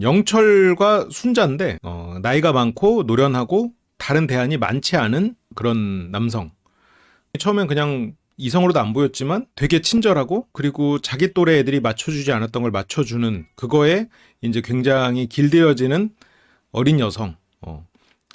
영철과 순자인데 나이가 많고 노련하고 다른 대안이 많지 않은 그런 남성. 처음엔 그냥 이성으로도 안 보였지만 되게 친절하고 그리고 자기 또래 애들이 맞춰주지 않았던 걸 맞춰주는 그거에 이제 굉장히 길들여지는 어린 여성.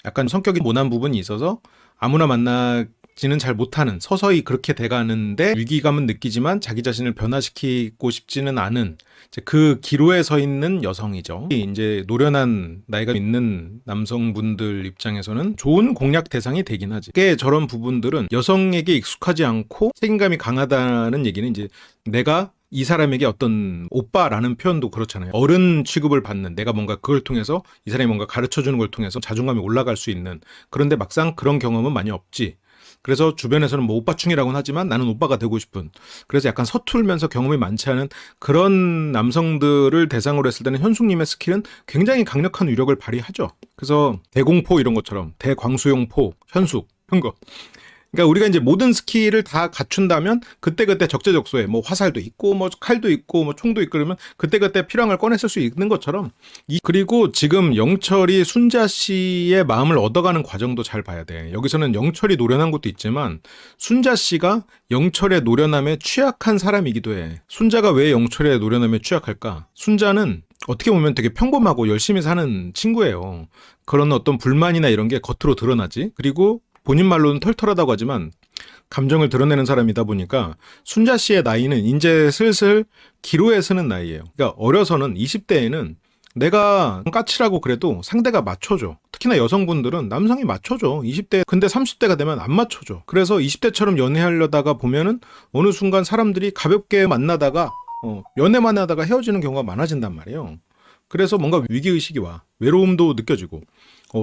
약간 성격이 모난 부분이 있어서 아무나 만나지는 잘 못하는 서서히 그렇게 돼가는데 위기감은 느끼지만 자기 자신을 변화시키고 싶지는 않은 이제 그 기로에 서 있는 여성이죠. 이제 노련한 나이가 있는 남성분들 입장에서는 좋은 공략 대상이 되긴 하지. 꽤 저런 부분들은 여성에게 익숙하지 않고 책임감이 강하다는 얘기는 이제 내가 이 사람에게 어떤 오빠라는 표현도 그렇잖아요. 어른 취급을 받는 내가 뭔가 그걸 통해서 이 사람이 뭔가 가르쳐주는 걸 통해서 자존감이 올라갈 수 있는 그런데 막상 그런 경험은 많이 없지. 그래서 주변에서는 뭐 오빠충이라고는 하지만 나는 오빠가 되고 싶은 그래서 약간 서툴면서 경험이 많지 않은 그런 남성들을 대상으로 했을 때는 현숙님의 스킬은 굉장히 강력한 위력을 발휘하죠. 그래서 대공포 이런 것처럼 대광수용포, 현숙 이런 거. 그러니까 우리가 이제 모든 스킬을 다 갖춘다면 그때그때 적재적소에 뭐 화살도 있고 뭐 칼도 있고 뭐 총도 있고 그러면 그때그때 필요한 걸 꺼냈을 수 있는 것처럼 그리고 지금 영철이 순자 씨의 마음을 얻어가는 과정도 잘 봐야 돼. 여기서는 영철이 노련한 것도 있지만 순자 씨가 영철의 노련함에 취약한 사람이기도 해. 순자가 왜 영철의 노련함에 취약할까? 순자는 어떻게 보면 되게 평범하고 열심히 사는 친구예요. 그런 어떤 불만이나 이런 게 겉으로 드러나지. 그리고 본인 말로는 털털하다고 하지만 감정을 드러내는 사람이다 보니까 순자 씨의 나이는 이제 슬슬 기로에 서는 나이예요. 그러니까 어려서는 20대에는 내가 까칠하고 그래도 상대가 맞춰줘. 특히나 여성분들은 남성이 맞춰줘. 20대 근데 30대가 되면 안 맞춰줘. 그래서 20대처럼 연애하려다가 보면은 어느 순간 사람들이 가볍게 만나다가 연애만 하다가 헤어지는 경우가 많아진단 말이에요. 그래서 뭔가 위기의식이 와. 외로움도 느껴지고.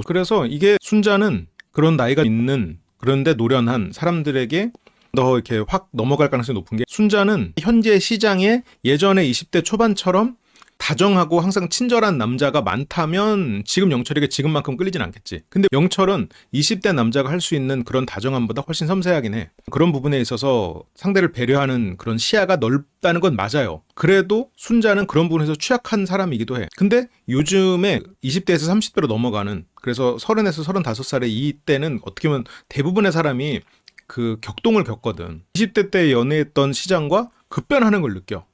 그래서 이게 순자는 그런 나이가 있는 그런데 노련한 사람들에게 더 이렇게 확 넘어갈 가능성이 높은 게 순자는 현재 시장에 예전에 20대 초반처럼 다정하고 항상 친절한 남자가 많다면 지금 영철에게 지금만큼 끌리진 않겠지. 근데 영철은 20대 남자가 할 수 있는 그런 다정함보다 훨씬 섬세하긴 해. 그런 부분에 있어서 상대를 배려하는 그런 시야가 넓다는 건 맞아요. 그래도 순자는 그런 부분에서 취약한 사람이기도 해. 근데 요즘에 20대에서 30대로 넘어가는 그래서 30에서 35살의 이때는 어떻게 보면 대부분의 사람이 그 격동을 겪거든. 20대 때 연애했던 시장과 급변하는 걸 느껴.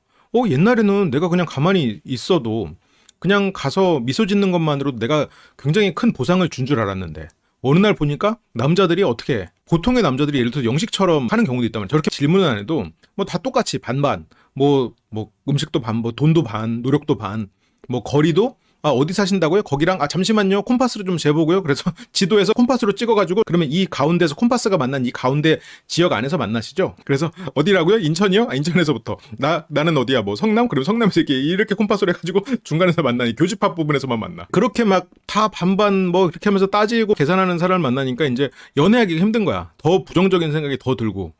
옛날에는 내가 그냥 가만히 있어도 그냥 가서 미소 짓는 것만으로도 내가 굉장히 큰 보상을 준 줄 알았는데 어느 날 보니까 남자들이 어떻게 해? 보통의 남자들이 예를 들어 영식처럼 하는 경우도 있다면 저렇게 질문을 안 해도 뭐 다 똑같이 반반 뭐 음식도 반 뭐 돈도 반 노력도 반 뭐 거리도 어디 사신다고요? 거기랑 잠시만요 콤파스로 좀 재보고요. 그래서 지도에서 콤파스로 찍어가지고 그러면 이 가운데서 콤파스가 만난 이 가운데 지역 안에서 만나시죠. 그래서 어디라고요? 인천이요? 인천에서부터 나는 어디야? 뭐 성남? 그럼 성남에서 이렇게 콤파스로 해가지고 중간에서 만나니 교집합 부분에서만 만나. 그렇게 막 다 반반 뭐 이렇게 하면서 따지고 계산하는 사람을 만나니까 이제 연애하기가 힘든 거야. 더 부정적인 생각이 더 들고.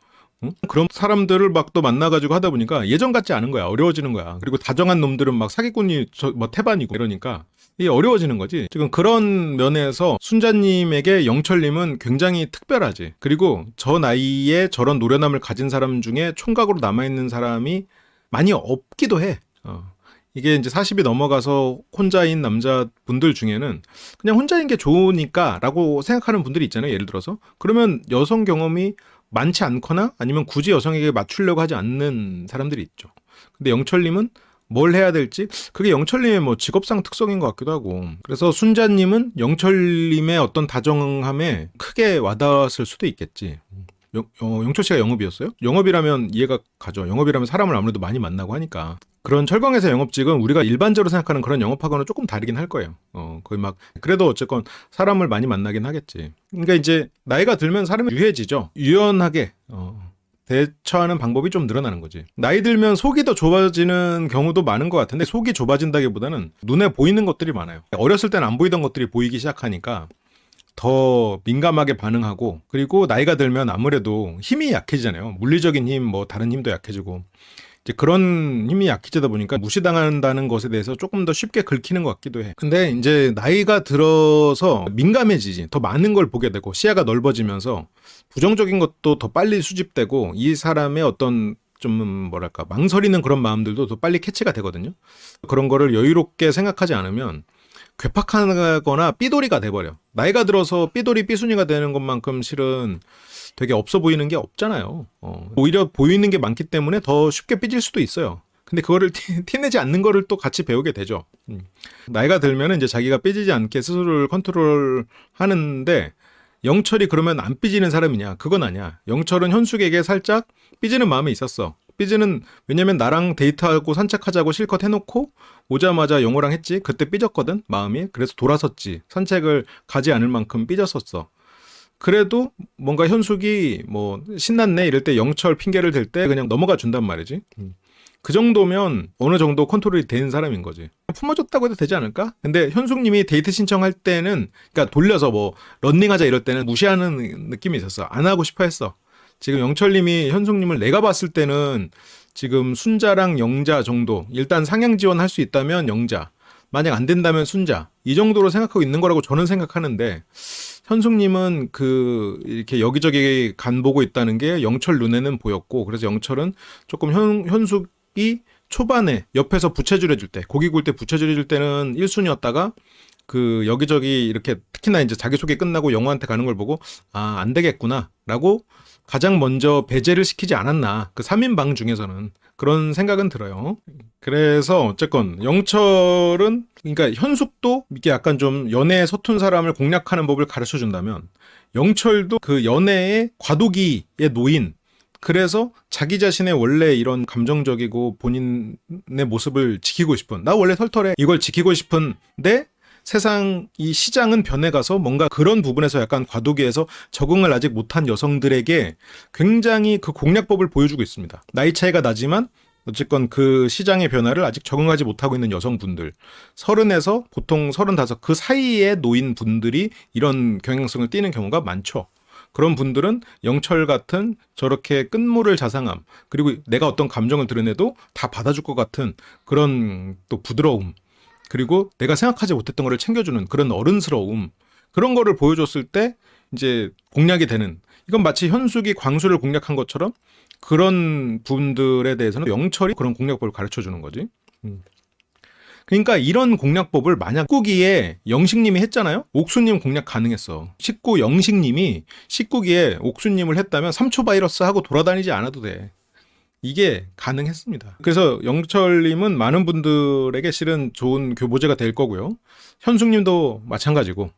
응? 그런 사람들을 막 또 만나가지고 하다 보니까 예전 같지 않은 거야. 어려워지는 거야. 그리고 다정한 놈들은 막 사기꾼이 뭐 태반이고 이러니까 이게 어려워지는 거지. 지금 그런 면에서 순자님에게 영철님은 굉장히 특별하지. 그리고 저 나이에 저런 노련함을 가진 사람 중에 총각으로 남아있는 사람이 많이 없기도 해. 이게 이제 40이 넘어가서 혼자인 남자분들 중에는 그냥 혼자인 게 좋으니까 라고 생각하는 분들이 있잖아요. 예를 들어서. 그러면 여성 경험이 많지 않거나 아니면 굳이 여성에게 맞추려고 하지 않는 사람들이 있죠. 근데 영철님은 뭘 해야 될지 그게 영철님의 뭐 직업상 특성인 것 같기도 하고 그래서 순자님은 영철님의 어떤 다정함에 크게 와닿았을 수도 있겠지. 영철 씨가 영업이었어요? 영업이라면 이해가 가죠. 영업이라면 사람을 아무래도 많이 만나고 하니까. 그런 철강에서 영업직은 우리가 일반적으로 생각하는 그런 영업하고는 조금 다르긴 할 거예요. 거의 막 그래도 어쨌건 사람을 많이 만나긴 하겠지. 그러니까 이제 나이가 들면 사람이 유해지죠. 유연하게 대처하는 방법이 좀 늘어나는 거지. 나이 들면 속이 더 좁아지는 경우도 많은 것 같은데 속이 좁아진다기보다는 눈에 보이는 것들이 많아요. 어렸을 때는 안 보이던 것들이 보이기 시작하니까 더 민감하게 반응하고 그리고 나이가 들면 아무래도 힘이 약해지잖아요. 물리적인 힘, 뭐 다른 힘도 약해지고 이제 그런 힘이 약해지다 보니까 무시당한다는 것에 대해서 조금 더 쉽게 긁히는 것 같기도 해. 근데 이제 나이가 들어서 민감해지지. 더 많은 걸 보게 되고 시야가 넓어지면서 부정적인 것도 더 빨리 수집되고 이 사람의 어떤 좀 뭐랄까 망설이는 그런 마음들도 더 빨리 캐치가 되거든요. 그런 거를 여유롭게 생각하지 않으면 괴팍하거나 삐돌이가 돼버려. 나이가 들어서 삐돌이 삐순이가 되는 것만큼 실은 되게 없어 보이는 게 없잖아요. 오히려 보이는 게 많기 때문에 더 쉽게 삐질 수도 있어요. 근데 그거를 티내지 않는 거를 또 같이 배우게 되죠. 나이가 들면 이제 자기가 삐지지 않게 스스로를 컨트롤 하는데 영철이 그러면 안 삐지는 사람이냐? 그건 아니야. 영철은 현숙에게 살짝 삐지는 마음이 있었어. 삐지는 왜냐면 나랑 데이트하고 산책하자고 실컷 해놓고 오자마자 영호랑 했지. 그때 삐졌거든 마음이. 그래서 돌아섰지. 산책을 가지 않을 만큼 삐졌었어. 그래도 뭔가 현숙이 뭐 신났네 이럴 때 영철 핑계를 댈 때 그냥 넘어가 준단 말이지. 그 정도면 어느 정도 컨트롤이 되는 사람인 거지. 품어줬다고 해도 되지 않을까? 근데 현숙님이 데이트 신청할 때는 그러니까 돌려서 뭐 런닝하자 이럴 때는 무시하는 느낌이 있었어. 안 하고 싶어 했어. 지금 영철님이 현숙님을 내가 봤을 때는 지금 순자랑 영자 정도 일단 상향 지원할 수 있다면 영자 만약 안 된다면 순자 이 정도로 생각하고 있는 거라고 저는 생각하는데 현숙님은 그 이렇게 여기저기 간 보고 있다는 게 영철 눈에는 보였고 그래서 영철은 조금 현숙이 초반에 옆에서 부채질 해줄 때 고기 굴 때 부채질 해줄 때는 1순위였다가 그 여기저기 이렇게 특히나 이제 자기소개 끝나고 영호한테 가는 걸 보고 아, 안 되겠구나 라고 가장 먼저 배제를 시키지 않았나 그 3인방 중에서는 그런 생각은 들어요. 그래서 어쨌건 영철은 그러니까 현숙도 이게 약간 좀 연애에 서툰 사람을 공략하는 법을 가르쳐 준다면 영철도 그 연애의 과도기에 놓인 그래서 자기 자신의 원래 이런 감정적이고 본인의 모습을 지키고 싶은 나 원래 털털해 이걸 지키고 싶은데 세상 이 시장은 변해가서 뭔가 그런 부분에서 약간 과도기에서 적응을 아직 못한 여성들에게 굉장히 그 공략법을 보여주고 있습니다. 나이 차이가 나지만 어쨌건 그 시장의 변화를 아직 적응하지 못하고 있는 여성분들 30에서 보통 35 그 사이에 놓인 분들이 이런 경향성을 띠는 경우가 많죠. 그런 분들은 영철 같은 저렇게 끝모를 자상함 그리고 내가 어떤 감정을 드러내도 다 받아줄 것 같은 그런 또 부드러움 그리고 내가 생각하지 못했던 거를 챙겨주는 그런 어른스러움 그런 거를 보여줬을 때 이제 공략이 되는 이건 마치 현숙이 광수를 공략한 것처럼 그런 분들에 대해서는 영철이 그런 공략법을 가르쳐주는 거지. 그러니까 이런 공략법을 만약 19기에 영식님이 했잖아요. 옥수님 공략 가능했어. 19 영식님이 19기에 옥수님을 했다면 3초 바이러스 하고 돌아다니지 않아도 돼. 이게 가능했습니다. 그래서 영철님은 많은 분들에게 실은 좋은 교보제가 될 거고요. 현숙님도 마찬가지고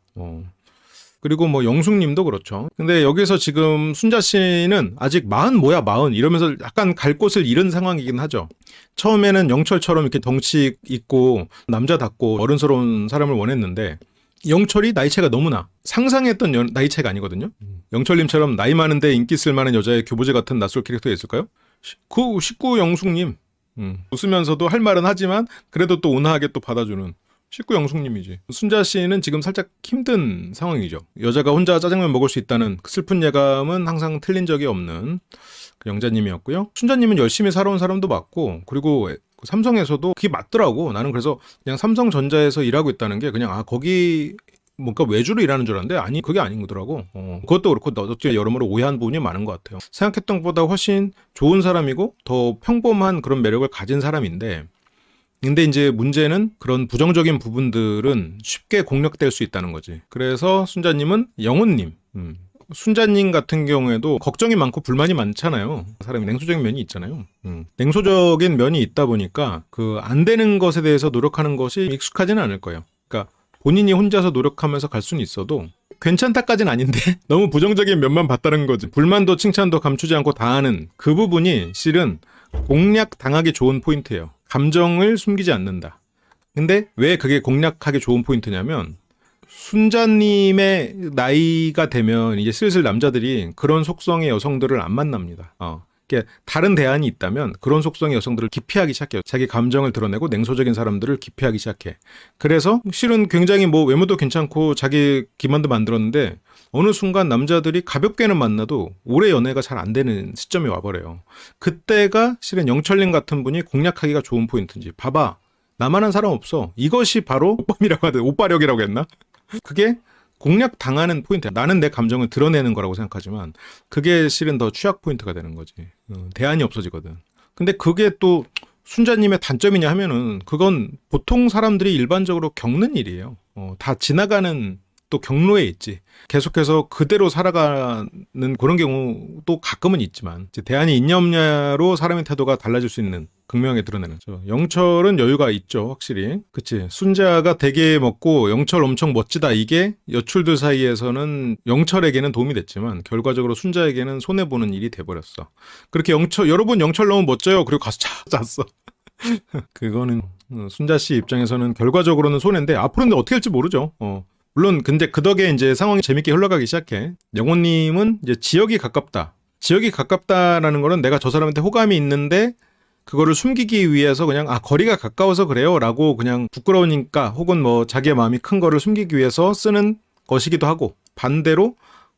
그리고 뭐 영숙님도 그렇죠. 근데 여기서 지금 순자 씨는 아직 40 이러면서 약간 갈 곳을 잃은 상황이긴 하죠. 처음에는 영철처럼 이렇게 덩치 있고 남자답고 어른스러운 사람을 원했는데 영철이 나이 차이가 너무나 상상했던 나이 차이가 아니거든요. 영철님처럼 나이 많은데 인기 쓸만한 여자의 교보제 같은 낯설 캐릭터가 있을까요? 그 19 영숙님 웃으면서도 할 말은 하지만 그래도 또 온화하게 또 받아주는 19 영숙님이지. 순자 씨는 지금 살짝 힘든 상황이죠. 여자가 혼자 짜장면 먹을 수 있다는 그 슬픈 예감은 항상 틀린 적이 없는 그 영자님이었고요. 순자님은 열심히 살아온 사람도 맞고 그리고 삼성에서도 그게 맞더라고. 나는 그래서 그냥 삼성전자에서 일하고 있다는 게 그냥 아 거기 뭔가 외주로 일하는 줄 알았는데 아니 그게 아닌 거더라고. 그것도 그렇고 어떻게 여러모로 오해한 부분이 많은 것 같아요. 생각했던 것보다 훨씬 좋은 사람이고 더 평범한 그런 매력을 가진 사람인데 근데 이제 문제는 그런 부정적인 부분들은 쉽게 공략될 수 있다는 거지. 그래서 순자님은 영호님 순자님 같은 경우에도 걱정이 많고 불만이 많잖아요. 사람이 냉소적인 면이 있잖아요. 냉소적인 면이 있다 보니까 그 안 되는 것에 대해서 노력하는 것이 익숙하지는 않을 거예요. 그러니까 본인이 혼자서 노력하면서 갈 수는 있어도 괜찮다까지는 아닌데 너무 부정적인 면만 봤다는 거지. 불만도 칭찬도 감추지 않고 다 하는 그 부분이 실은 공략 당하기 좋은 포인트예요. 감정을 숨기지 않는다. 근데 왜 그게 공략하기 좋은 포인트냐면 순자님의 나이가 되면 이제 슬슬 남자들이 그런 속성의 여성들을 안 만납니다. 다른 대안이 있다면 그런 속성의 여성들을 기피하기 시작해요. 자기 감정을 드러내고 냉소적인 사람들을 기피하기 시작해. 그래서 실은 굉장히 뭐 외모도 괜찮고 자기 기만도 만들었는데 어느 순간 남자들이 가볍게는 만나도 오래 연애가 잘 안 되는 시점이 와버려요. 그때가 실은 영철님 같은 분이 공략하기가 좋은 포인트인지 봐봐. 나만한 사람 없어. 이것이 바로 오빠이라고 하든 오빠력이라고 했나? 그게 공략 당하는 포인트야. 나는 내 감정을 드러내는 거라고 생각하지만 그게 실은 더 취약 포인트가 되는 거지. 대안이 없어지거든. 근데 그게 또 순자님의 단점이냐 하면은 그건 보통 사람들이 일반적으로 겪는 일이에요. 다 지나가는 또 경로에 있지. 계속해서 그대로 살아가는 그런 경우도 가끔은 있지만 이제 대안이 있냐 없냐로 사람의 태도가 달라질 수 있는 극명하게 드러내는. 영철은 여유가 있죠, 확실히. 그치. 순자가 되게 먹고 영철 엄청 멋지다. 이게 여출들 사이에서는 영철에게는 도움이 됐지만 결과적으로 순자에게는 손해보는 일이 돼버렸어. 그렇게 여러분 영철 너무 멋져요. 그리고 가서 잤어. 그거는 순자 씨 입장에서는 결과적으로는 손해인데 앞으로는 어떻게 할지 모르죠. 물론 근데 그 덕에 이제 상황이 재밌게 흘러가기 시작해. 영호님은 이제 지역이 가깝다. 지역이 가깝다라는 거는 내가 저 사람한테 호감이 있는데 그거를 숨기기 위해서 그냥 거리가 가까워서 그래요 라고 그냥 부끄러우니까 혹은 뭐 자기의 마음이 큰 거를 숨기기 위해서 쓰는 것이기도 하고, 반대로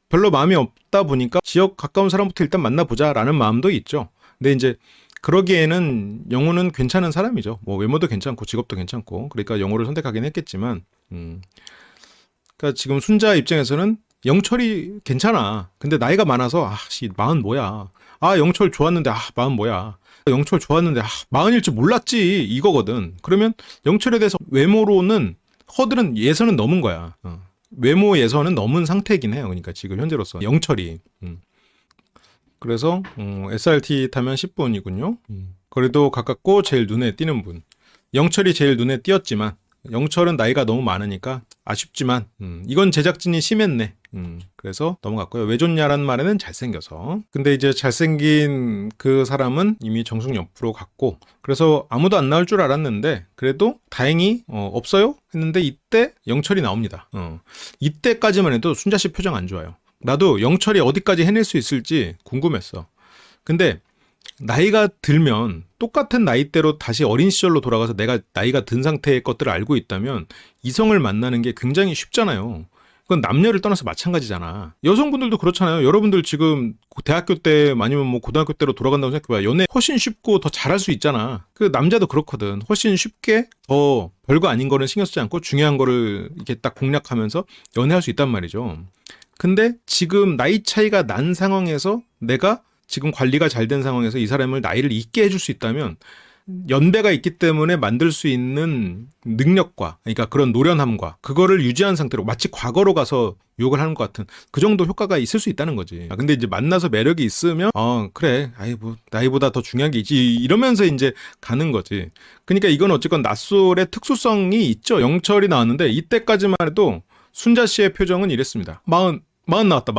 별로 마음이 없다 보니까 지역 가까운 사람부터 일단 만나보자 라는 마음도 있죠. 근데 이제 그러기에는 영호는 괜찮은 사람이죠. 뭐 외모도 괜찮고 직업도 괜찮고, 그러니까 영호를 선택하긴 했겠지만 그러니까 지금 순자 입장에서는 영철이 괜찮아. 근데 나이가 많아서 마흔 뭐야. 영철 좋았는데 마흔 뭐야. 영철 좋았는데 마흔일 줄 몰랐지 이거거든. 그러면 영철에 대해서 외모로는 허들은 예선은 넘은 거야. 외모 예선은 넘은 상태이긴 해요. 그러니까 지금 현재로서 영철이. 그래서 SRT 타면 10분이군요. 거리도 가깝고 제일 눈에 띄는 분. 영철이 제일 눈에 띄었지만 영철은 나이가 너무 많으니까 아쉽지만 이건 제작진이 심했네. 그래서 넘어갔고요. 왜 좋냐라는 말에는 잘생겨서. 근데 이제 잘생긴 그 사람은 이미 정숙 옆으로 갔고, 그래서 아무도 안 나올 줄 알았는데 그래도 다행히 없어요 했는데 이때 영철이 나옵니다. 이때까지만 해도 순자씨 표정 안 좋아요. 나도 영철이 어디까지 해낼 수 있을지 궁금했어. 근데 나이가 들면 똑같은 나이대로 다시 어린 시절로 돌아가서 내가 나이가 든 상태의 것들을 알고 있다면 이성을 만나는 게 굉장히 쉽잖아요. 그건 남녀를 떠나서 마찬가지잖아. 여성분들도 그렇잖아요. 여러분들 지금 대학교 때 아니면 뭐 고등학교 때로 돌아간다고 생각해봐. 연애 훨씬 쉽고 더 잘할 수 있잖아. 그 남자도 그렇거든. 훨씬 쉽게 더 별거 아닌 거는 신경 쓰지 않고 중요한 거를 이렇게 딱 공략하면서 연애할 수 있단 말이죠. 근데 지금 나이 차이가 난 상황에서 내가 지금 관리가 잘 된 상황에서 이 사람을 나이를 있게 해줄 수 있다면 연배가 있기 때문에 만들 수 있는 능력과, 그러니까 그런 노련함과 그거를 유지한 상태로 마치 과거로 가서 유혹을 하는 것 같은 그 정도 효과가 있을 수 있다는 거지. 근데 이제 만나서 매력이 있으면 그래 뭐 나이보다 더 중요한 게 있지 이러면서 이제 가는 거지. 그러니까 이건 어쨌건 낯설의 특수성이 있죠. 영철이 나왔는데 이때까지만 해도 순자 씨의 표정은 이랬습니다. 마흔 나왔다.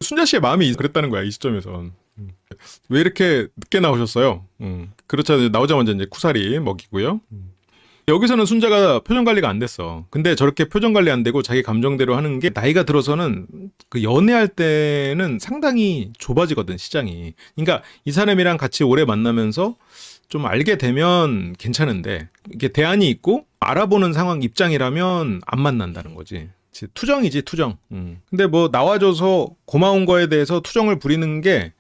순자 씨의 마음이 그랬다는 거야, 이 시점에선. 왜 이렇게 늦게 나오셨어요? 그렇잖아요. 나오자마자 이제 쿠사리 먹이고요. 여기서는 순자가 표정 관리가 안 됐어. 근데 저렇게 표정 관리 안 되고 자기 감정대로 하는 게 나이가 들어서는 그 연애할 때는 상당히 좁아지거든, 시장이. 그러니까 이 사람이랑 같이 오래 만나면서 좀 알게 되면 괜찮은데 이게 대안이 있고 알아보는 상황 입장이라면 안 만난다는 거지. 투정이지, 투정. 근데 뭐 나와줘서 고마운 거에 대해서 투정을 부리는 게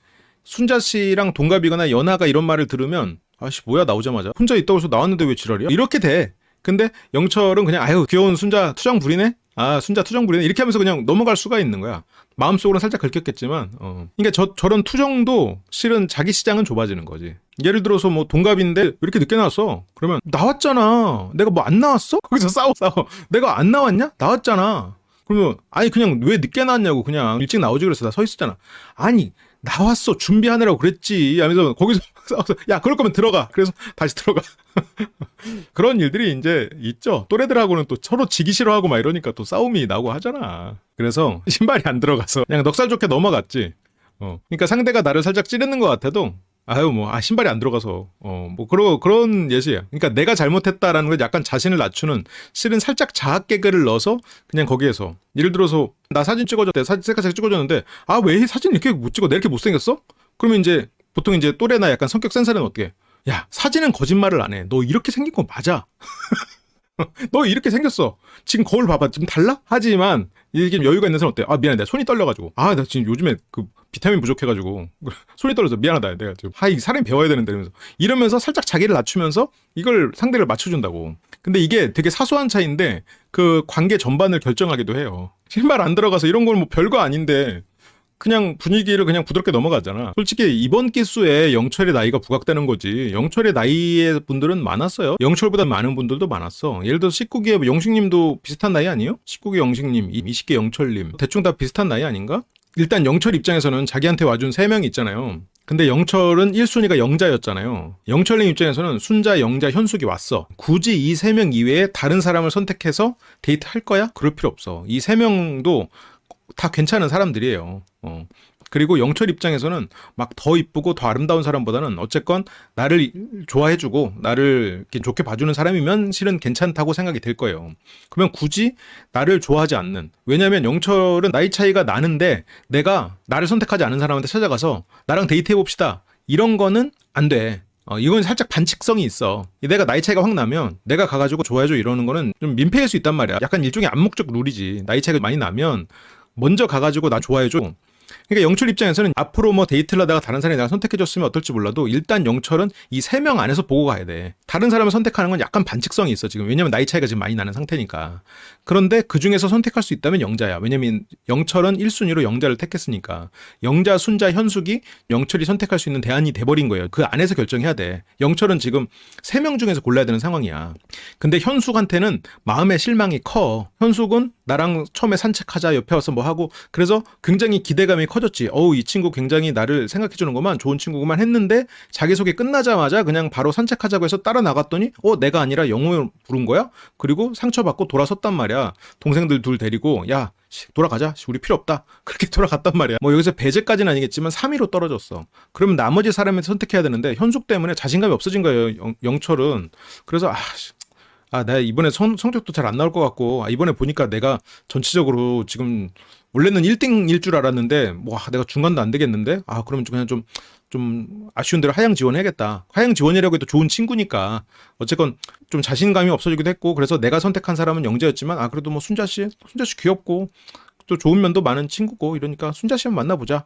순자 씨랑 동갑이거나 연하가 이런 말을 들으면 뭐야 나오자마자 혼자 있다고 해서 나왔는데 왜 지랄이야? 이렇게 돼. 근데 영철은 그냥 귀여운 순자 투정 부리네? 순자 투정 부리네? 이렇게 하면서 그냥 넘어갈 수가 있는 거야. 마음속으로는 살짝 긁혔겠지만 그러니까 저런 투정도 실은 자기 시장은 좁아지는 거지. 예를 들어서 뭐 동갑인데 왜 이렇게 늦게 나왔어? 그러면 나왔잖아. 내가 뭐 안 나왔어? 거기서 싸워. 내가 안 나왔냐? 나왔잖아. 그러면 그냥 왜 늦게 나왔냐고. 그냥 일찍 나오지 그래서 나 서 있었잖아. 나왔어. 준비하느라고 그랬지. 하면서 거기서 싸워서 야 그럴 거면 들어가. 그래서 다시 들어가. 그런 일들이 이제 있죠. 또래들하고는 또 서로 지기 싫어하고 막 이러니까 또 싸움이 나고 하잖아. 그래서 신발이 안 들어가서 그냥 넉살 좋게 넘어갔지. 그러니까 상대가 나를 살짝 찌르는 것 같아도 신발이 안 들어가서 뭐 그런 예시야. 그러니까 내가 잘못했다라는 걸 약간 자신을 낮추는, 실은 살짝 자학 개그를 넣어서 그냥 거기에서 예를 들어서 나 사진 찍어줬대. 사진 셀카색 찍어줬는데 왜 사진 이렇게 못 찍어? 내가 이렇게 못생겼어? 그러면 이제 보통 이제 또래나 약간 성격 센 사람은 어떻게 해? 야, 사진은 거짓말을 안 해. 너 이렇게 생긴 거 맞아. 너 이렇게 생겼어. 지금 거울 봐봐. 지금 달라? 하지만 이게 여유가 있는 사람 어때? 미안해. 내가 손이 떨려가지고. 나 지금 요즘에 그 비타민 부족해가지고 손이 떨려서 미안하다. 내가 지금 이 사람이 배워야 되는데 이러면서 살짝 자기를 낮추면서 이걸 상대를 맞춰준다고. 근데 이게 되게 사소한 차이인데 그 관계 전반을 결정하기도 해요. 신발 안 들어가서 이런 건 뭐 별거 아닌데 그냥 분위기를 그냥 부드럽게 넘어가잖아. 솔직히 이번 기수에 영철의 나이가 부각되는 거지. 영철의 나이의 분들은 많았어요. 영철보다 많은 분들도 많았어. 예를 들어서 19기의 영식님도 비슷한 나이 아니에요? 19기 영식님, 20기 영철님 대충 다 비슷한 나이 아닌가? 일단 영철 입장에서는 자기한테 와준 3명이 있잖아요. 근데 영철은 1순위가 영자였잖아요. 영철님 입장에서는 순자, 영자, 현숙이 왔어. 굳이 이 3명 이외에 다른 사람을 선택해서 데이트 할 거야? 그럴 필요 없어. 이 3명도 다 괜찮은 사람들이에요. 그리고 영철 입장에서는 막 더 이쁘고 더 아름다운 사람보다는 어쨌건 나를 좋아해주고 나를 이렇게 좋게 봐주는 사람이면 실은 괜찮다고 생각이 될 거예요. 그러면 굳이 나를 좋아하지 않는, 왜냐면 영철은 나이 차이가 나는데 내가 나를 선택하지 않은 사람한테 찾아가서 나랑 데이트해봅시다, 이런 거는 안 돼. 이건 살짝 반칙성이 있어. 내가 나이 차이가 확 나면 내가 가가지고 좋아해줘 이러는 거는 좀 민폐일 수 있단 말이야. 약간 일종의 암묵적 룰이지. 나이 차이가 많이 나면 먼저 가가지고 나 좋아해줘. 그러니까 영철 입장에서는 앞으로 뭐 데이트를 하다가 다른 사람이 내가 선택해줬으면 어떨지 몰라도 일단 영철은 이 3명 안에서 보고 가야 돼. 다른 사람을 선택하는 건 약간 반칙성이 있어 지금. 왜냐면 나이 차이가 지금 많이 나는 상태니까. 그런데 그 중에서 선택할 수 있다면 영자야. 왜냐면 영철은 1순위로 영자를 택했으니까. 영자, 순자, 현숙이 영철이 선택할 수 있는 대안이 돼버린 거예요. 그 안에서 결정해야 돼. 영철은 지금 3명 중에서 골라야 되는 상황이야. 근데 현숙한테는 마음의 실망이 커. 현숙은 나랑 처음에 산책하자, 옆에 와서 뭐 하고, 그래서 굉장히 기대감이 커졌지. 이 친구 굉장히 나를 생각해주는구만, 좋은 친구구만 했는데 자기소개 끝나자마자 그냥 바로 산책하자고 해서 따라 나갔더니 내가 아니라 영웅을 부른 거야? 그리고 상처받고 돌아섰단 말이야. 동생들 둘 데리고 야 돌아가자, 우리 필요 없다, 그렇게 돌아갔단 말이야. 뭐 여기서 배제까지는 아니겠지만 3위로 떨어졌어. 그러면 나머지 사람을 선택해야 되는데 현숙 때문에 자신감이 없어진 거예요, 영철은. 그래서 내가 이번에 성적도 잘 안 나올 것 같고, 이번에 보니까 내가 전체적으로 지금 원래는 1등일 줄 알았는데 내가 중간도 안 되겠는데, 그러면 그냥 좀 아쉬운 대로 하향 지원해야겠다. 하향 지원이라고 해도 좋은 친구니까 어쨌건 좀 자신감이 없어지기도 했고, 그래서 내가 선택한 사람은 영재였지만 그래도 뭐 순자씨 귀엽고 또 좋은 면도 많은 친구고 이러니까 순자씨 한번 만나보자.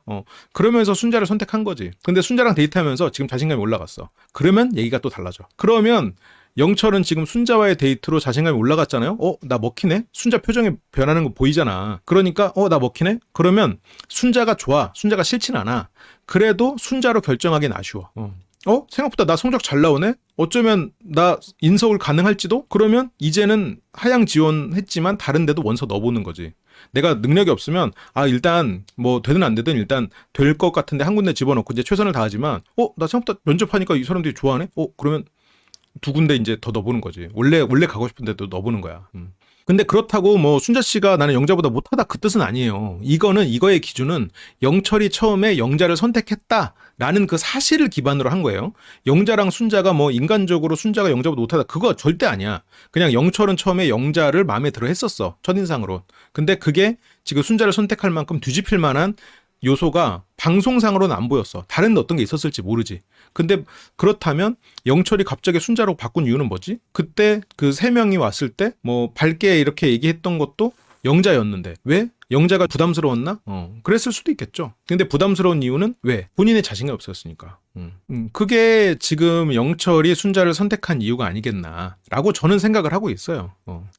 그러면서 순자를 선택한 거지. 근데 순자랑 데이트하면서 지금 자신감이 올라갔어. 그러면 얘기가 또 달라져. 그러면 영철은 지금 순자와의 데이트로 자신감이 올라갔잖아요. 나 먹히네? 순자 표정이 변하는 거 보이잖아. 그러니까 나 먹히네? 그러면 순자가 좋아. 순자가 싫진 않아. 그래도 순자로 결정하기는 아쉬워. 생각보다 나 성적 잘 나오네? 어쩌면 나 인서울 가능할지도? 그러면 이제는 하향 지원했지만 다른 데도 원서 넣어보는 거지. 내가 능력이 없으면 일단 뭐 되든 안 되든 일단 될 것 같은데 한 군데 집어넣고 이제 최선을 다하지만 나 생각보다 면접하니까 이 사람들이 좋아하네? 그러면 2군데 이제 더 넣어보는 거지. 원래 가고 싶은 데도 넣어보는 거야. 근데 그렇다고 뭐 순자 씨가 나는 영자보다 못하다 그 뜻은 아니에요. 이거의 기준은 영철이 처음에 영자를 선택했다라는 그 사실을 기반으로 한 거예요. 영자랑 순자가 뭐 인간적으로 순자가 영자보다 못하다 그거 절대 아니야. 그냥 영철은 처음에 영자를 마음에 들어 했었어, 첫인상으로. 근데 그게 지금 순자를 선택할 만큼 뒤집힐 만한 요소가 방송상으로는 안 보였어. 다른 어떤 게 있었을지 모르지. 근데 그렇다면 영철이 갑자기 순자로 바꾼 이유는 뭐지? 그때 그 3명이 왔을 때 뭐 밝게 이렇게 얘기했던 것도 영자였는데 왜? 영자가 부담스러웠나? 그랬을 수도 있겠죠. 근데 부담스러운 이유는 왜? 본인의 자신감이 없었으니까. 그게 지금 영철이 순자를 선택한 이유가 아니겠나라고 저는 생각을 하고 있어요.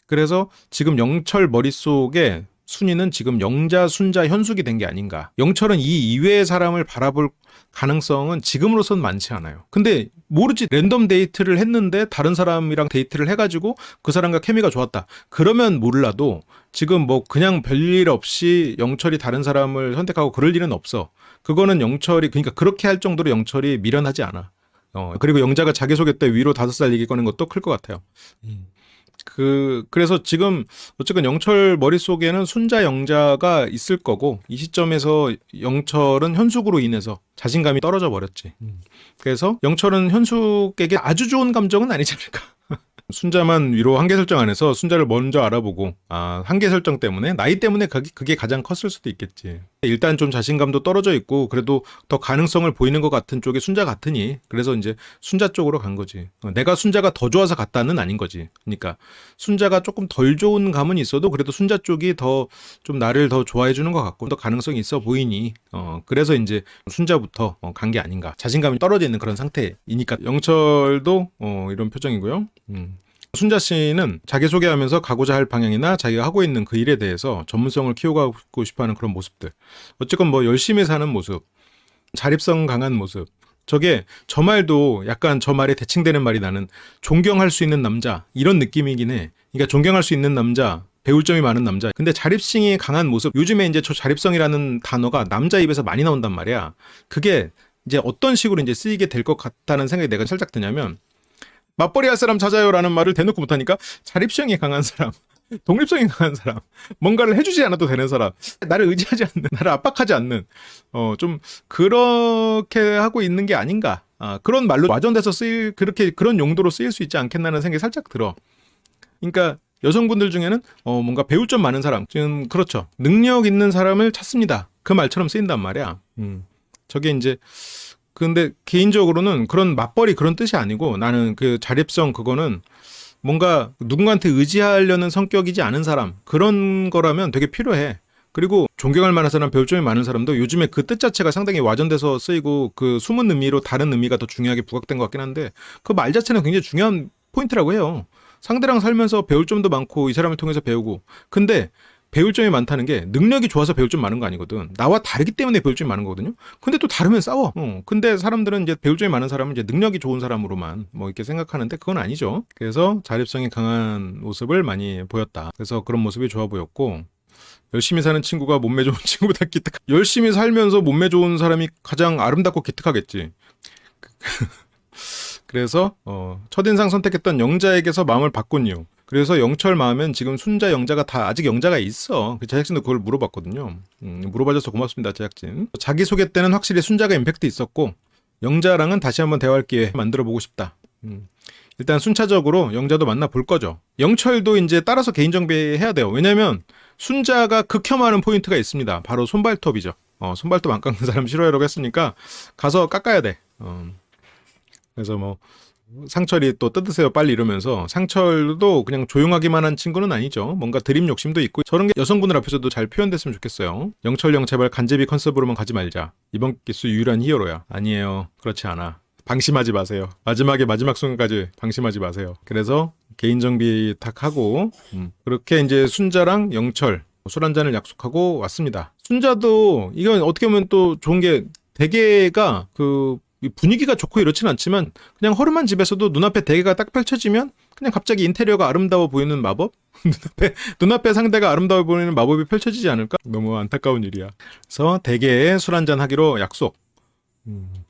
그래서 지금 영철 머릿속에 순위는 지금 영자, 순자, 현숙이 된 게 아닌가. 영철은 이 이외의 사람을 바라볼 가능성은 지금으로선 많지 않아요. 근데 모르지, 랜덤 데이트를 했는데 다른 사람이랑 데이트를 해가지고 그 사람과 케미가 좋았다. 그러면 몰라도 지금 뭐 그냥 별일 없이 영철이 다른 사람을 선택하고 그럴 일은 없어. 그거는 영철이, 그러니까 그렇게 할 정도로 영철이 미련하지 않아. 그리고 영자가 자기소개 때 위로 5살 얘기 꺼낸 것도 클 것 같아요. 그래서 지금 어쨌든 영철 머릿속에는 순자, 영자가 있을 거고, 이 시점에서 영철은 현숙으로 인해서 자신감이 떨어져 버렸지. 그래서 영철은 현숙에게 아주 좋은 감정은 아니지 않을까. 순자만 위로 한계 설정 안에서 순자를 먼저 알아보고 한계 설정 때문에, 나이 때문에 그게 가장 컸을 수도 있겠지. 일단 좀 자신감도 떨어져 있고 그래도 더 가능성을 보이는 것 같은 쪽이 순자 같으니 그래서 이제 순자 쪽으로 간 거지. 내가 순자가 더 좋아서 갔다는 아닌 거지. 그러니까 순자가 조금 덜 좋은 감은 있어도 그래도 순자 쪽이 더 좀 나를 더 좋아해 주는 것 같고 더 가능성이 있어 보이니 그래서 이제 순자부터 간 게 아닌가. 자신감이 떨어져 있는 그런 상태이니까. 영철도 이런 표정이고요. 순자 씨는 자기소개하면서 가고자 할 방향이나 자기가 하고 있는 그 일에 대해서 전문성을 키워가고 싶어하는 그런 모습들. 어쨌건 뭐 열심히 사는 모습, 자립성 강한 모습. 저게 저 말도 약간 저 말에 대칭되는 말이 나는 존경할 수 있는 남자 이런 느낌이긴 해. 그러니까 존경할 수 있는 남자, 배울 점이 많은 남자. 근데 자립성이 강한 모습. 요즘에 이제 저 자립성이라는 단어가 남자 입에서 많이 나온단 말이야. 그게 이제 어떤 식으로 이제 쓰이게 될 것 같다는 생각이 내가 살짝 드냐면 맞벌이 할 사람 찾아요라는 말을 대놓고 못하니까 자립성이 강한 사람, 독립성이 강한 사람, 뭔가를 해주지 않아도 되는 사람, 나를 의지하지 않는, 나를 압박하지 않는, 좀 그렇게 하고 있는 게 아닌가. 그런 말로 와전돼서 그렇게 그런 용도로 쓰일 수 있지 않겠나는 생각이 살짝 들어. 그러니까 여성분들 중에는 뭔가 배울 점 많은 사람, 지금 그렇죠. 능력 있는 사람을 찾습니다. 그 말처럼 쓰인단 말이야. 저게 이제 근데 개인적으로는 그런 맞벌이 그런 뜻이 아니고 나는 그 자립성 그거는 뭔가 누군가한테 의지하려는 성격이지 않은 사람 그런 거라면 되게 필요해. 그리고 존경할 만한 사람, 배울 점이 많은 사람도 요즘에 그 뜻 자체가 상당히 와전돼서 쓰이고 그 숨은 의미로 다른 의미가 더 중요하게 부각된 것 같긴 한데 그 말 자체는 굉장히 중요한 포인트라고 해요. 상대랑 살면서 배울 점도 많고 이 사람을 통해서 배우고 근데 배울 점이 많다는 게 능력이 좋아서 배울 점 많은 거 아니거든. 나와 다르기 때문에 배울 점이 많은 거거든요. 근데 또 다르면 싸워. 근데 사람들은 이제 배울 점이 많은 사람은 이제 능력이 좋은 사람으로만 뭐 이렇게 생각하는데 그건 아니죠. 그래서 자립성이 강한 모습을 많이 보였다. 그래서 그런 모습이 좋아 보였고 열심히 사는 친구가 몸매 좋은 친구보다 기특. 열심히 살면서 몸매 좋은 사람이 가장 아름답고 기특하겠지. 그래서 첫인상 선택했던 영자에게서 마음을 바꾼 이유. 그래서 영철 마음엔 지금 순자 영자가 다 아직 영자가 있어. 제작진도 그걸 물어봤거든요. 물어봐줘서 고맙습니다 제작진. 자기소개 때는 확실히 순자가 임팩트 있었고 영자랑은 다시 한번 대화할 기회 만들어보고 싶다. 일단 순차적으로 영자도 만나볼 거죠. 영철도 이제 따라서 개인 정비해야 돼요. 왜냐면 순자가 극혐하는 포인트가 있습니다. 바로 손발톱이죠. 손발톱 안 깎는 사람 싫어요라고 했으니까 가서 깎아야 돼. 그래서 뭐 상철이 또 뜯으세요 빨리 이러면서 상철도 그냥 조용하기만 한 친구는 아니죠. 뭔가 드림 욕심도 있고 저런 게 여성분들 앞에서도 잘 표현됐으면 좋겠어요. 영철 제발 간제비 컨셉으로만 가지 말자. 이번 기수 유일한 히어로야. 아니에요. 그렇지 않아. 방심하지 마세요. 마지막 순간까지 방심하지 마세요. 그래서 개인 정비 탁 하고 그렇게 이제 순자랑 영철 술 한잔을 약속하고 왔습니다. 순자도 이건 어떻게 보면 또 좋은 게 대게가 그 분위기가 좋고 이렇진 않지만 그냥 허름한 집에서도 눈앞에 대게가 딱 펼쳐지면 그냥 갑자기 인테리어가 아름다워 보이는 마법? 눈앞에 상대가 아름다워 보이는 마법이 펼쳐지지 않을까? 너무 안타까운 일이야. 그래서 대게에 술 한잔 하기로 약속.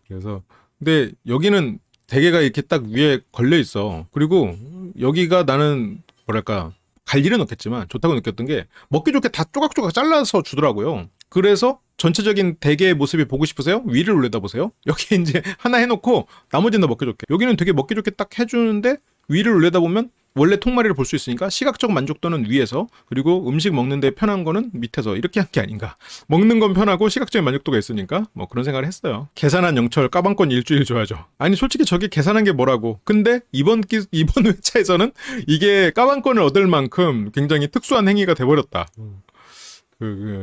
그래서 근데 여기는 대게가 이렇게 딱 위에 걸려 있어. 그리고 여기가 나는 뭐랄까 갈 일은 없겠지만 좋다고 느꼈던 게 먹기 좋게 다 쪼각쪼각 잘라서 주더라고요. 그래서 전체적인 대게의 모습이 보고 싶으세요? 위를 올려다보세요. 여기 이제 하나 해놓고 나머지는 다 먹기 좋게. 여기는 되게 먹기 좋게 딱 해주는데 위를 올려다보면 원래 통마리를 볼 수 있으니까 시각적 만족도는 위에서 그리고 음식 먹는데 편한 거는 밑에서 이렇게 한 게 아닌가. 먹는 건 편하고 시각적인 만족도가 있으니까 뭐 그런 생각을 했어요. 계산한 영철 까방권 일주일 줘야죠. 아니 솔직히 저게 계산한 게 뭐라고. 근데 이번 회차에서는 이게 까방권을 얻을 만큼 굉장히 특수한 행위가 돼버렸다.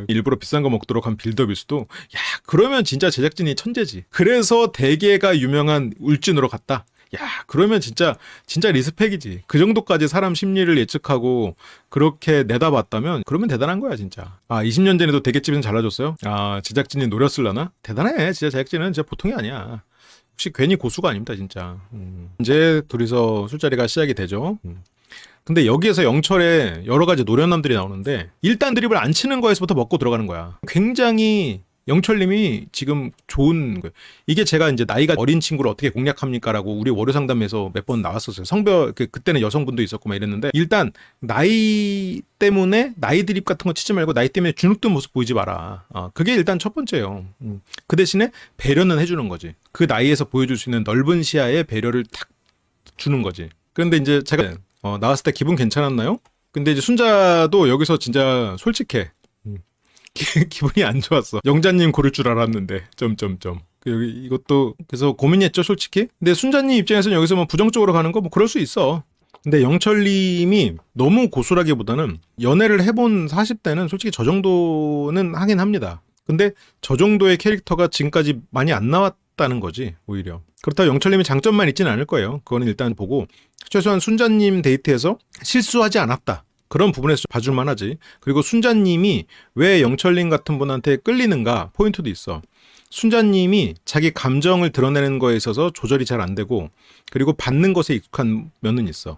일부러 비싼 거 먹도록 한 빌드업일 수도. 야 그러면 진짜 제작진이 천재지. 그래서 대게가 유명한 울진으로 갔다. 야 그러면 진짜 리스펙이지. 그 정도까지 사람 심리를 예측하고 그렇게 내다봤다면 그러면 대단한 거야 진짜. 20년 전에도 대게집은 잘라줬어요. 제작진이 노렸을라나? 대단해. 진짜 제작진은 진짜 보통이 아니야. 혹시 괜히 고수가 아닙니다 진짜. 이제 둘이서 술자리가 시작이 되죠. 근데 여기에서 영철에 여러 가지 노련남들이 나오는데 일단 드립을 안 치는 거에서부터 먹고 들어가는 거야. 굉장히 영철님이 지금 좋은 거예요. 이게 제가 이제 나이가 어린 친구를 어떻게 공략합니까라고 우리 월요 상담에서 몇 번 나왔었어요. 성별 그때는 여성분도 있었고 막 이랬는데 일단 나이 때문에 나이 드립 같은 거 치지 말고 나이 때문에 주눅든 모습 보이지 마라. 그게 일단 첫 번째예요. 그 대신에 배려는 해주는 거지. 그 나이에서 보여줄 수 있는 넓은 시야의 배려를 탁 주는 거지. 그런데 이제 제가 나왔을 때 기분 괜찮았나요? 근데 이제 순자도 여기서 진짜 솔직해. 기분이 안 좋았어. 영자님 고를 줄 알았는데. 여기 이것도 그래서 고민했죠 솔직히. 근데 순자님 입장에서는 여기서 뭐 부정적으로 가는 거 뭐 그럴 수 있어. 근데 영철님이 너무 고수라기보다는 연애를 해본 40대는 솔직히 저 정도는 하긴 합니다. 근데 저 정도의 캐릭터가 지금까지 많이 안 나왔 없다는 거지 오히려. 그렇다고 영철님이 장점만 있지는 않을 거예요. 그거는 일단 보고 최소한 순자님 데이트에서 실수하지 않았다. 그런 부분에서 봐줄만 하지. 그리고 순자님이 왜 영철님 같은 분한테 끌리는가 포인트도 있어. 순자님이 자기 감정을 드러내는 거에 있어서 조절이 잘 안 되고 그리고 받는 것에 익숙한 면은 있어.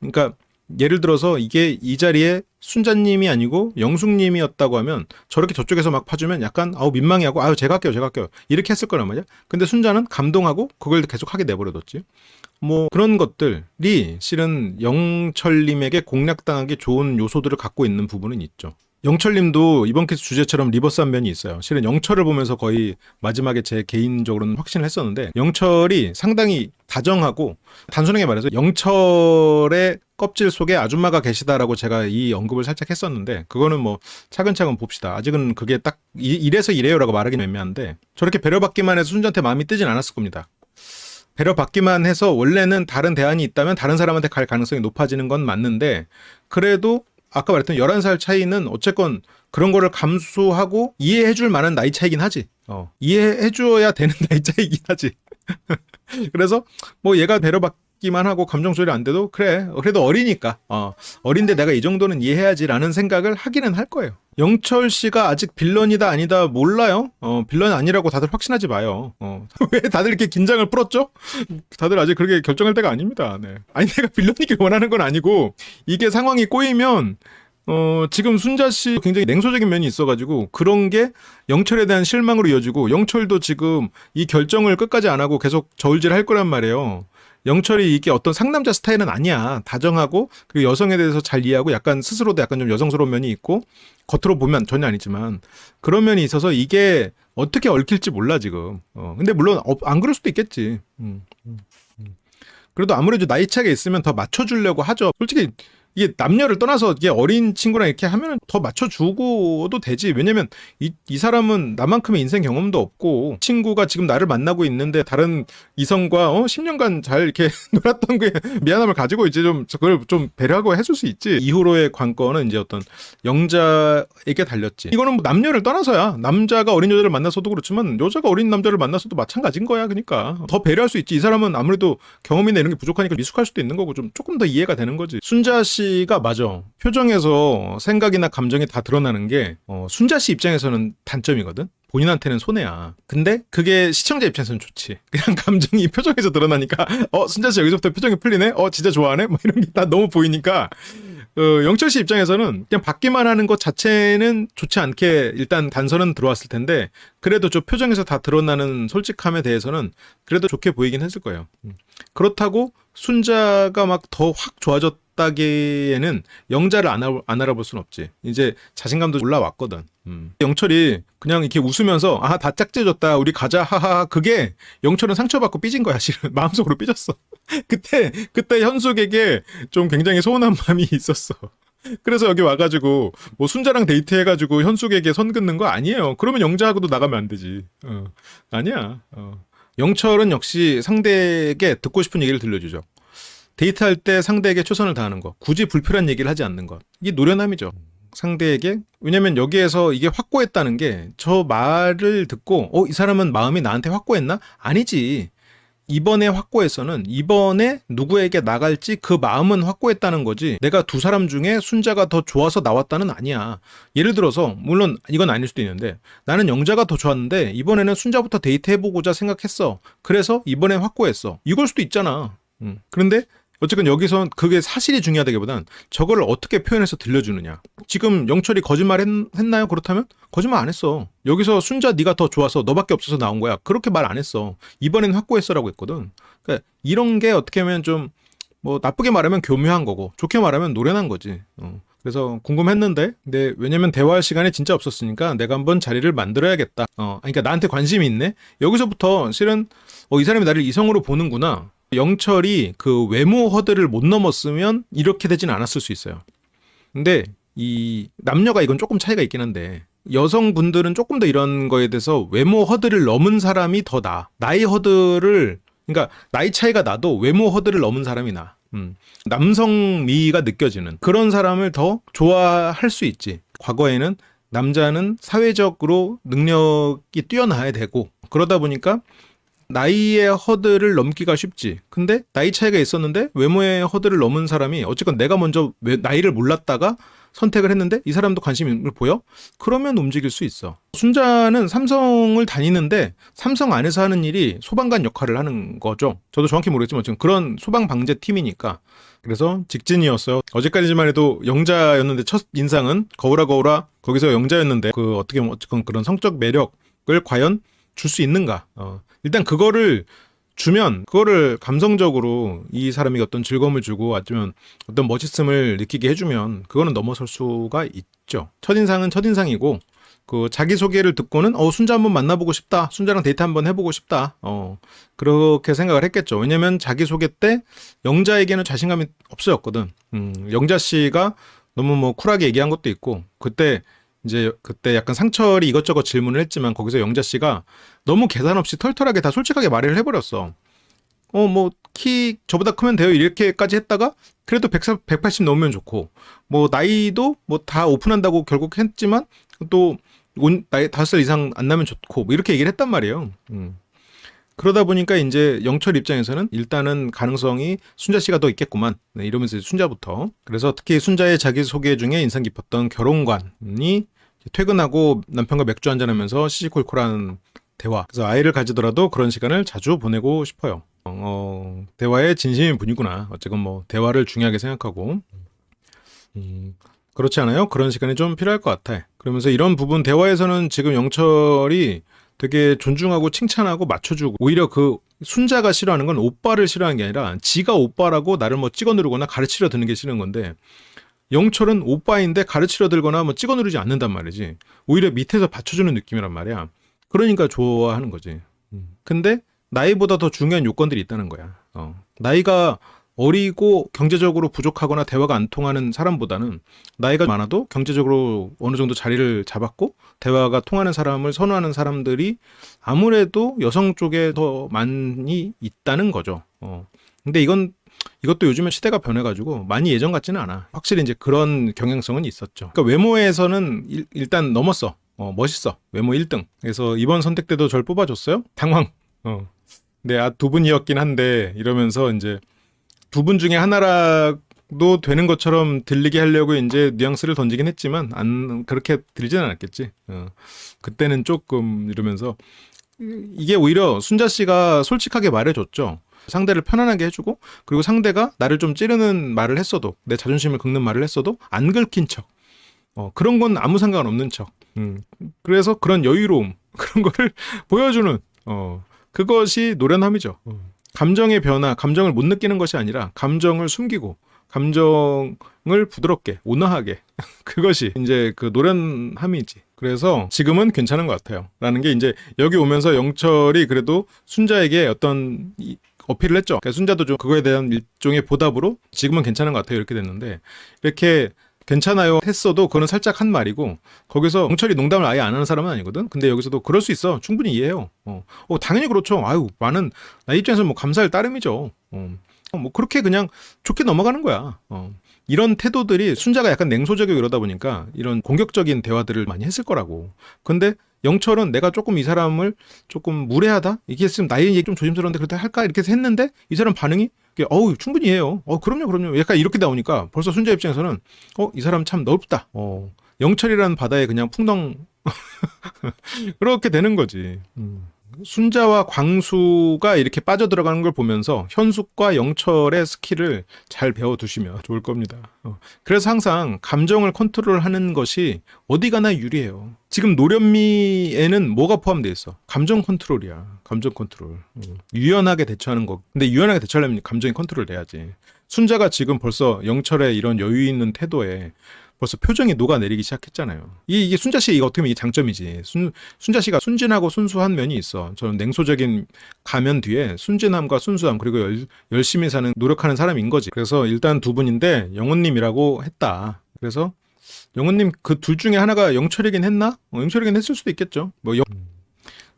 그러니까 예를 들어서 이게 이 자리에 순자님이 아니고 영숙님이었다고 하면 저렇게 저쪽에서 막 파주면 약간 민망해하고 제가 할게요 이렇게 했을 거란 말이야. 근데 순자는 감동하고 그걸 계속 하게 내버려뒀지. 뭐 그런 것들이 실은 영철님에게 공략당하기 좋은 요소들을 갖고 있는 부분은 있죠. 영철님도 이번 케이스 주제처럼 리버스한 면이 있어요. 실은 영철을 보면서 거의 마지막에 제 개인적으로는 확신을 했었는데 영철이 상당히 다정하고 단순하게 말해서 영철의 껍질 속에 아줌마가 계시다라고 제가 이 언급을 살짝 했었는데 그거는 뭐 차근차근 봅시다. 아직은 그게 딱 이래서 이래요라고 말하기는 애매한데 저렇게 배려받기만 해서 순자한테 마음이 뜨진 않았을 겁니다. 배려받기만 해서 원래는 다른 대안이 있다면 다른 사람한테 갈 가능성이 높아지는 건 맞는데 그래도 아까 말했던 11살 차이는 어쨌건 그런 거를 감수하고 이해해줄 만한 나이 차이긴 하지. 이해해줘야 되는 나이 차이긴 하지. 그래서 뭐 얘가 배려받기만 하고 감정 조절이 안 돼도 그래 그래도 어리니까 어린데 내가 이 정도는 이해해야지라는 생각을 하기는 할 거예요. 영철 씨가 아직 빌런이다 아니다 몰라요. 빌런 아니라고 다들 확신하지 마요. 왜 다들 이렇게 긴장을 풀었죠? 다들 아직 그렇게 결정할 때가 아닙니다. 네. 아니 내가 빌런이길 원하는 건 아니고 이게 상황이 꼬이면 지금 순자 씨 굉장히 냉소적인 면이 있어가지고 그런 게 영철에 대한 실망으로 이어지고 영철도 지금 이 결정을 끝까지 안 하고 계속 저울질 할 거란 말이에요. 영철이 이게 어떤 상남자 스타일은 아니야. 다정하고 그리고 여성에 대해서 잘 이해하고 약간 스스로도 약간 좀 여성스러운 면이 있고 겉으로 보면 전혀 아니지만 그런 면이 있어서 이게 어떻게 얽힐지 몰라 지금. 근데 물론 안 그럴 수도 있겠지. 그래도 아무래도 나이 차이가 있으면 더 맞춰주려고 하죠. 솔직히 이게 남녀를 떠나서 이게 어린 친구랑 이렇게 하면 더 맞춰주고도 되지. 왜냐면 이 사람은 나만큼의 인생 경험도 없고 친구가 지금 나를 만나고 있는데 다른 이성과 10년간 잘 이렇게 놀았던 게 미안함을 가지고 이제 좀 그걸 좀 배려하고 해줄 수 있지. 이후로의 관건은 이제 어떤 영자에게 달렸지. 이거는 뭐 남녀를 떠나서야 남자가 어린 여자를 만나서도 그렇지만 여자가 어린 남자를 만나서도 마찬가지인 거야. 그러니까 더 배려할 수 있지. 이 사람은 아무래도 경험이나 이런 게 부족하니까 미숙할 수도 있는 거고 좀 조금 더 이해가 되는 거지. 순자 씨가 맞아. 표정에서 생각이나 감정이 다 드러나는 게 순자 씨 입장에서는 단점이거든. 본인한테는 손해야. 근데 그게 시청자 입장에서는 좋지. 그냥 감정이 표정에서 드러나니까 순자 씨 여기서부터 표정이 풀리네? 진짜 좋아하네? 뭐 이런 게 다 너무 보이니까 영철 씨 입장에서는 그냥 받기만 하는 것 자체는 좋지 않게 일단 단서는 들어왔을 텐데 그래도 저 표정에서 다 드러나는 솔직함에 대해서는 그래도 좋게 보이긴 했을 거예요. 그렇다고 순자가 막 더 확 좋아졌다기에는 영자를 안 알아볼 순 없지. 이제 자신감도 올라왔거든. 영철이 그냥 이렇게 웃으면서 다 짝지어졌다 우리 가자 하하 그게 영철은 상처받고 삐진 거야. 실은 마음속으로 삐졌어. 그때 현숙에게 좀 굉장히 서운한 마음이 있었어. 그래서 여기 와가지고 뭐 순자랑 데이트해가지고 현숙에게 선 긋는 거 아니에요. 그러면 영자하고도 나가면 안 되지. 아니야. 영철은 역시 상대에게 듣고 싶은 얘기를 들려주죠. 데이트할 때 상대에게 최선을 다하는 거. 굳이 불필요한 얘기를 하지 않는 것. 이게 노련함이죠. 상대에게. 왜냐면 여기에서 이게 확고했다는 게 저 말을 듣고 이 사람은 마음이 나한테 확고했나? 아니지. 이번에 확고해서는 이번에 누구에게 나갈지 그 마음은 확고했다는 거지 내가 두 사람 중에 순자가 더 좋아서 나왔다는 아니야. 예를 들어서 물론 이건 아닐 수도 있는데 나는 영자가 더 좋았는데 이번에는 순자부터 데이트해보고자 생각했어. 그래서 이번에 확고했어. 이걸 수도 있잖아. 그런데 어쨌든 여기서 그게 사실이 중요하다기보단 저거를 어떻게 표현해서 들려주느냐. 지금 영철이 거짓말 했나요? 그렇다면 거짓말 안 했어. 여기서 순자 네가 더 좋아서 너밖에 없어서 나온 거야. 그렇게 말 안 했어. 이번엔 확고했어라고 했거든. 그러니까 이런 게 어떻게 하면 좀 뭐 나쁘게 말하면 교묘한 거고 좋게 말하면 노련한 거지. 그래서 궁금했는데 근데 왜냐면 대화할 시간이 진짜 없었으니까 내가 한번 자리를 만들어야겠다. 그러니까 나한테 관심이 있네. 여기서부터 실은 이 사람이 나를 이성으로 보는구나. 영철이 그 외모 허들을 못 넘었으면 이렇게 되진 않았을 수 있어요. 근데 이 남녀가 이건 조금 차이가 있긴 한데 여성분들은 조금 더 이런 거에 대해서 외모 허들을 넘은 사람이 더 나아. 나이 허들을 그러니까 나이 차이가 나도 외모 허들을 넘은 사람이 나아. 남성 미가 느껴지는 그런 사람을 더 좋아할 수 있지. 과거에는 남자는 사회적으로 능력이 뛰어나야 되고 그러다 보니까 나이의 허들을 넘기가 쉽지. 근데 나이 차이가 있었는데 외모의 허들을 넘은 사람이 어쨌건 내가 먼저 나이를 몰랐다가 선택을 했는데 이 사람도 관심을 보여? 그러면 움직일 수 있어. 순자는 삼성을 다니는데 삼성 안에서 하는 일이 소방관 역할을 하는 거죠. 저도 정확히 모르겠지만 지금 그런 소방방재 팀이니까. 그래서 직진이었어요. 어제까지만 해도 영자였는데 첫 인상은 거울아 거울아 거기서 영자였는데 그 어떻게 어쨌건 그런 성적 매력을 과연 줄 수 있는가? 일단 그거를 주면 그거를 감성적으로 이 사람이 어떤 즐거움을 주고 아니면 어떤 멋있음을 느끼게 해주면 그거는 넘어설 수가 있죠. 첫인상은 첫인상이고 그 자기소개를 듣고는 순자 한번 만나보고 싶다. 순자랑 데이트 한번 해보고 싶다. 그렇게 생각을 했겠죠. 왜냐면 자기소개 때 영자에게는 자신감이 없어졌거든. 영자 씨가 너무 뭐 쿨하게 얘기한 것도 있고 그때 약간 상철이 이것저것 질문을 했지만 거기서 영자 씨가 너무 계산 없이 털털하게 다 솔직하게 말을 해버렸어. 뭐 키 저보다 크면 돼요 이렇게까지 했다가 그래도 180 넘으면 좋고 뭐 나이도 뭐 다 오픈한다고 결국 했지만 또 나이 5살 이상 안 나면 좋고 뭐 이렇게 얘기를 했단 말이에요. 그러다 보니까 이제 영철 입장에서는 일단은 가능성이 순자 씨가 더 있겠구만. 네, 이러면서 순자부터. 그래서 특히 순자의 자기소개 중에 인상 깊었던 결혼관이 퇴근하고 남편과 맥주 한잔하면서 시시콜콜한 대화. 그래서 아이를 가지더라도 그런 시간을 자주 보내고 싶어요. 대화의 진심인 분이구나. 어쨌건 뭐 대화를 중요하게 생각하고. 그렇지 않아요? 그런 시간이 좀 필요할 것 같아. 그러면서 이런 부분 대화에서는 지금 영철이 되게 존중하고 칭찬하고 맞춰주고 오히려 그 순자가 싫어하는 건 오빠를 싫어하는 게 아니라 지가 오빠라고 나를 뭐 찍어 누르거나 가르치려 드는 게 싫은 건데 영철은 오빠인데 가르치려 들거나 뭐 찍어 누르지 않는단 말이지. 오히려 밑에서 받쳐주는 느낌이란 말이야. 그러니까 좋아하는 거지. 근데 나이보다 더 중요한 요건들이 있다는 거야. 나이가 어리고 경제적으로 부족하거나 대화가 안 통하는 사람보다는 나이가 많아도 경제적으로 어느 정도 자리를 잡았고 대화가 통하는 사람을 선호하는 사람들이 아무래도 여성 쪽에 더 많이 있다는 거죠. 근데 이것도 요즘에 시대가 변해가지고 많이 예전 같지는 않아. 확실히 이제 그런 경향성은 있었죠. 그러니까 외모에서는 일단 넘었어. 멋있어. 외모 1등. 그래서 이번 선택 때도 절 뽑아줬어요. 당황. 근데 두 분이었긴 한데 이러면서 이제 두 분 중에 하나라도 되는 것처럼 들리게 하려고 이제 뉘앙스를 던지긴 했지만 그렇게 들리진 않았겠지. 그때는 조금 이러면서 이게 오히려 순자 씨가 솔직하게 말해줬죠. 상대를 편안하게 해주고 그리고 상대가 나를 좀 찌르는 말을 했어도 내 자존심을 긁는 말을 했어도 안 긁힌 척. 그런 건 아무 상관없는 척. 그래서 그런 여유로움 그런 거를 보여주는 그것이 노련함이죠. 감정의 변화, 감정을 못 느끼는 것이 아니라 감정을 숨기고 감정을 부드럽게, 온화하게 그것이 이제 그 노련함이지. 그래서 지금은 괜찮은 것 같아요. 라는 게 이제 여기 오면서 영철이 그래도 순자에게 어떤 어필을 했죠. 그러니까 순자도 좀 그거에 대한 일종의 보답으로 지금은 괜찮은 것 같아요. 이렇게 됐는데 이렇게 괜찮아요 했어도 그거는 살짝 한 말이고 거기서 영철이 농담을 아예 안 하는 사람은 아니거든. 근데 여기서도 그럴 수 있어. 충분히 이해해요. 당연히 그렇죠. 아유 많은 나 입장에서 뭐 감사할 따름이죠. 뭐 그렇게 그냥 좋게 넘어가는 거야. 이런 태도들이 순자가 약간 냉소적이고 이러다 보니까 이런 공격적인 대화들을 많이 했을 거라고. 근데 영철은 내가 조금 이 사람을 조금 무례하다? 이게 했으면 나이 얘기 좀 조심스러운데 그렇게 할까? 이렇게 해서 했는데 이 사람 반응이 충분히 해요. 그럼요. 약간 이렇게 나오니까 벌써 순자 입장에서는 이 사람 참 넓다. 영철이라는 바다에 그냥 풍덩 그렇게 되는 거지. 순자와 광수가 이렇게 빠져들어가는 걸 보면서 현숙과 영철의 스킬을 잘 배워두시면 좋을 겁니다. 그래서 항상 감정을 컨트롤하는 것이 어디 가나 유리해요. 지금 노련미에는 뭐가 포함되어 있어? 감정 컨트롤이야. 감정 컨트롤. 유연하게 대처하는 거. 근데 유연하게 대처하려면 감정이 컨트롤 돼야지. 순자가 지금 벌써 영철의 이런 여유 있는 태도에 벌써 표정이 녹아내리기 시작했잖아요. 이게 순자 씨 이거 어떻게 보면 이 장점이지. 순자 씨가 순진하고 순수한 면이 있어. 저는 냉소적인 가면 뒤에 순진함과 순수함 그리고 열심히 사는 노력하는 사람인 거지. 그래서 일단 두 분인데 영훈님이라고 했다. 그래서 영훈님 그 둘 중에 하나가 영철이긴 했나? 영철이긴 했을 수도 있겠죠.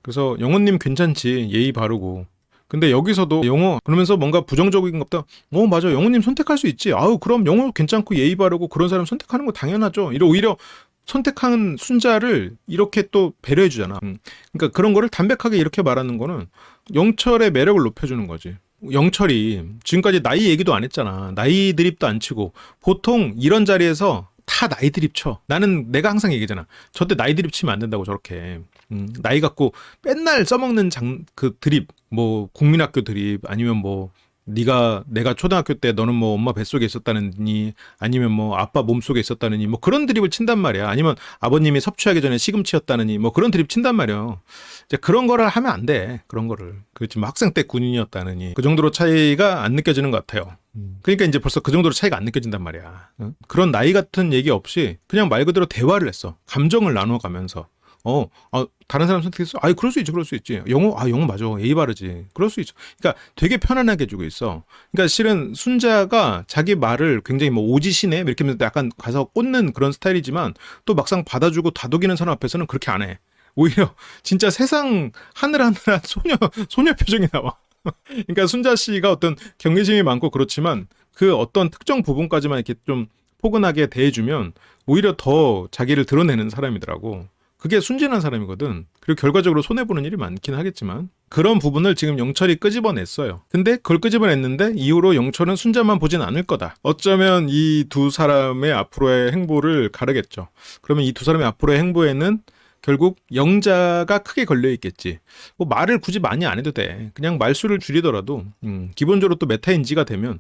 그래서 영훈님 괜찮지. 예의 바르고. 근데 여기서도 영호 그러면서 뭔가 부정적인 것보다 맞아 영호님 선택할 수 있지. 그럼 영호 괜찮고 예의 바르고 그런 사람 선택하는 거 당연하죠. 오히려 선택한 순자를 이렇게 또 배려해 주잖아. 그러니까 그런 거를 담백하게 이렇게 말하는 거는 영철의 매력을 높여주는 거지. 영철이 지금까지 나이 얘기도 안 했잖아. 나이 드립도 안 치고 보통 이런 자리에서 다 나이 드립 쳐. 나는 내가 항상 얘기잖아. 저때 나이 드립 치면 안 된다고 저렇게. 나이 갖고 맨날 써먹는 그 드립, 뭐 국민학교 드립 아니면 뭐 내가 초등학교 때 너는 뭐 엄마 뱃속에 있었다느니 아니면 뭐 아빠 몸속에 있었다느니 뭐 그런 드립을 친단 말이야. 아니면 아버님이 섭취하기 전에 시금치였다느니 뭐 그런 드립 친단 말이야. 이제 그런 거를 하면 안 돼. 그런 거를. 그렇지 뭐 학생 때 군인이었다느니 그 정도로 차이가 안 느껴지는 것 같아요. 그러니까 이제 벌써 그 정도로 차이가 안 느껴진단 말이야. 그런 나이 같은 얘기 없이 그냥 말 그대로 대화를 했어. 감정을 나눠가면서. 다른 사람 선택했어? 그럴 수 있지, 그럴 수 있지. 영어 맞아. 예의 바르지. 그럴 수 있죠. 그러니까 되게 편안하게 해주고 있어. 그러니까 실은 순자가 자기 말을 굉장히 뭐 오지시네? 이렇게 하면서 약간 가서 꽂는 그런 스타일이지만 또 막상 받아주고 다독이는 사람 앞에서는 그렇게 안 해. 오히려 진짜 세상 하늘하늘한 소녀 표정이 나와. 그러니까 순자 씨가 어떤 경계심이 많고 그렇지만 그 어떤 특정 부분까지만 이렇게 좀 포근하게 대해주면 오히려 더 자기를 드러내는 사람이더라고. 그게 순진한 사람이거든. 그리고 결과적으로 손해보는 일이 많긴 하겠지만 그런 부분을 지금 영철이 끄집어냈어요. 근데 그걸 끄집어냈는데 이후로 영철은 순자만 보진 않을 거다. 어쩌면 이 두 사람의 앞으로의 행보를 가르겠죠. 그러면 이 두 사람의 앞으로의 행보에는 결국 영자가 크게 걸려있겠지. 뭐 말을 굳이 많이 안 해도 돼. 그냥 말수를 줄이더라도 기본적으로 또 메타인지가 되면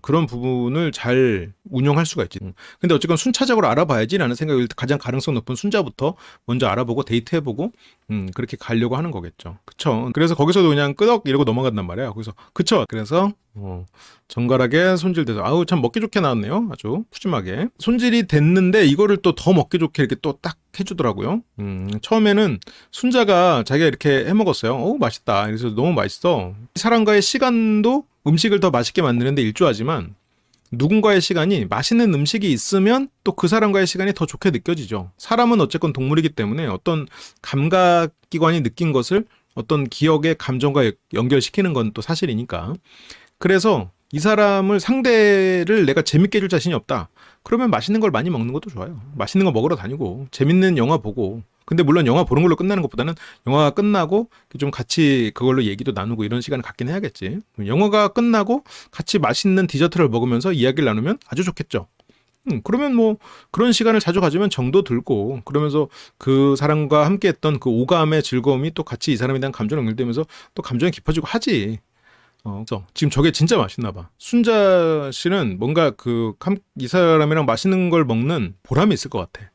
그런 부분을 잘 운용할 수가 있지. 근데 어쨌건 순차적으로 알아봐야지라는 생각이 가장 가능성 높은 순자부터 먼저 알아보고 데이트해보고 그렇게 가려고 하는 거겠죠. 그쵸. 그래서 거기서도 그냥 끄덕 이러고 넘어간단 말이야. 거기서 그쵸. 그래서 정갈하게 손질돼서 아우 참 먹기 좋게 나왔네요. 아주 푸짐하게 손질이 됐는데 이거를 또 더 먹기 좋게 이렇게 또 딱 해주더라고요. 처음에는 순자가 자기가 이렇게 해먹었어요. 맛있다. 그래서 너무 맛있어. 사람과의 시간도 음식을 더 맛있게 만드는데 일조하지만 누군가의 시간이 맛있는 음식이 있으면 또 그 사람과의 시간이 더 좋게 느껴지죠. 사람은 어쨌건 동물이기 때문에 어떤 감각기관이 느낀 것을 어떤 기억의 감정과 연결시키는 건 또 사실이니까. 그래서 이 사람을 상대를 내가 재밌게 해줄 자신이 없다. 그러면 맛있는 걸 많이 먹는 것도 좋아요. 맛있는 거 먹으러 다니고 재밌는 영화 보고. 근데 물론 영화 보는 걸로 끝나는 것보다는 영화가 끝나고 좀 같이 그걸로 얘기도 나누고 이런 시간을 갖긴 해야겠지. 영화가 끝나고 같이 맛있는 디저트를 먹으면서 이야기를 나누면 아주 좋겠죠. 그러면 뭐 그런 시간을 자주 가지면 정도 들고 그러면서 그 사람과 함께 했던 그 오감의 즐거움이 또 같이 이 사람에 대한 감정이 연결되면서 또 감정이 깊어지고 하지. 그래서 지금 저게 진짜 맛있나 봐. 순자 씨는 뭔가 이 사람이랑 맛있는 걸 먹는 보람이 있을 것 같아.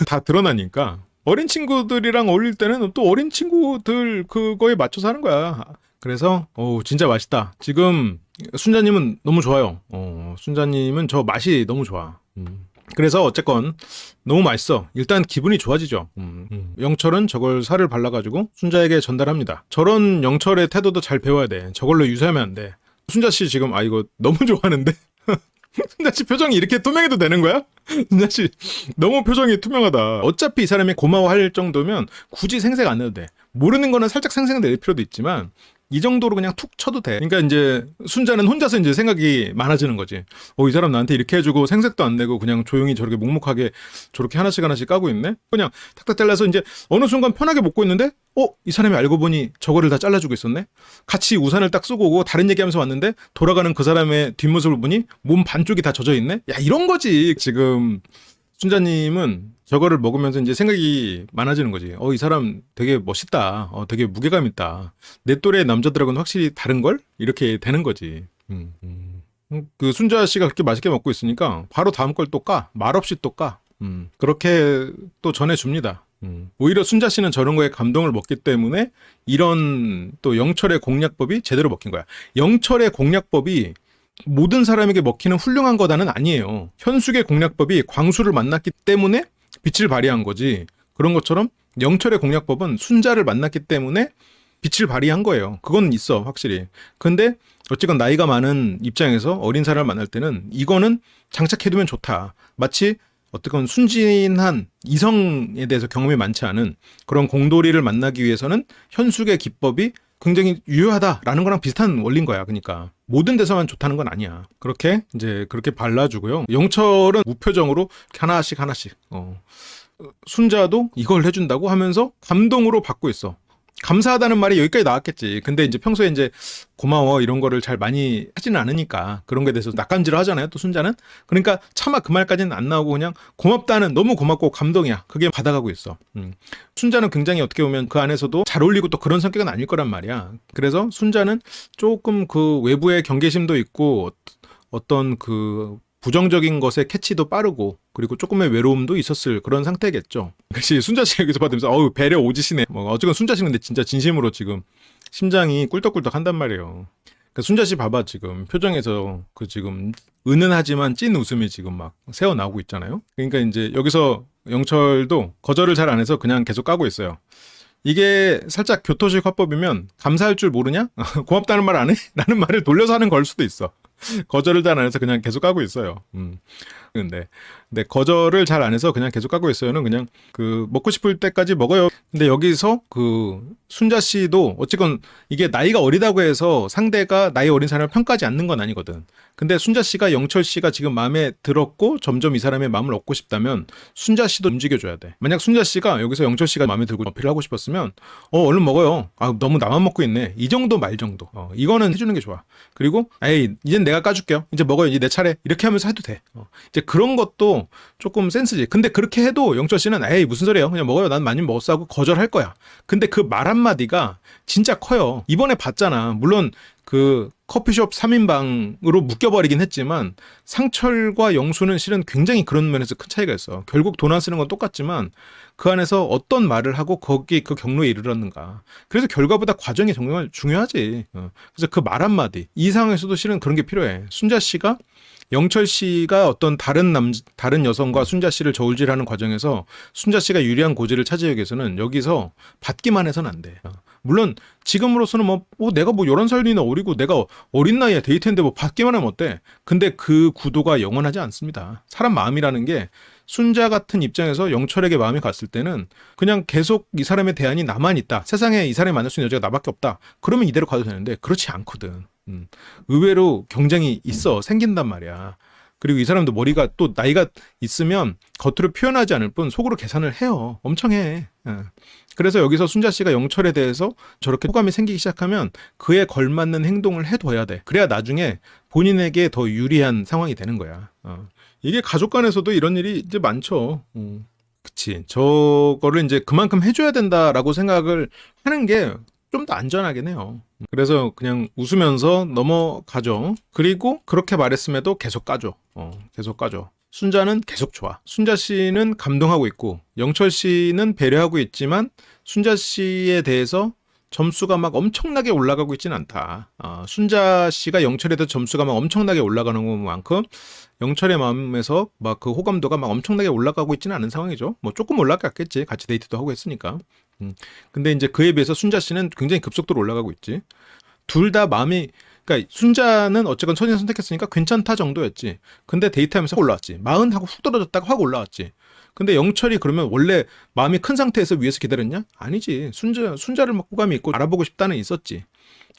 다 드러나니까. 어린 친구들이랑 어울릴 때는 또 어린 친구들 그거에 맞춰서 하는 거야. 그래서 진짜 맛있다. 지금 순자님은 너무 좋아요. 순자님은 저 맛이 너무 좋아. 그래서 어쨌건 너무 맛있어. 일단 기분이 좋아지죠. 영철은 저걸 살을 발라가지고 순자에게 전달합니다. 저런 영철의 태도도 잘 배워야 돼. 저걸로 유사하면 안 돼. 순자씨 지금 이거 너무 좋아하는데? 순자씨 표정이 이렇게 투명해도 되는 거야? 순자씨 너무 표정이 투명하다. 어차피 이 사람이 고마워할 정도면 굳이 생색 안 내도 돼. 모르는 거는 살짝 생색 낼 필요도 있지만 이 정도로 그냥 툭 쳐도 돼. 그러니까 이제 순자는 혼자서 이제 생각이 많아지는 거지. 이 사람 나한테 이렇게 해주고 생색도 안 내고 그냥 조용히 저렇게 묵묵하게 저렇게 하나씩 까고 있네? 그냥 탁탁 잘라서 이제 어느 순간 편하게 먹고 있는데 이 사람이 알고 보니 저거를 다 잘라주고 있었네? 같이 우산을 딱 쓰고 오고 다른 얘기하면서 왔는데 돌아가는 그 사람의 뒷모습을 보니 몸 반쪽이 다 젖어 있네? 야, 이런 거지. 지금 순자님은 저거를 먹으면서 이제 생각이 많아지는 거지. 이 사람 되게 멋있다. 되게 무게감 있다. 내 또래 남자들하고는 확실히 다른걸? 이렇게 되는 거지. 그 순자 씨가 그렇게 맛있게 먹고 있으니까 바로 다음 걸 또 까. 말없이 또 까. 그렇게 또 전해줍니다. 오히려 순자 씨는 저런 거에 감동을 먹기 때문에 이런 또 영철의 공략법이 제대로 먹힌 거야. 영철의 공략법이 모든 사람에게 먹히는 훌륭한 거다는 아니에요. 현숙의 공략법이 광수를 만났기 때문에 빛을 발휘한 거지. 그런 것처럼 영철의 공략법은 순자를 만났기 때문에 빛을 발휘한 거예요. 그건 있어, 확실히. 근데 어쨌건 나이가 많은 입장에서 어린 사람을 만날 때는 이거는 장착해두면 좋다. 마치 어쨌건 순진한 이성에 대해서 경험이 많지 않은 그런 공돌이를 만나기 위해서는 현숙의 기법이 굉장히 유효하다라는 거랑 비슷한 원리인 거야. 그러니까 모든 데서만 좋다는 건 아니야. 그렇게 이제 그렇게 발라주고요. 영철은 무표정으로 하나씩 하나씩 순자도 이걸 해준다고 하면서 감동으로 받고 있어. 감사하다는 말이 여기까지 나왔겠지. 근데 이제 평소에 이제 고마워 이런 거를 잘 많이 하지는 않으니까 그런 거에 대해서 낯간지러 하잖아요. 또 순자는. 그러니까 차마 그 말까지는 안 나오고 그냥 고맙다는 너무 고맙고 감동이야. 그게 받아가고 있어. 순자는 굉장히 어떻게 보면 그 안에서도 잘 어울리고 또 그런 성격은 아닐 거란 말이야. 그래서 순자는 조금 그 외부의 경계심도 있고 어떤 그 부정적인 것에 캐치도 빠르고 그리고 조금의 외로움도 있었을 그런 상태겠죠. 역시 순자 씨 여기서 받으면서 어우 배려 오지시네. 뭐 어쨌건 순자 씨는 근데 진짜 진심으로 지금 심장이 꿀떡꿀떡 한단 말이에요. 그러니까 순자 씨 봐봐 지금 표정에서 그 지금 은은하지만 찐 웃음이 지금 막 새어 나오고 있잖아요. 그러니까 이제 여기서 영철도 거절을 잘 안 해서 그냥 계속 까고 있어요. 이게 살짝 교토식 화법이면 감사할 줄 모르냐? 고맙다는 말 안 해? 라는 말을 돌려서 하는 걸 수도 있어. 거절을 잘 안 해서 그냥 계속 까고 있어요. 근데 거절을 잘 안 해서 그냥 계속 까고 있어요는 그냥 그 먹고 싶을 때까지 먹어요. 근데 여기서 그 순자 씨도 어쨌건 이게 나이가 어리다고 해서 상대가 나이 어린 사람을 평가하지 않는 건 아니거든. 근데 순자 씨가 영철 씨가 지금 마음에 들었고 점점 이 사람의 마음을 얻고 싶다면 순자 씨도 움직여줘야 돼. 만약 순자 씨가 여기서 영철 씨가 마음에 들고 어필을 하고 싶었으면 얼른 먹어요. 아 너무 나만 먹고 있네. 이 정도 말 정도. 이거는 해주는 게 좋아. 그리고 에이 이젠 내가 까줄게요. 이제 먹어요. 이제 내 차례. 이렇게 하면서 해도 돼. 이제 그런 것도 조금 센스지. 근데 그렇게 해도 영철 씨는 에이 무슨 소리예요. 그냥 먹어요. 난 많이 먹었어 하고 거절할 거야. 근데 그 말 한마디가 진짜 커요. 이번에 봤잖아. 물론 그 커피숍 3인방으로 묶여버리긴 했지만 상철과 영수는 실은 굉장히 그런 면에서 큰 차이가 있어. 결국 돈 안 쓰는 건 똑같지만 그 안에서 어떤 말을 하고 거기 그 경로에 이르렀는가. 그래서 결과보다 과정이 정말 중요하지. 그래서 그 말 한마디. 이 상황에서도 실은 그런 게 필요해. 순자 씨가 영철 씨가 어떤 다른 여성과 순자 씨를 저울질하는 과정에서 순자 씨가 유리한 고지를 차지하기 위해서는 여기서 받기만 해서는 안 돼. 물론 지금으로서는 내가 11살이나 어리고 내가 어린 나이에 데이트했는데 받기만 하면 어때? 근데 그 구도가 영원하지 않습니다. 사람 마음이라는 게 순자 같은 입장에서 영철에게 마음이 갔을 때는 그냥 계속 이 사람의 대안이 나만 있다. 세상에 이 사람이 만날 수 있는 여자가 나밖에 없다. 그러면 이대로 가도 되는데 그렇지 않거든. 의외로 경쟁이 있어. 생긴단 말이야. 그리고 이 사람도 머리가 또 나이가 있으면 겉으로 표현하지 않을 뿐 속으로 계산을 해요. 엄청 해. 그래서 여기서 순자 씨가 영철에 대해서 저렇게 호감이 생기기 시작하면 그에 걸맞는 행동을 해둬야 돼. 그래야 나중에 본인에게 더 유리한 상황이 되는 거야. 이게 가족 간에서도 이런 일이 이제 많죠. 그치. 저거를 이제 그만큼 해줘야 된다라고 생각을 하는 게 좀 더 안전하긴 해요. 그래서 그냥 웃으면서 넘어가죠. 그리고 그렇게 말했음에도 계속 까줘. 계속 까줘. 순자는 계속 좋아. 순자 씨는 감동하고 있고 영철 씨는 배려하고 있지만 순자 씨에 대해서 점수가 막 엄청나게 올라가고 있지는 않다. 순자 씨가 영철에 대해서 점수가 막 엄청나게 올라가는 것만큼 영철의 마음에서 막 그 호감도가 막 엄청나게 올라가고 있지는 않은 상황이죠. 뭐 조금 올라갔겠지. 같이 데이트도 하고 했으니까. 근데 이제 그에 비해서 순자 씨는 굉장히 급속도로 올라가고 있지. 둘 다 마음이 그러니까 순자는 어쨌건 천인 선택했으니까 괜찮다 정도였지. 근데 데이트하면서 올라왔지. 마흔 하고 훅 떨어졌다가 확 올라왔지. 근데 영철이 그러면 원래 마음이 큰 상태에서 위에서 기다렸냐? 아니지. 순자를 막 호감이 있고 알아보고 싶다는 있었지.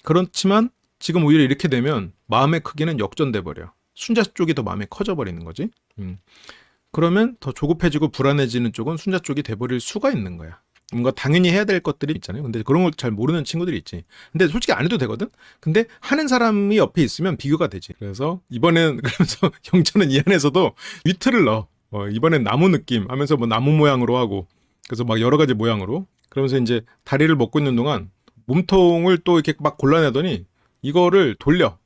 그렇지만 지금 오히려 이렇게 되면 마음의 크기는 역전돼 버려. 순자 쪽이 더 마음이 커져 버리는 거지. 그러면 더 조급해지고 불안해지는 쪽은 순자 쪽이 돼버릴 수가 있는 거야. 뭔가 당연히 해야 될 것들이 있잖아요. 근데 그런 걸 잘 모르는 친구들이 있지. 근데 솔직히 안 해도 되거든? 근데 하는 사람이 옆에 있으면 비교가 되지. 그래서 이번엔 그러면서 영철은 이 안에서도 위트를 넣어. 이번엔 나무 느낌 하면서 뭐 나무 모양으로 하고 그래서 막 여러 가지 모양으로 그러면서 이제 다리를 먹고 있는 동안 몸통을 또 이렇게 막 골라내더니 이거를 돌려.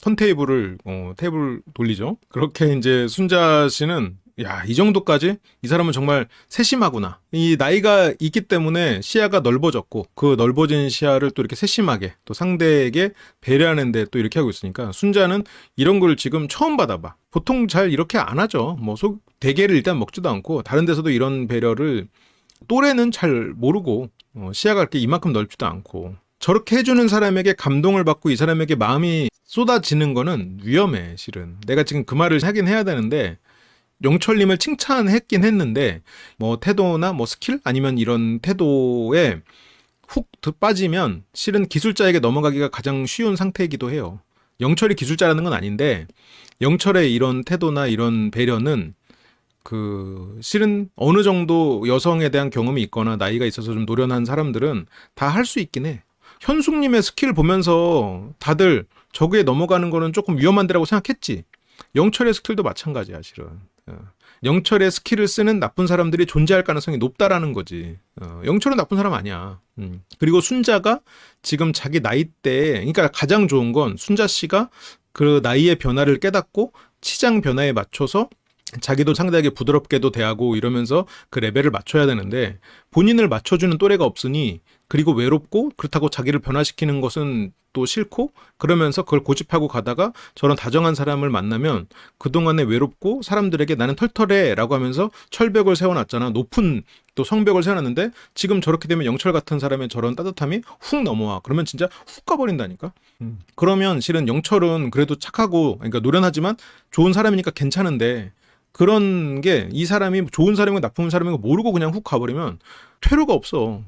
턴테이블을 테이블 돌리죠. 그렇게 이제 순자 씨는 야, 이 정도까지? 이 사람은 정말 세심하구나. 이 나이가 있기 때문에 시야가 넓어졌고 그 넓어진 시야를 또 이렇게 세심하게 또 상대에게 배려하는데 또 이렇게 하고 있으니까 순자는 이런 걸 지금 처음 받아봐. 보통 잘 이렇게 안 하죠. 뭐 대게를 일단 먹지도 않고 다른 데서도 이런 배려를 또래는 잘 모르고 시야가 그렇게 이만큼 넓지도 않고 저렇게 해주는 사람에게 감동을 받고 이 사람에게 마음이 쏟아지는 거는 위험해 실은. 내가 지금 그 말을 하긴 해야 되는데 영철님을 칭찬했긴 했는데 뭐 태도나 뭐 스킬 아니면 이런 태도에 훅 빠지면 실은 기술자에게 넘어가기가 가장 쉬운 상태이기도 해요. 영철이 기술자라는 건 아닌데 영철의 이런 태도나 이런 배려는 실은 어느 정도 여성에 대한 경험이 있거나 나이가 있어서 좀 노련한 사람들은 다 할 수 있긴 해. 현숙님의 스킬 보면서 다들 저기에 넘어가는 거는 조금 위험한데라고 생각했지. 영철의 스킬도 마찬가지야, 실은. 영철의 스킬을 쓰는 나쁜 사람들이 존재할 가능성이 높다라는 거지. 영철은 나쁜 사람 아니야. 그리고 순자가 지금 자기 나이대에, 그러니까 가장 좋은 건 순자 씨가 그 나이의 변화를 깨닫고 치장 변화에 맞춰서 자기도 상대에게 부드럽게도 대하고 이러면서 그 레벨을 맞춰야 되는데 본인을 맞춰주는 또래가 없으니 그리고 외롭고 그렇다고 자기를 변화시키는 것은 또 싫고 그러면서 그걸 고집하고 가다가 저런 다정한 사람을 만나면 그동안에 외롭고 사람들에게 나는 털털해 라고 하면서 철벽을 세워놨잖아. 높은 또 성벽을 세워놨는데 지금 저렇게 되면 영철 같은 사람의 저런 따뜻함이 훅 넘어와. 그러면 진짜 훅 가버린다니까. 그러면 실은 영철은 그래도 착하고 그러니까 노련하지만 좋은 사람이니까 괜찮은데 그런 게 이 사람이 좋은 사람이고 나쁜 사람이고 모르고 그냥 훅 가버리면 퇴로가 없어.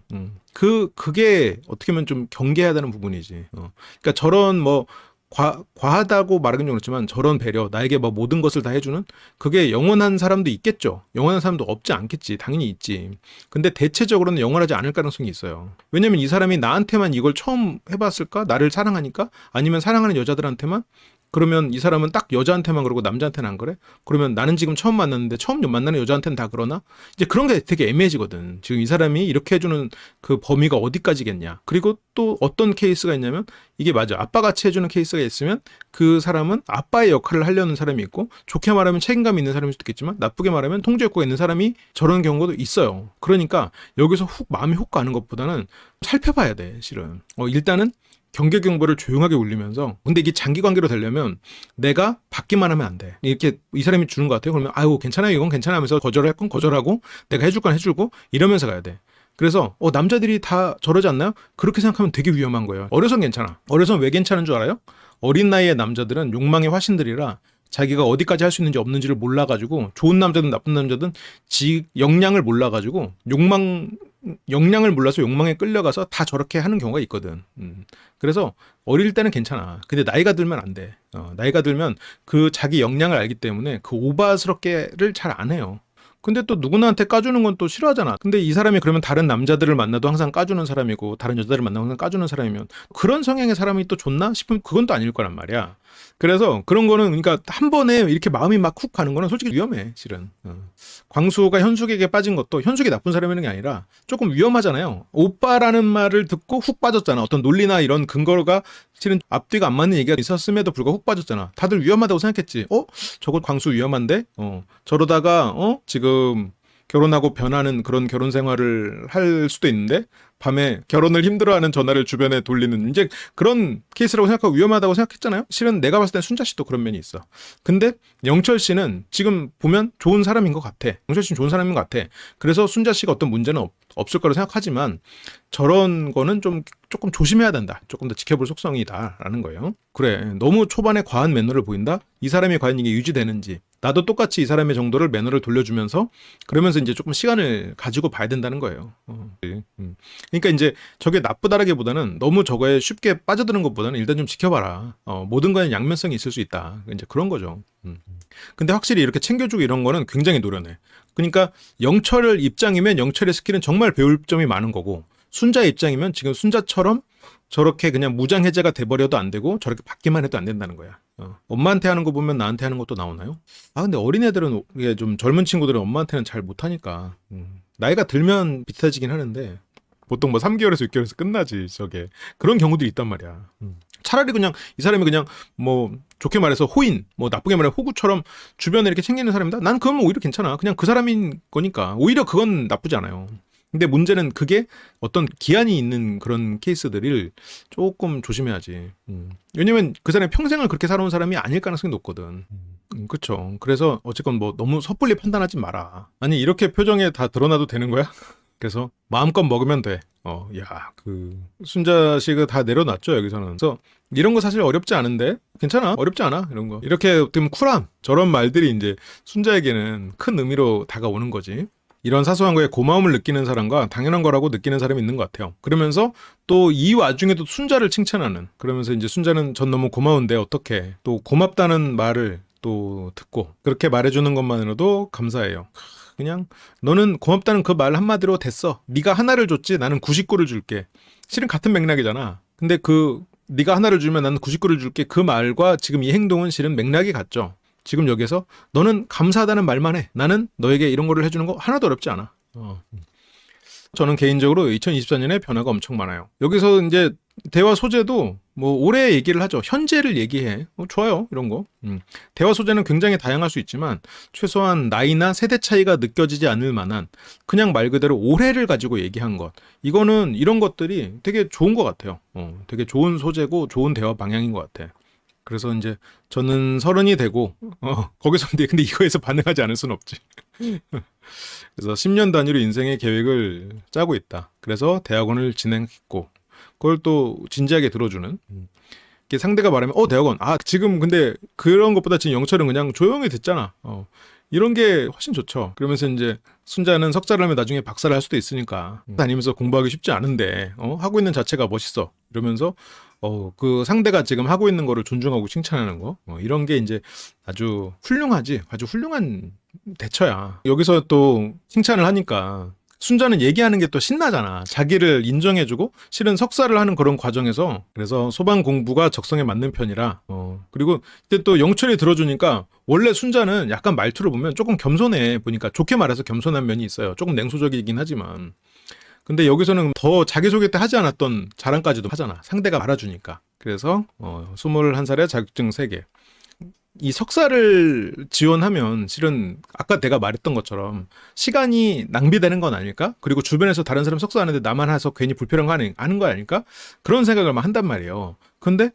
그게 어떻게 보면 좀 경계해야 되는 부분이지. 그러니까 저런 뭐 과하다고 말하긴 좀 그렇지만 저런 배려, 나에게 뭐 모든 것을 다 해주는 그게 영원한 사람도 있겠죠. 영원한 사람도 없지 않겠지. 당연히 있지. 근데 대체적으로는 영원하지 않을 가능성이 있어요. 왜냐면 이 사람이 나한테만 이걸 처음 해봤을까? 나를 사랑하니까? 아니면 사랑하는 여자들한테만? 그러면 이 사람은 딱 여자한테만 그러고 남자한테는 안 그래? 그러면 나는 지금 처음 만났는데 처음 만나는 여자한테는 다 그러나? 이제 그런 게 되게 애매해지거든. 지금 이 사람이 이렇게 해주는 그 범위가 어디까지겠냐. 그리고 또 어떤 케이스가 있냐면 이게 맞아. 아빠같이 해주는 케이스가 있으면 그 사람은 아빠의 역할을 하려는 사람이 있고 좋게 말하면 책임감 있는 사람일 수도 있겠지만 나쁘게 말하면 통제 욕구가 있는 사람이 저런 경우도 있어요. 그러니까 여기서 마음이 훅 가는 것보다는 살펴봐야 돼. 실은. 일단은 경계 경보를 조용하게 울리면서 근데 이게 장기 관계로 되려면 내가 받기만 하면 안 돼. 이렇게 이 사람이 주는 것 같아요. 그러면 아유 괜찮아요 이건 괜찮아 하면서 거절할 건 거절하고 내가 해줄 건 해주고 이러면서 가야 돼. 그래서 남자들이 다 저러지 않나요? 그렇게 생각하면 되게 위험한 거예요. 어려선 괜찮아. 어려선 왜 괜찮은 줄 알아요? 어린 나이의 남자들은 욕망의 화신들이라 자기가 어디까지 할 수 있는지 없는지를 몰라가지고 좋은 남자든 나쁜 남자든 역량을 몰라가지고 역량을 몰라서 욕망에 끌려가서 다 저렇게 하는 경우가 있거든. 그래서 어릴 때는 괜찮아. 근데 나이가 들면 안 돼. 나이가 들면 그 자기 역량을 알기 때문에 그 오바스럽게를 잘 안 해요. 근데 또 누구나한테 까주는 건 또 싫어하잖아. 근데 이 사람이 그러면 다른 남자들을 만나도 항상 까주는 사람이고 다른 여자들을 만나도 항상 까주는 사람이면 그런 성향의 사람이 또 좋나 싶으면 그건 또 아닐 거란 말이야. 그래서 그런 거는 그러니까 한 번에 이렇게 마음이 막 훅 가는 거는 솔직히 위험해. 실은. 광수가 현숙에게 빠진 것도 현숙이 나쁜 사람이라는 게 아니라 조금 위험하잖아요. 오빠라는 말을 듣고 훅 빠졌잖아. 어떤 논리나 이런 근거가 실은 앞뒤가 안 맞는 얘기가 있었음에도 불구하고 훅 빠졌잖아. 다들 위험하다고 생각했지. 저거 광수 위험한데? 저러다가 지금 결혼하고 변하는 그런 결혼 생활을 할 수도 있는데 밤에 결혼을 힘들어하는 전화를 주변에 돌리는 이제 그런 케이스라고 생각하고 위험하다고 생각했잖아요. 실은 내가 봤을 땐 순자 씨도 그런 면이 있어. 근데 영철 씨는 지금 보면 좋은 사람인 것 같아. 영철 씨는 좋은 사람인 것 같아. 그래서 순자 씨가 어떤 문제는 없을 거라고 생각하지만 저런 거는 조금 조심해야 된다. 조금 더 지켜볼 속성이다라는 거예요. 그래, 너무 초반에 과한 매너를 보인다? 이 사람이 과연 이게 유지되는지 나도 똑같이 이 사람의 정도를 매너를 돌려주면서 그러면서 이제 조금 시간을 가지고 봐야 된다는 거예요. 그러니까 이제 저게 나쁘다라기보다는 너무 저거에 쉽게 빠져드는 것보다는 일단 좀 지켜봐라. 모든 거에는 양면성이 있을 수 있다. 이제 그런 거죠. 근데 확실히 이렇게 챙겨주고 이런 거는 굉장히 노련해. 그러니까 영철 입장이면 영철의 스킬은 정말 배울 점이 많은 거고 순자의 입장이면 지금 순자처럼 저렇게 그냥 무장해제가 돼버려도 안 되고 저렇게 받기만 해도 안 된다는 거야. 엄마한테 하는 거 보면 나한테 하는 것도 나오나요? 근데 어린애들은 이게 좀 젊은 친구들은 엄마한테는 잘 못하니까 나이가 들면 비슷해지긴 하는데 보통 뭐 3개월에서 6개월에서 끝나지 저게. 그런 경우도 있단 말이야. 차라리 그냥 이 사람이 그냥 뭐 좋게 말해서 호인, 뭐 나쁘게 말해 호구처럼 주변에 이렇게 챙기는 사람이다. 난 그건 오히려 괜찮아. 그냥 그 사람인 거니까 오히려 그건 나쁘지 않아요. 근데 문제는 그게 어떤 기한이 있는 그런 케이스들을 조금 조심해야지. 왜냐면 그 사람이 평생을 그렇게 살아온 사람이 아닐 가능성이 높거든. 그쵸. 그래서 어쨌건 뭐 너무 섣불리 판단하지 마라. 아니 이렇게 표정에 다 드러나도 되는 거야? 그래서 마음껏 먹으면 돼. 순자 씨가 다 내려놨죠 여기서는. 그래서 이런 거 사실 어렵지 않은데 괜찮아. 어렵지 않아 이런 거. 이렇게 되면 쿨함 저런 말들이 이제 순자에게는 큰 의미로 다가오는 거지. 이런 사소한 거에 고마움을 느끼는 사람과 당연한 거라고 느끼는 사람이 있는 것 같아요. 그러면서 또 이 와중에도 순자를 칭찬하는, 그러면서 이제 순자는 전 너무 고마운데 어떻게 또 고맙다는 말을 또 듣고 그렇게 말해주는 것만으로도 감사해요. 그냥 너는 고맙다는 그 말 한마디로 됐어. 네가 하나를 줬지 나는 99를 줄게. 실은 같은 맥락이잖아. 근데 네가 하나를 주면 나는 99를 줄게. 그 말과 지금 이 행동은 실은 맥락이 같죠. 지금 여기서 너는 감사하다는 말만 해. 나는 너에게 이런 거를 해주는 거 하나도 어렵지 않아. 저는 개인적으로 2024년에 변화가 엄청 많아요. 여기서 이제 대화 소재도 뭐 올해 얘기를 하죠. 현재를 얘기해. 좋아요. 이런 거. 대화 소재는 굉장히 다양할 수 있지만 최소한 나이나 세대 차이가 느껴지지 않을 만한 그냥 말 그대로 올해를 가지고 얘기한 것. 이거는 이런 것들이 되게 좋은 것 같아요. 되게 좋은 소재고 좋은 대화 방향인 것 같아. 그래서 이제 저는 30이 되고 거기서 근데 이거에서 반응하지 않을 수는 없지. 그래서 10년 단위로 인생의 계획을 짜고 있다. 그래서 대학원을 진행했고 그걸 또 진지하게 들어주는 이게 상대가 말하면 대학원 지금 근데 그런 것보다 지금 영철은 그냥 조용히 듣잖아. 이런 게 훨씬 좋죠. 그러면서 이제 순자는 석사를 하면 나중에 박사를 할 수도 있으니까 다니면서 공부하기 쉽지 않은데 하고 있는 자체가 멋있어. 이러면서 그 상대가 지금 하고 있는 거를 존중하고 칭찬하는 거 이런 게 이제 아주 훌륭하지. 아주 훌륭한 대처야. 여기서 또 칭찬을 하니까 순자는 얘기하는 게 또 신나잖아. 자기를 인정해주고 실은 석사를 하는 그런 과정에서 그래서 소방 공부가 적성에 맞는 편이라 그리고 이때 또 영철이 들어주니까 원래 순자는 약간 말투를 보면 조금 겸손해 보니까 좋게 말해서 겸손한 면이 있어요. 조금 냉소적이긴 하지만 근데 여기서는 더 자기소개 때 하지 않았던 자랑까지도 하잖아. 상대가 알아주니까. 그래서 21살에 자격증 3개. 이 석사를 지원하면 실은 아까 내가 말했던 것처럼 시간이 낭비되는 건 아닐까? 그리고 주변에서 다른 사람 석사하는데 나만 해서 괜히 불필요한 거 하는 거 아닐까? 그런 생각을 막 한단 말이에요. 근데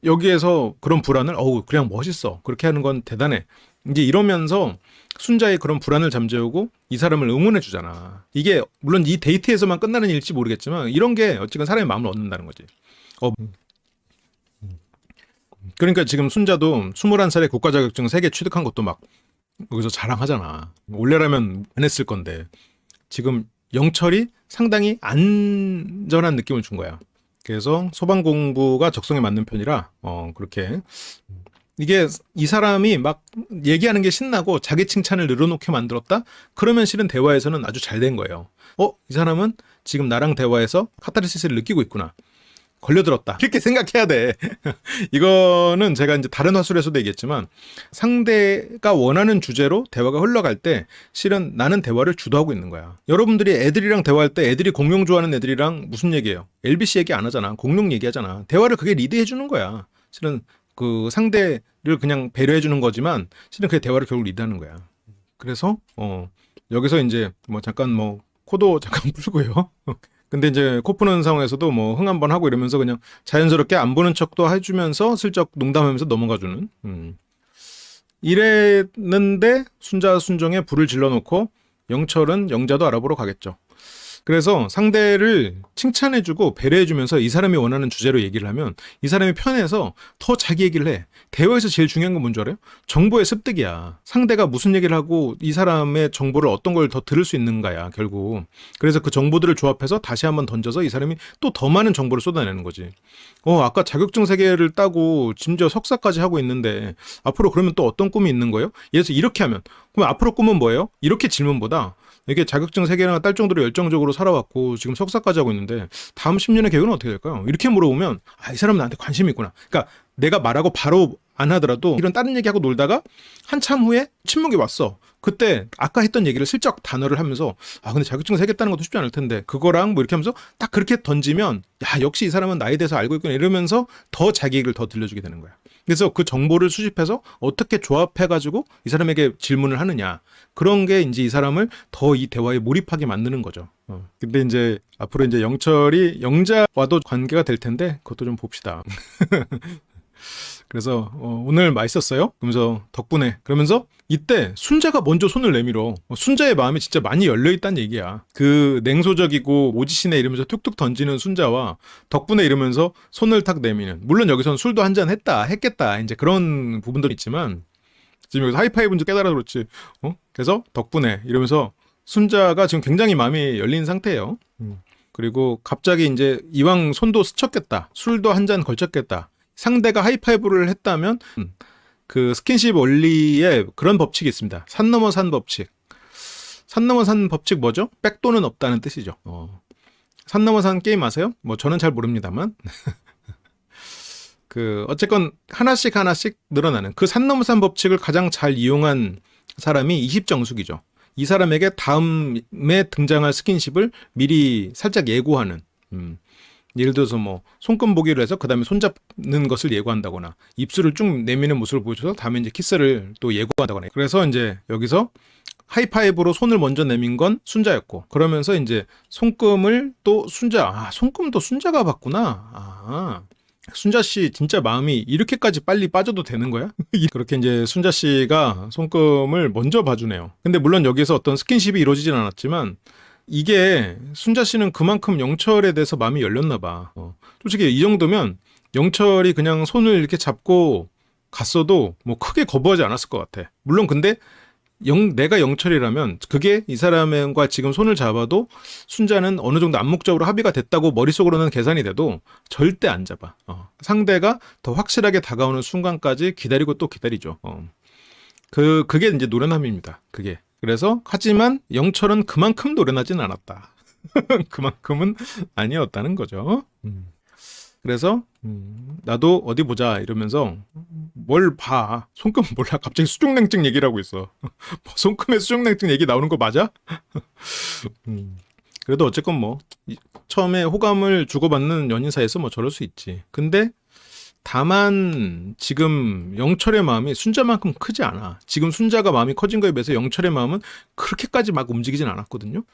여기에서 그런 불안을 그냥 멋있어. 그렇게 하는 건 대단해. 이제 이러면서 순자의 그런 불안을 잠재우고 이 사람을 응원해 주잖아. 이게 물론 이 데이트에서만 끝나는 일일지 모르겠지만 이런 게 어쨌든 사람의 마음을 얻는다는 거지. 그러니까 지금 순자도 21살에 국가자격증 3개 취득한 것도 막 여기서 자랑하잖아. 원래라면 안 했을 건데 지금 영철이 상당히 안전한 느낌을 준 거야. 그래서 소방공부가 적성에 맞는 편이라 그렇게 이게 이 사람이 막 얘기하는 게 신나고 자기 칭찬을 늘어놓게 만들었다? 그러면 실은 대화에서는 아주 잘 된 거예요. 이 사람은 지금 나랑 대화에서 카타르시스를 느끼고 있구나. 걸려들었다. 이렇게 생각해야 돼. 이거는 제가 이제 다른 화술에서도 얘기했지만 상대가 원하는 주제로 대화가 흘러갈 때 실은 나는 대화를 주도하고 있는 거야. 여러분들이 애들이랑 대화할 때 애들이 공룡 좋아하는 애들이랑 무슨 얘기해요? LBC 얘기 안 하잖아. 공룡 얘기하잖아. 대화를 그게 리드해 주는 거야. 실은 그 상대를 그냥 배려해 주는 거지만 실은 그게 대화를 결국 리드하는 거야. 그래서 여기서 이제 잠깐 코도 잠깐 풀고요. 근데 이제 코 푸는 상황에서도 흥 한번 하고 이러면서 그냥 자연스럽게 안 보는 척도 해주면서 슬쩍 농담하면서 넘어가주는. 이랬는데 순자 순정에 불을 질러놓고 영철은 영자도 알아보러 가겠죠. 그래서 상대를 칭찬해주고 배려해주면서 이 사람이 원하는 주제로 얘기를 하면 이 사람이 편해서 더 자기 얘기를 해. 대화에서 제일 중요한 건 뭔지 알아요? 정보의 습득이야. 상대가 무슨 얘기를 하고 이 사람의 정보를 어떤 걸 더 들을 수 있는가야 결국. 그래서 그 정보들을 조합해서 다시 한번 던져서 이 사람이 또 더 많은 정보를 쏟아내는 거지. 아까 자격증 3개를 따고 심지어 석사까지 하고 있는데 앞으로 그러면 또 어떤 꿈이 있는 거예요? 예를 이렇게 하면 그럼 앞으로 꿈은 뭐예요? 이렇게 질문보다 이게 자격증 3개나 딸 정도로 열정적으로 살아왔고 지금 석사까지 하고 있는데 다음 10년의 계획은 어떻게 될까요? 이렇게 물어보면 이 사람은 나한테 관심이 있구나. 그러니까 내가 말하고 바로 안 하더라도 이런 다른 얘기하고 놀다가 한참 후에 침묵이 왔어. 그때 아까 했던 얘기를 슬쩍 단어를 하면서 근데 자격증 3개 따는 것도 쉽지 않을 텐데 그거랑 이렇게 하면서 딱 그렇게 던지면 역시 이 사람은 나에 대해서 알고 있구나 이러면서 더 자기 얘기를 더 들려주게 되는 거야. 그래서 그 정보를 수집해서 어떻게 조합해가지고 이 사람에게 질문을 하느냐. 그런 게 이제 이 사람을 더 이 대화에 몰입하게 만드는 거죠. 근데 이제 앞으로 이제 영철이 영자와도 관계가 될 텐데 그것도 좀 봅시다. 그래서 오늘 맛있었어요? 그러면서 덕분에 그러면서 이때 순자가 먼저 손을 내밀어. 순자의 마음이 진짜 많이 열려있다는 얘기야. 그 냉소적이고 오지시네 이러면서 툭툭 던지는 순자와 덕분에 이러면서 손을 탁 내미는. 물론 여기서는 술도 한잔 했겠다 이제 그런 부분도 있지만 지금 여기서 하이파이브인 줄 깨달아 그렇지. 그래서 덕분에 이러면서 순자가 지금 굉장히 마음이 열린 상태예요. 그리고 갑자기 이제 이왕 손도 스쳤겠다. 술도 한 잔 걸쳤겠다. 상대가 하이파이브를 했다면 그 스킨십 원리에 그런 법칙이 있습니다. 산 넘어 산 법칙. 산 넘어 산 법칙 뭐죠? 백도는 없다는 뜻이죠. 산 넘어 산 게임 아세요? 뭐 저는 잘 모릅니다만. 그 어쨌건 하나씩 늘어나는 그 산 넘어 산 법칙을 가장 잘 이용한 사람이 이십정숙이죠. 이 사람에게 다음에 등장할 스킨십을 미리 살짝 예고하는. 예를 들어서 뭐 손금 보기를 해서 그 다음에 손잡는 것을 예고한다거나 입술을 쭉 내미는 모습을 보여줘서 다음에 이제 키스를 또 예고한다거나. 그래서 이제 여기서 하이파이브로 손을 먼저 내민 건 순자였고, 그러면서 이제 손금을 또 손금도 순자가 봤구나. 순자 씨 진짜 마음이 이렇게까지 빨리 빠져도 되는 거야? 그렇게 이제 순자 씨가 손금을 먼저 봐주네요. 근데 물론 여기서 어떤 스킨십이 이루어지진 않았지만 이게 순자 씨는 그만큼 영철에 대해서 마음이 열렸나 봐. 솔직히 이 정도면 영철이 그냥 손을 이렇게 잡고 갔어도 뭐 크게 거부하지 않았을 것 같아. 물론 근데 내가 영철이라면 그게 이 사람과 지금 손을 잡아도 순자는 어느 정도 암묵적으로 합의가 됐다고 머릿속으로는 계산이 돼도 절대 안 잡아. 상대가 더 확실하게 다가오는 순간까지 기다리고 또 기다리죠. 그게 이제 노련함입니다. 그게. 그래서 하지만 영철은 그만큼 노련하진 않았다. 그만큼은 아니었다는 거죠. 그래서 나도 어디 보자 이러면서 뭘 봐. 손금 몰라. 갑자기 수족냉증 얘기를 하고 있어. 손금에 수족냉증 얘기 나오는 거 맞아? 그래도 어쨌건 뭐 처음에 호감을 주고받는 연인 사이에서 뭐 저럴 수 있지. 근데 다만 지금 영철의 마음이 순자만큼 크지 않아. 지금 순자가 마음이 커진 거에 비해서 영철의 마음은 그렇게까지 막 움직이진 않았거든요.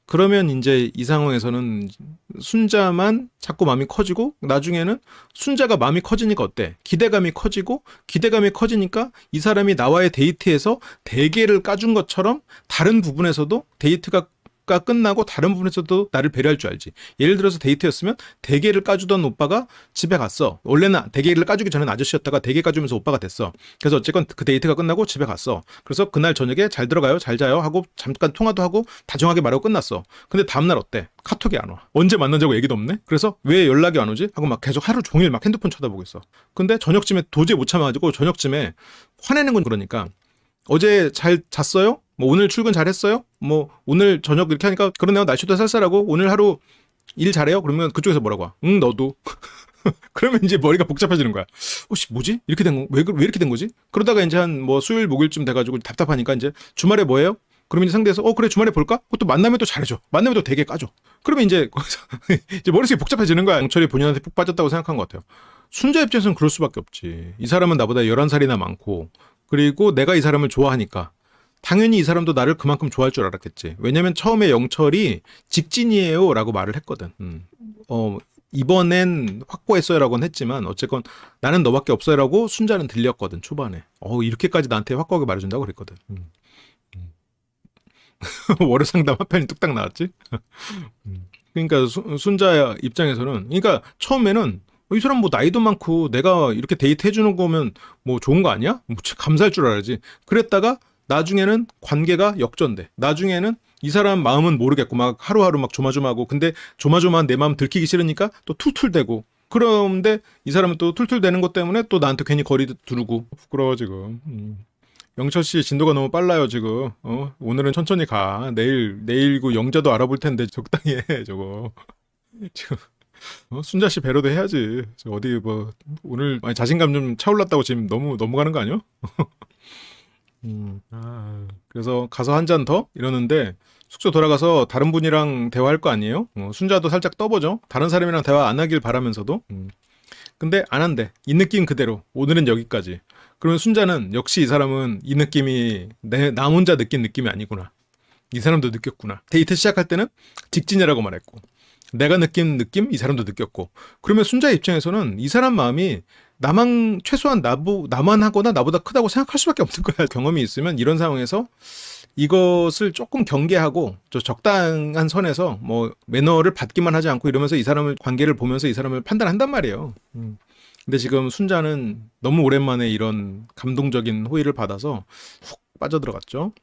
그러면 이제 이 상황에서는 순자만 자꾸 마음이 커지고 나중에는 순자가 마음이 커지니까 어때? 기대감이 커지니까 이 사람이 나와의 데이트에서 대게를 까준 것처럼 다른 부분에서도 데이트가 끝나고 다른 부분에서도 나를 배려할 줄 알지. 예를 들어서 데이트였으면 대게를 까주던 오빠가 집에 갔어. 원래는 대게를 까주기 전에는 아저씨였다가 대게 까주면서 오빠가 됐어. 그래서 어쨌건 그 데이트가 끝나고 집에 갔어. 그래서 그날 저녁에 잘 들어가요, 잘 자요 하고 잠깐 통화도 하고 다정하게 말하고 끝났어. 근데 다음날 어때? 카톡이 안 와. 언제 만나자고 얘기도 없네? 그래서 왜 연락이 안 오지? 하고 막 계속 하루 종일 막 핸드폰 쳐다보고 있어. 근데 저녁쯤에 도저히 못 참아가지고 저녁쯤에 화내는 건 그러니까 어제 잘 잤어요? 뭐 오늘 출근 잘했어요? 뭐 오늘 저녁 이렇게 하니까 그러네요. 날씨도 쌀쌀하고 오늘 하루 일 잘해요? 그러면 그쪽에서 뭐라고 와? 응 너도. 그러면 이제 머리가 복잡해지는 거야. 뭐지? 이렇게 된 거? 왜 이렇게 된 거지? 그러다가 이제 한 뭐 수요일 목요일쯤 돼가지고 답답하니까 이제 주말에 뭐해요? 그러면 이제 상대에서 그래 주말에 볼까? 그것도 만나면 또 잘해줘. 만나면 또 되게 까줘. 그러면 이제 거기서 이제 머릿속이 복잡해지는 거야. 영철이 본인한테 푹 빠졌다고 생각한 것 같아요. 순자 입장에서는 그럴 수밖에 없지. 이 사람은 나보다 11살이나 많고 그리고 내가 이 사람을 좋아하니까 당연히 이 사람도 나를 그만큼 좋아할 줄 알았겠지. 왜냐면 처음에 영철이 직진이에요 라고 말을 했거든. 이번엔 확고했어요 라고는 했지만 어쨌건 나는 너밖에 없어요 라고 순자는 들렸거든 초반에. 이렇게까지 나한테 확고하게 말해준다고 그랬거든. 월요 상담 한 편이 뚝딱 나왔지. 그러니까 순자 입장에서는 그러니까 처음에는 이 사람 뭐 나이도 많고 내가 이렇게 데이트 해주는 거면 뭐 좋은 거 아니야? 뭐 감사할 줄 알아야지. 그랬다가 나중에는 관계가 역전돼. 나중에는 이 사람 마음은 모르겠고 막 하루하루 막 조마조마하고 근데 조마조마한 내 마음 들키기 싫으니까 또 툴툴대고 그런데 이 사람은 또 툴툴대는 것 때문에 또 나한테 괜히 거리 두르고 부끄러워 지금. 영철 씨 진도가 너무 빨라요 지금. 오늘은 천천히 가. 내일고 영자도 알아볼 텐데 적당히 해 저거. 지금 순자 씨 배려도 해야지. 어디 뭐 오늘 자신감 좀 차올랐다고 지금 너무 넘어가는 거 아니야? 그래서 가서 한 잔 더? 이러는데 숙소 돌아가서 다른 분이랑 대화할 거 아니에요? 순자도 살짝 떠보죠. 다른 사람이랑 대화 안 하길 바라면서도. 근데 안 한대. 이 느낌 그대로. 오늘은 여기까지. 그러면 순자는 역시 이 사람은 이 느낌이 나 혼자 느낀 느낌이 아니구나. 이 사람도 느꼈구나. 데이트 시작할 때는 직진이라고 말했고 내가 느낀 느낌 이 사람도 느꼈고 그러면 순자의 입장에서는 이 사람 마음이 최소한 나만 하거나 나보다 크다고 생각할 수밖에 없는 거야. 경험이 있으면 이런 상황에서 이것을 조금 경계하고 적당한 선에서 뭐 매너를 받기만 하지 않고 이러면서 이 사람을 관계를 보면서 이 사람을 판단한단 말이에요. 근데 지금 순자는 너무 오랜만에 이런 감동적인 호의를 받아서 훅 빠져들어갔죠.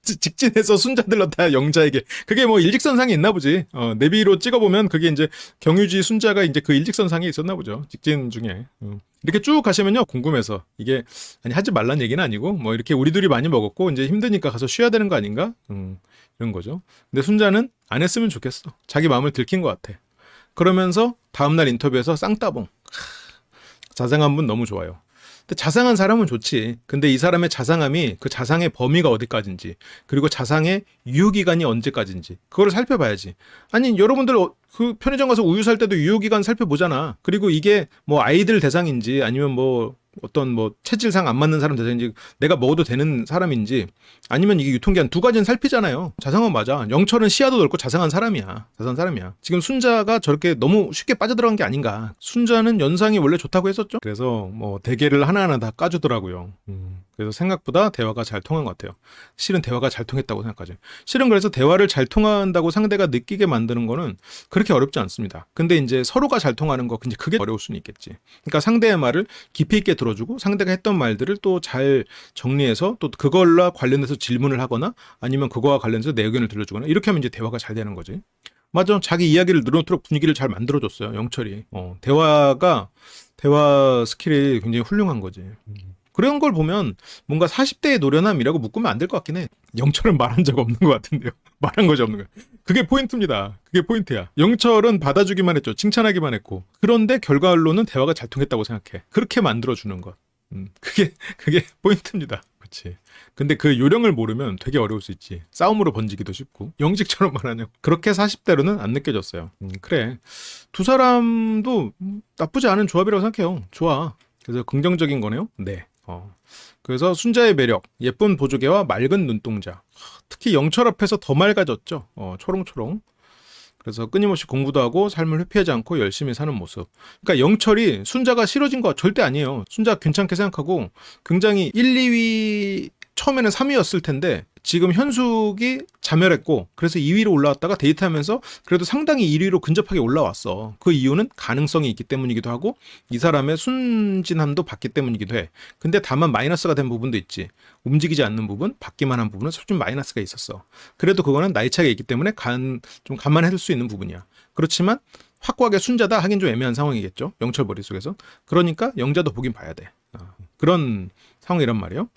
직진해서 순자들로 다 영자에게. 그게 뭐 일직선상에 있나 보지. 내비로 찍어보면 그게 이제 경유지 순자가 이제 그 일직선상에 있었나 보죠. 직진 중에. 이렇게 쭉 가시면요. 궁금해서. 이게, 아니, 하지 말란 얘기는 아니고, 뭐 이렇게 우리 둘이 많이 먹었고, 이제 힘드니까 가서 쉬어야 되는 거 아닌가? 이런 거죠. 근데 순자는 안 했으면 좋겠어. 자기 마음을 들킨 것 같아. 그러면서 다음날 인터뷰에서 쌍따봉. 자상한 분 너무 좋아요. 근데 자상한 사람은 좋지. 근데 이 사람의 자상함이 그 자상의 범위가 어디까지인지, 그리고 자상의 유효기간이 언제까지인지, 그거를 살펴봐야지. 아니, 여러분들 그 편의점 가서 우유 살 때도 유효기간 살펴보잖아. 그리고 이게 뭐 아이들 대상인지, 아니면 뭐 어떤 뭐 체질상 안 맞는 사람 대상인지, 내가 먹어도 되는 사람인지, 아니면 이게 유통기한 두 가지는 살피잖아요. 자상한 맞아. 영철은 시야도 넓고 자상한 사람이야. 자상한 사람이야. 지금 순자가 저렇게 너무 쉽게 빠져들어간 게 아닌가. 순자는 연상이 원래 좋다고 했었죠. 그래서 뭐 대게를 하나하나 다 까주더라고요. 그래서 생각보다 대화가 잘 통한 것 같아요. 실은 대화가 잘 통했다고 생각하죠. 실은 그래서 대화를 잘 통한다고 상대가 느끼게 만드는 거는 그렇게 어렵지 않습니다. 근데 이제 서로가 잘 통하는 거, 이제 그게 어려울 수는 있겠지. 그러니까 상대의 말을 깊이 있게 들어주고, 상대가 했던 말들을 또 잘 정리해서 또 그걸로 관련해서 질문을 하거나, 아니면 그거와 관련해서 내 의견을 들려주거나, 이렇게 하면 이제 대화가 잘 되는 거지. 맞아. 자기 이야기를 늘어놓도록 분위기를 잘 만들어줬어요. 영철이. 대화 스킬이 굉장히 훌륭한 거지. 그런 걸 보면 뭔가 40대의 노련함이라고 묶으면 안 될 것 같긴 해. 영철은 말한 적 없는 것 같은데요. 말한 것이 없는 거야. 그게 포인트입니다. 그게 포인트야. 영철은 받아주기만 했죠. 칭찬하기만 했고. 그런데 결과론은 대화가 잘 통했다고 생각해. 그렇게 만들어주는 것. 그게 포인트입니다. 그렇지. 근데 그 요령을 모르면 되게 어려울 수 있지. 싸움으로 번지기도 쉽고. 영직처럼 말하냐고. 그렇게 40대로는 안 느껴졌어요. 그래. 두 사람도 나쁘지 않은 조합이라고 생각해요. 좋아. 그래서 긍정적인 거네요. 네. 그래서 순자의 매력, 예쁜 보조개와 맑은 눈동자. 특히 영철 앞에서 더 맑아졌죠. 초롱초롱. 그래서 끊임없이 공부도 하고 삶을 회피하지 않고 열심히 사는 모습. 그러니까 영철이 순자가 싫어진 거 절대 아니에요. 순자 괜찮게 생각하고 굉장히 1, 2위, 처음에는 3위였을 텐데 지금 현숙이 자멸했고, 그래서 2위로 올라왔다가 데이트하면서 그래도 상당히 1위로 근접하게 올라왔어. 그 이유는 가능성이 있기 때문이기도 하고, 이 사람의 순진함도 봤기 때문이기도 해. 근데 다만 마이너스가 된 부분도 있지. 움직이지 않는 부분, 받기만 한 부분은 좀 마이너스가 있었어. 그래도 그거는 나이 차이가 있기 때문에 좀 감안해줄 수 있는 부분이야. 그렇지만 확고하게 순자다 하긴 좀 애매한 상황이겠죠. 영철 머릿속에서. 그러니까 영자도 보긴 봐야 돼. 그런 상황이란 말이에요.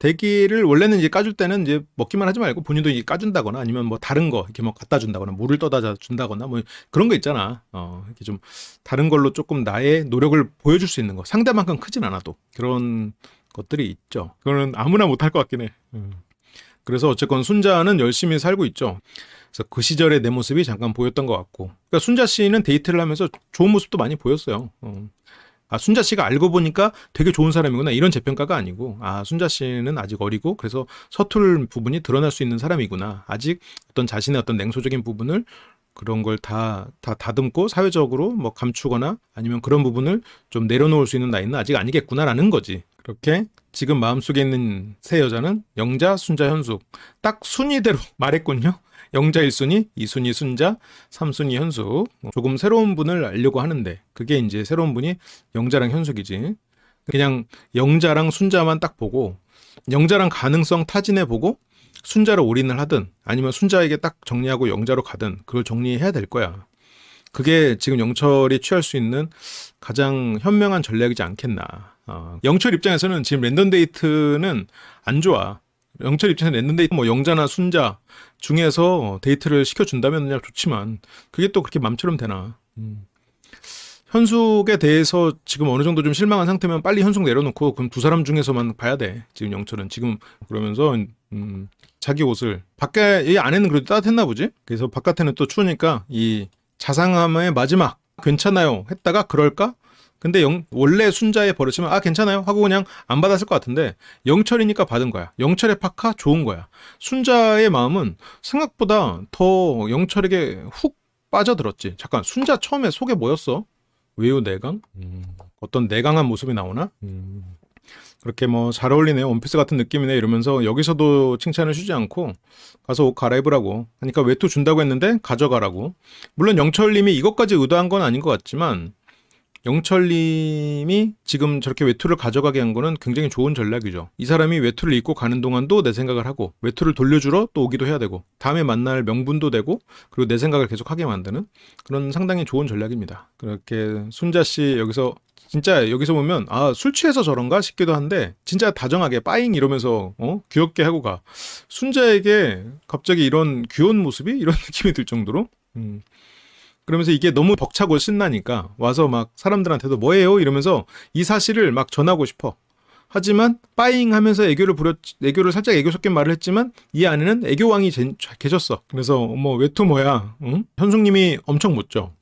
대기를 원래는 이제 까줄 때는 이제 먹기만 하지 말고 본인도 이제 까준다거나, 아니면 뭐 다른 거 이렇게 뭐 갖다 준다거나, 물을 떠다 준다거나, 뭐 그런 거 있잖아. 이렇게 좀 다른 걸로 조금 나의 노력을 보여줄 수 있는 거. 상대만큼 크진 않아도 그런 것들이 있죠. 그거는 아무나 못할 것 같긴 해. 그래서 어쨌건 순자는 열심히 살고 있죠. 그래서 그 시절의 내 모습이 잠깐 보였던 것 같고, 그러니까 순자 씨는 데이트를 하면서 좋은 모습도 많이 보였어요. 순자 씨가 알고 보니까 되게 좋은 사람이구나, 이런 재평가가 아니고, 순자 씨는 아직 어리고 그래서 서툴 부분이 드러날 수 있는 사람이구나. 아직 어떤 자신의 어떤 냉소적인 부분을, 그런 걸 다 다듬고 사회적으로 뭐 감추거나 아니면 그런 부분을 좀 내려놓을 수 있는 나이는 아직 아니겠구나라는 거지. 그렇게 지금 마음속에 있는 세 여자는 영자, 순자, 현숙. 딱 순위대로 말했군요. 영자 1순위, 2순위 순자, 3순위 현숙. 조금 새로운 분을 알려고 하는데 그게 이제 새로운 분이 영자랑 현숙이지. 그냥 영자랑 순자만 딱 보고, 영자랑 가능성 타진해 보고 순자로 올인을 하든, 아니면 순자에게 딱 정리하고 영자로 가든, 그걸 정리해야 될 거야. 그게 지금 영철이 취할 수 있는 가장 현명한 전략이지 않겠나. 영철 입장에서는 지금 랜덤 데이트는 안 좋아. 영철 입장에서 랜덤 데이트, 뭐 영자나 순자 중에서 데이트를 시켜준다면 그냥 좋지만, 그게 또 그렇게 맘처럼 되나. 현숙에 대해서 지금 어느 정도 좀 실망한 상태면 빨리 현숙 내려놓고 그럼 두 사람 중에서만 봐야 돼. 지금 영철은 지금. 그러면서 자기 옷을, 밖에 이 안에는 그래도 따뜻했나 보지. 그래서 바깥에는 또 추우니까 이 자상함의 마지막 괜찮아요 했다가 그럴까? 근데 원래 순자의 버릇이면 괜찮아요 하고 그냥 안 받았을 것 같은데, 영철이니까 받은 거야. 영철의 파카 좋은 거야. 순자의 마음은 생각보다 더 영철에게 훅 빠져들었지. 잠깐, 순자 처음에 속에 뭐였어? 외유 내강? 어떤 내강한 모습이 나오나? 그렇게 뭐 잘 어울리네, 원피스 같은 느낌이네 이러면서 여기서도 칭찬을 주지 않고 가서 옷 갈아입으라고 하니까 외투 준다고 했는데 가져가라고. 물론 영철님이 이것까지 의도한 건 아닌 것 같지만 영철님이 지금 저렇게 외투를 가져가게 한 거는 굉장히 좋은 전략이죠. 이 사람이 외투를 입고 가는 동안도 내 생각을 하고 외투를 돌려주러 또 오기도 해야 되고 다음에 만날 명분도 되고 그리고 내 생각을 계속 하게 만드는 그런 상당히 좋은 전략입니다. 그렇게 순자씨 여기서 진짜 여기서 보면 술 취해서 저런가 싶기도 한데 진짜 다정하게 빠잉 이러면서 귀엽게 하고 가. 순자에게 갑자기 이런 귀여운 모습이 이런 느낌이 들 정도로 그러면서 이게 너무 벅차고 신나니까 와서 막 사람들한테도 뭐예요? 이러면서 이 사실을 막 전하고 싶어. 하지만 빠잉 하면서 애교를 살짝 애교 섞인 말을 했지만 이 안에는 애교왕이 계셨어. 그래서 외투 뭐야? 응? 현숙님이 엄청 묻죠.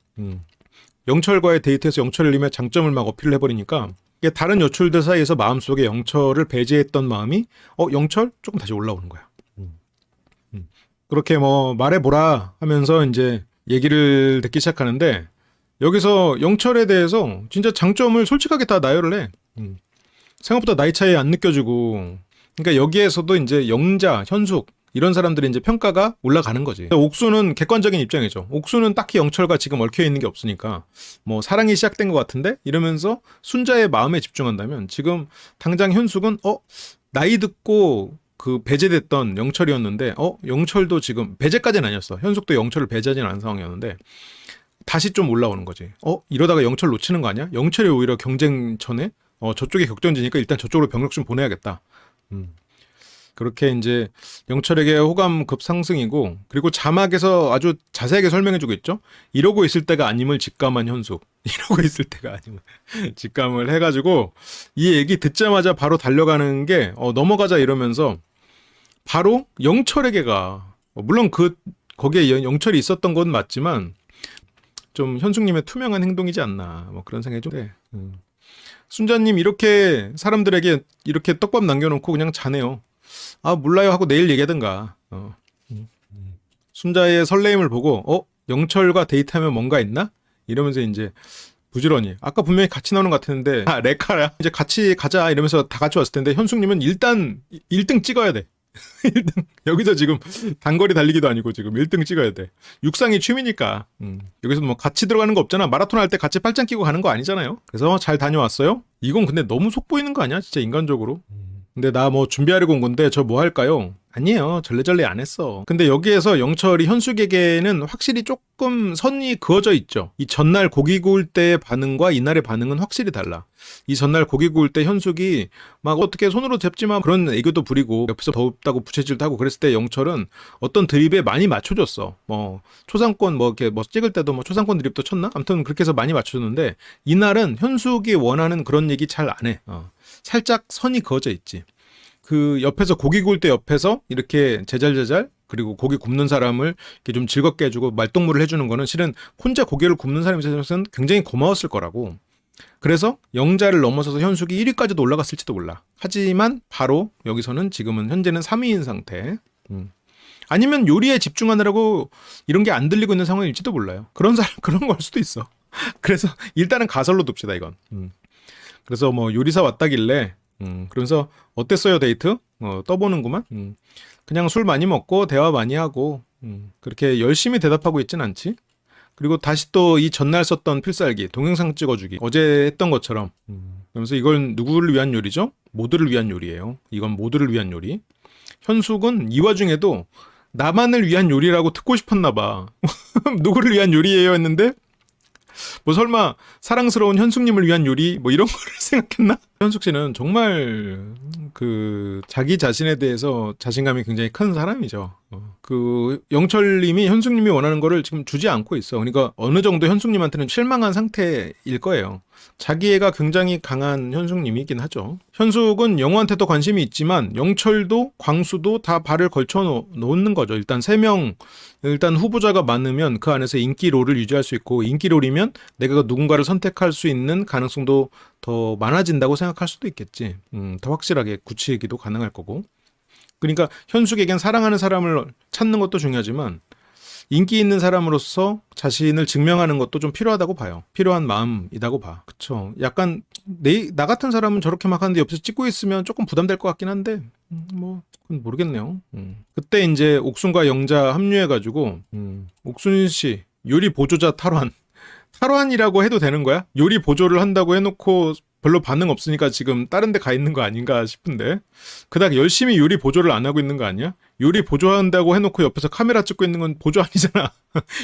영철과의 데이트에서 영철님의 장점을 막 어필을 해버리니까 이게 다른 여출들 사이에서 마음속에 영철을 배제했던 마음이 영철? 조금 다시 올라오는 거야. 그렇게 말해보라 하면서 이제 얘기를 듣기 시작하는데 여기서 영철에 대해서 진짜 장점을 솔직하게 다 나열을 해. 생각보다 나이 차이 안 느껴지고 그러니까 여기에서도 이제 영자, 현숙 이런 사람들이 이제 평가가 올라가는 거지. 옥수는 객관적인 입장이죠. 옥수는 딱히 영철과 지금 얽혀 있는 게 없으니까 사랑이 시작된 것 같은데 이러면서 순자의 마음에 집중한다면 지금 당장 현숙은 나이 듣고 그 배제됐던 영철이었는데 영철도 지금 배제까지는 아니었어. 현숙도 영철을 배제하지는 않은 상황이었는데 다시 좀 올라오는 거지. 이러다가 영철 놓치는 거 아니야? 영철이 오히려 경쟁천에 저쪽에 격전지니까 일단 저쪽으로 병력 좀 보내야겠다. 그렇게 이제 영철에게 호감 급상승이고 그리고 자막에서 아주 자세하게 설명해주고 있죠. 이러고 있을 때가 아님을 직감한 현숙. 이러고 있을 때가 아님을 직감을 해가지고 이 얘기 듣자마자 바로 달려가는 게 넘어가자 이러면서 바로 영철에게 가. 물론 거기에 영철이 있었던 건 맞지만 좀 현숙님의 투명한 행동이지 않나 그런 생각이 좀 돼. 순자님 이렇게 사람들에게 이렇게 떡밥 남겨놓고 그냥 자네요. 몰라요 하고 내일 얘기하든가. 순자의 설레임을 보고 영철과 데이트하면 뭔가 있나? 이러면서 이제 부지런히 아까 분명히 같이 나오는 것 같았는데 레카야 이제 같이 가자 이러면서 다 같이 왔을 텐데 현숙님은 일단 1등 찍어야 돼. 1등 여기서 지금 단거리 달리기도 아니고 지금 1등 찍어야 돼. 육상이 취미니까 여기서 같이 들어가는 거 없잖아. 마라톤 할 때 같이 팔짱 끼고 가는 거 아니잖아요. 그래서 잘 다녀왔어요? 이건 근데 너무 속보이는 거 아니야? 진짜 인간적으로. 근데 나 준비하려고 온 건데 저 뭐 할까요? 아니에요. 절레절레 안 했어. 근데 여기에서 영철이 현숙에게는 확실히 조금 선이 그어져 있죠. 이 전날 고기 구울 때의 반응과 이날의 반응은 확실히 달라. 이 전날 고기 구울 때 현숙이 막 어떻게 손으로 잡지 마 그런 애교도 부리고 옆에서 더웁다고 부채질도 하고 그랬을 때 영철은 어떤 드립에 많이 맞춰줬어. 초상권 이렇게 찍을 때도 초상권 드립도 쳤나? 아무튼 그렇게 해서 많이 맞춰줬는데 이날은 현숙이 원하는 그런 얘기 잘 안 해. 살짝 선이 그어져 있지. 그 옆에서 고기 구울 때 옆에서 이렇게 제잘제잘 그리고 고기 굽는 사람을 이렇게 좀 즐겁게 해주고 말동무를 해주는 거는 실은 혼자 고기를 굽는 사람 입장에서는 굉장히 고마웠을 거라고. 그래서 영자를 넘어서서 현숙이 1위까지도 올라갔을지도 몰라. 하지만 바로 여기서는 지금은 현재는 3위인 상태. 아니면 요리에 집중하느라고 이런 게 안 들리고 있는 상황일지도 몰라요. 그런 걸 수도 있어. 그래서 일단은 가설로 둡시다 이건. 그래서 요리사 왔다길래 그러면서 어땠어요 데이트? 떠보는구만. 그냥 술 많이 먹고 대화 많이 하고 그렇게 열심히 대답하고 있진 않지. 그리고 다시 또 이 전날 썼던 필살기 동영상 찍어주기 어제 했던 것처럼. 그러면서 이건 누구를 위한 요리죠? 모두를 위한 요리예요. 이건 모두를 위한 요리. 현숙은 이 와중에도 나만을 위한 요리라고 듣고 싶었나 봐. 누구를 위한 요리예요 했는데 설마 사랑스러운 현숙님을 위한 요리 이런 거를 생각했나? 현숙 씨는 정말 자기 자신에 대해서 자신감이 굉장히 큰 사람이죠. 영철님이 현숙님이 원하는 거를 지금 주지 않고 있어. 그러니까 어느 정도 현숙님한테는 실망한 상태일 거예요. 자기애가 굉장히 강한 현숙님이긴 하죠. 현숙은 영호한테도 관심이 있지만 영철도 광수도 다 발을 걸쳐 놓는 거죠. 일단 3명 일단 후보자가 많으면 그 안에서 인기롤을 유지할 수 있고 인기롤이면 내가 누군가를 선택할 수 있는 가능성도 더 많아진다고 생각할 수도 있겠지. 더 확실하게 굳히기도 가능할 거고. 그러니까 현숙에겐 사랑하는 사람을 찾는 것도 중요하지만 인기 있는 사람으로서 자신을 증명하는 것도 좀 필요하다고 봐요. 필요한 마음이라고 봐. 그쵸. 약간 나 같은 사람은 저렇게 막 하는데 옆에서 찍고 있으면 조금 부담될 것 같긴 한데 그건 모르겠네요. 그때 이제 옥순과 영자 합류해가지고 옥순 씨 요리 보조자 탈환 탈환이라고 해도 되는 거야? 요리 보조를 한다고 해놓고 별로 반응 없으니까 지금 다른 데 가 있는 거 아닌가 싶은데. 그닥 열심히 요리 보조를 안 하고 있는 거 아니야? 요리 보조한다고 해놓고 옆에서 카메라 찍고 있는 건 보조 아니잖아.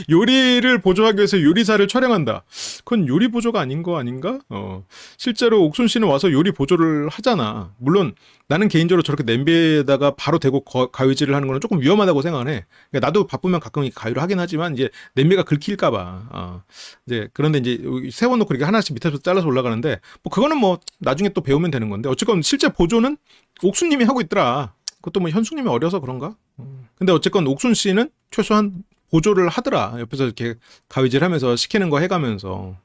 요리를 보조하기 위해서 요리사를 촬영한다. 그건 요리 보조가 아닌 거 아닌가? 실제로 옥순 씨는 와서 요리 보조를 하잖아. 물론 나는 개인적으로 저렇게 냄비에다가 바로 대고 가위질을 하는 거는 조금 위험하다고 생각해. 그러니까 나도 바쁘면 가끔 가위로 하긴 하지만 이제 냄비가 긁힐까봐. 이제 그런데 이제 세워놓고 이렇게 하나씩 밑에서 잘라서 올라가는데 뭐 그거는 뭐 나중에 또 배우면 되는 건데 어쨌건 실제 보조는 옥순님이 하고 있더라. 그것도 뭐 현숙님이 어려서 그런가? 근데 어쨌건 옥순 씨는 최소한 보조를 하더라. 옆에서 이렇게 가위질 하면서 시키는 거 해가면서.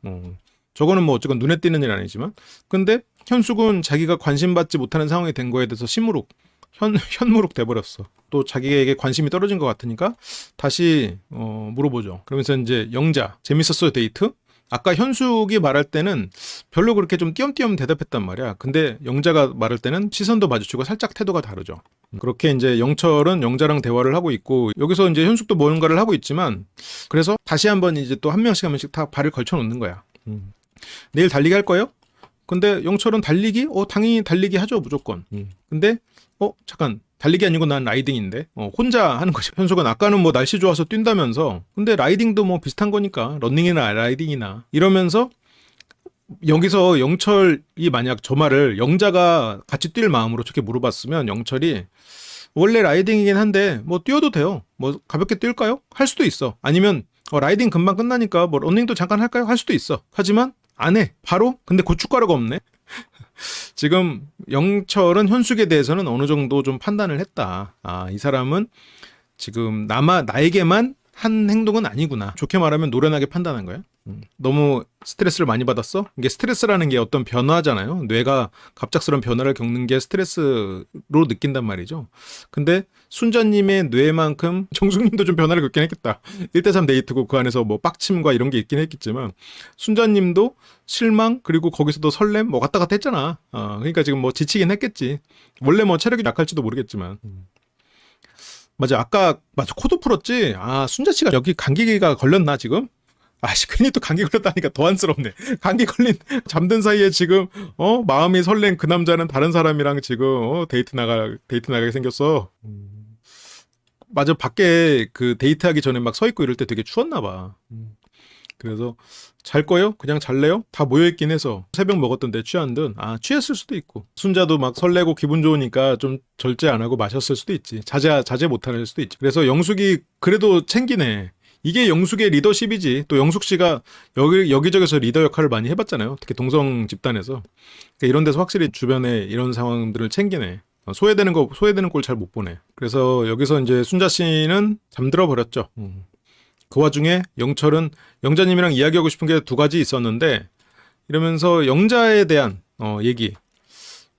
저거는 뭐 어쨌건 눈에 띄는 일 아니지만. 근데 현숙은 자기가 관심받지 못하는 상황이 된 거에 대해서 현무룩 돼버렸어. 또 자기에게 관심이 떨어진 것 같으니까 다시 물어보죠. 그러면서 이제 영자 재밌었어요 데이트? 아까 현숙이 말할 때는 별로 그렇게 좀 띄엄띄엄 대답했단 말이야. 근데 영자가 말할 때는 시선도 마주치고 살짝 태도가 다르죠. 그렇게 이제 영철은 영자랑 대화를 하고 있고 여기서 이제 현숙도 뭔가를 하고 있지만 그래서 다시 한번 이제 또 한 명씩 다 발을 걸쳐 놓는 거야. 내일 달리기 할 거예요? 근데 영철은 달리기? 당연히 달리기 하죠 무조건. 근데 잠깐 달리기 아니고 난 라이딩인데 혼자 하는 거죠. 현숙은 아까는 뭐 날씨 좋아서 뛴다면서 근데 라이딩도 뭐 비슷한 거니까 러닝이나 라이딩이나 이러면서 여기서 영철이 만약 저 말을 영자가 같이 뛸 마음으로 저렇게 물어봤으면 영철이 원래 라이딩이긴 한데 뭐 뛰어도 돼요. 뭐 가볍게 뛸까요? 할 수도 있어. 아니면 라이딩 금방 끝나니까 뭐 러닝도 잠깐 할까요? 할 수도 있어. 하지만 안 해. 바로 근데 고춧가루가 없네. 지금 영철은 현숙에 대해서는 어느 정도 좀 판단을 했다. 이 사람은 지금 나에게만 한 행동은 아니구나. 좋게 말하면 노련하게 판단한 거야. 너무 스트레스를 많이 받았어? 이게 스트레스라는 게 어떤 변화잖아요. 뇌가 갑작스러운 변화를 겪는 게 스트레스로 느낀단 말이죠. 근데 순자님의 뇌만큼 정숙님도 좀 변화를 겪긴 했겠다. 1대3 데이트고 그 안에서 뭐 빡침과 이런 게 있긴 했겠지만 순자님도 실망 그리고 거기서도 설렘 뭐 갔다 갔다 했잖아. 그러니까 지금 뭐 지치긴 했겠지. 원래 뭐 체력이 약할지도 모르겠지만. 맞아 코도 풀었지. 순자씨가 여기 감기가 걸렸나 지금? 괜히 또 감기 걸렸다니까 더 안쓰럽네. 감기 걸린 잠든 사이에 지금 마음이 설렌 그 남자는 다른 사람이랑 지금 데이트 나가게 생겼어. 맞아 밖에 그 데이트하기 전에 막 서 있고 이럴 때 되게 추웠나 봐. 그래서 잘 거요? 그냥 잘래요? 다 모여있긴 해서 새벽 먹었던 데 취한 듯 취했을 수도 있고 순자도 막 설레고 기분 좋으니까 좀 절제 안 하고 마셨을 수도 있지. 자제 못할 수도 있지. 그래서 영숙이 그래도 챙기네. 이게 영숙의 리더십이지. 또 영숙 씨가 여기저기서 리더 역할을 많이 해봤잖아요. 특히 동성 집단에서. 그러니까 이런 데서 확실히 주변에 이런 상황들을 챙기네. 소외되는 꼴 잘 못 보네. 그래서 여기서 이제 순자 씨는 잠들어 버렸죠. 그 와중에 영철은 영자님이랑 이야기하고 싶은 게 두 가지 있었는데 이러면서 영자에 대한 얘기.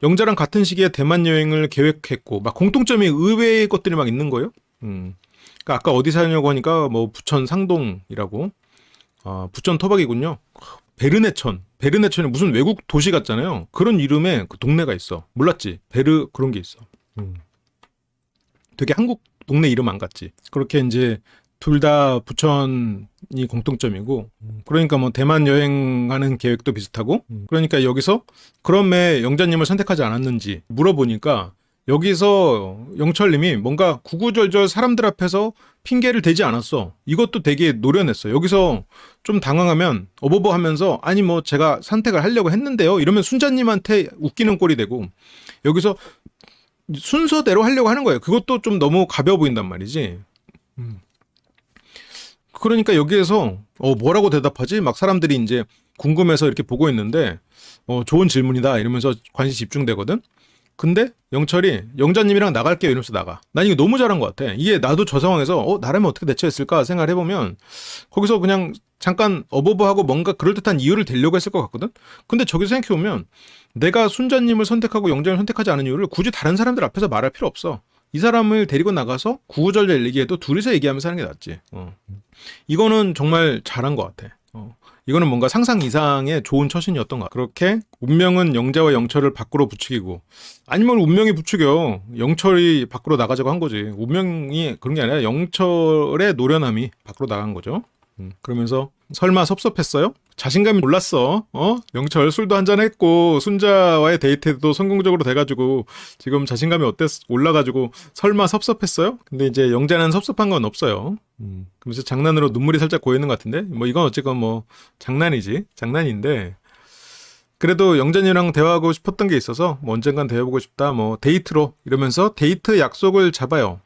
영자랑 같은 시기에 대만 여행을 계획했고 막 공통점이 의외의 것들이 막 있는 거예요. 그러니까 아까 어디 사냐고 하니까 뭐 부천 상동이라고. 부천 토박이군요. 베르네천이 무슨 외국 도시 같잖아요. 그런 이름의 그 동네가 있어. 몰랐지? 그런 게 있어. 되게 한국 동네 이름 안 같지? 그렇게 이제 둘 다 부천이 공통점이고 그러니까 뭐 대만 여행하는 계획도 비슷하고 그러니까 여기서 그럼 왜 영자님을 선택하지 않았는지 물어보니까 여기서 영철님이 뭔가 구구절절 사람들 앞에서 핑계를 대지 않았어. 이것도 되게 노련했어. 여기서 좀 당황하면 어버버 하면서 아니 뭐 제가 선택을 하려고 했는데요. 이러면 순자님한테 웃기는 꼴이 되고 여기서 순서대로 하려고 하는 거예요. 그것도 좀 너무 가벼워 보인단 말이지. 그러니까 여기에서 뭐라고 대답하지? 막 사람들이 이제 궁금해서 이렇게 보고 있는데 좋은 질문이다 이러면서 관심이 집중되거든. 근데 영철이 영자님이랑 나갈게요 이러면서 나가. 난 이거 너무 잘한 것 같아. 이게 나도 저 상황에서 나라면 어떻게 대처했을까 생각을 해보면 거기서 그냥 잠깐 어버버하고 뭔가 그럴듯한 이유를 대려고 했을 것 같거든. 근데 저기서 생각해보면 내가 순자님을 선택하고 영자님을 선택하지 않은 이유를 굳이 다른 사람들 앞에서 말할 필요 없어. 이 사람을 데리고 나가서 구구절절 얘기해도 둘이서 얘기하면서 하는 게 낫지. 이거는 정말 잘한 것 같아. 이거는 뭔가 상상 이상의 좋은 처신이었던 것 같아. 그렇게 운명은 영자와 영철을 밖으로 부추기고 아니면 운명이 부추겨. 영철이 밖으로 나가자고 한 거지. 운명이 그런 게 아니라 영철의 노련함이 밖으로 나간 거죠. 그러면서 설마 섭섭했어요? 자신감이 올랐어. 영철 술도 한잔 했고 순자와의 데이트도 성공적으로 돼가지고 지금 자신감이 올라가지고 설마 섭섭했어요? 근데 이제 영자는 섭섭한 건 없어요. 그러면서 장난으로 눈물이 살짝 고이는 것 같은데 뭐 이건 어쨌건 뭐 장난인데 그래도 영자님이랑 대화하고 싶었던 게 있어서 뭐 언젠간 대화해보고 싶다 뭐 데이트로 이러면서 데이트 약속을 잡아요.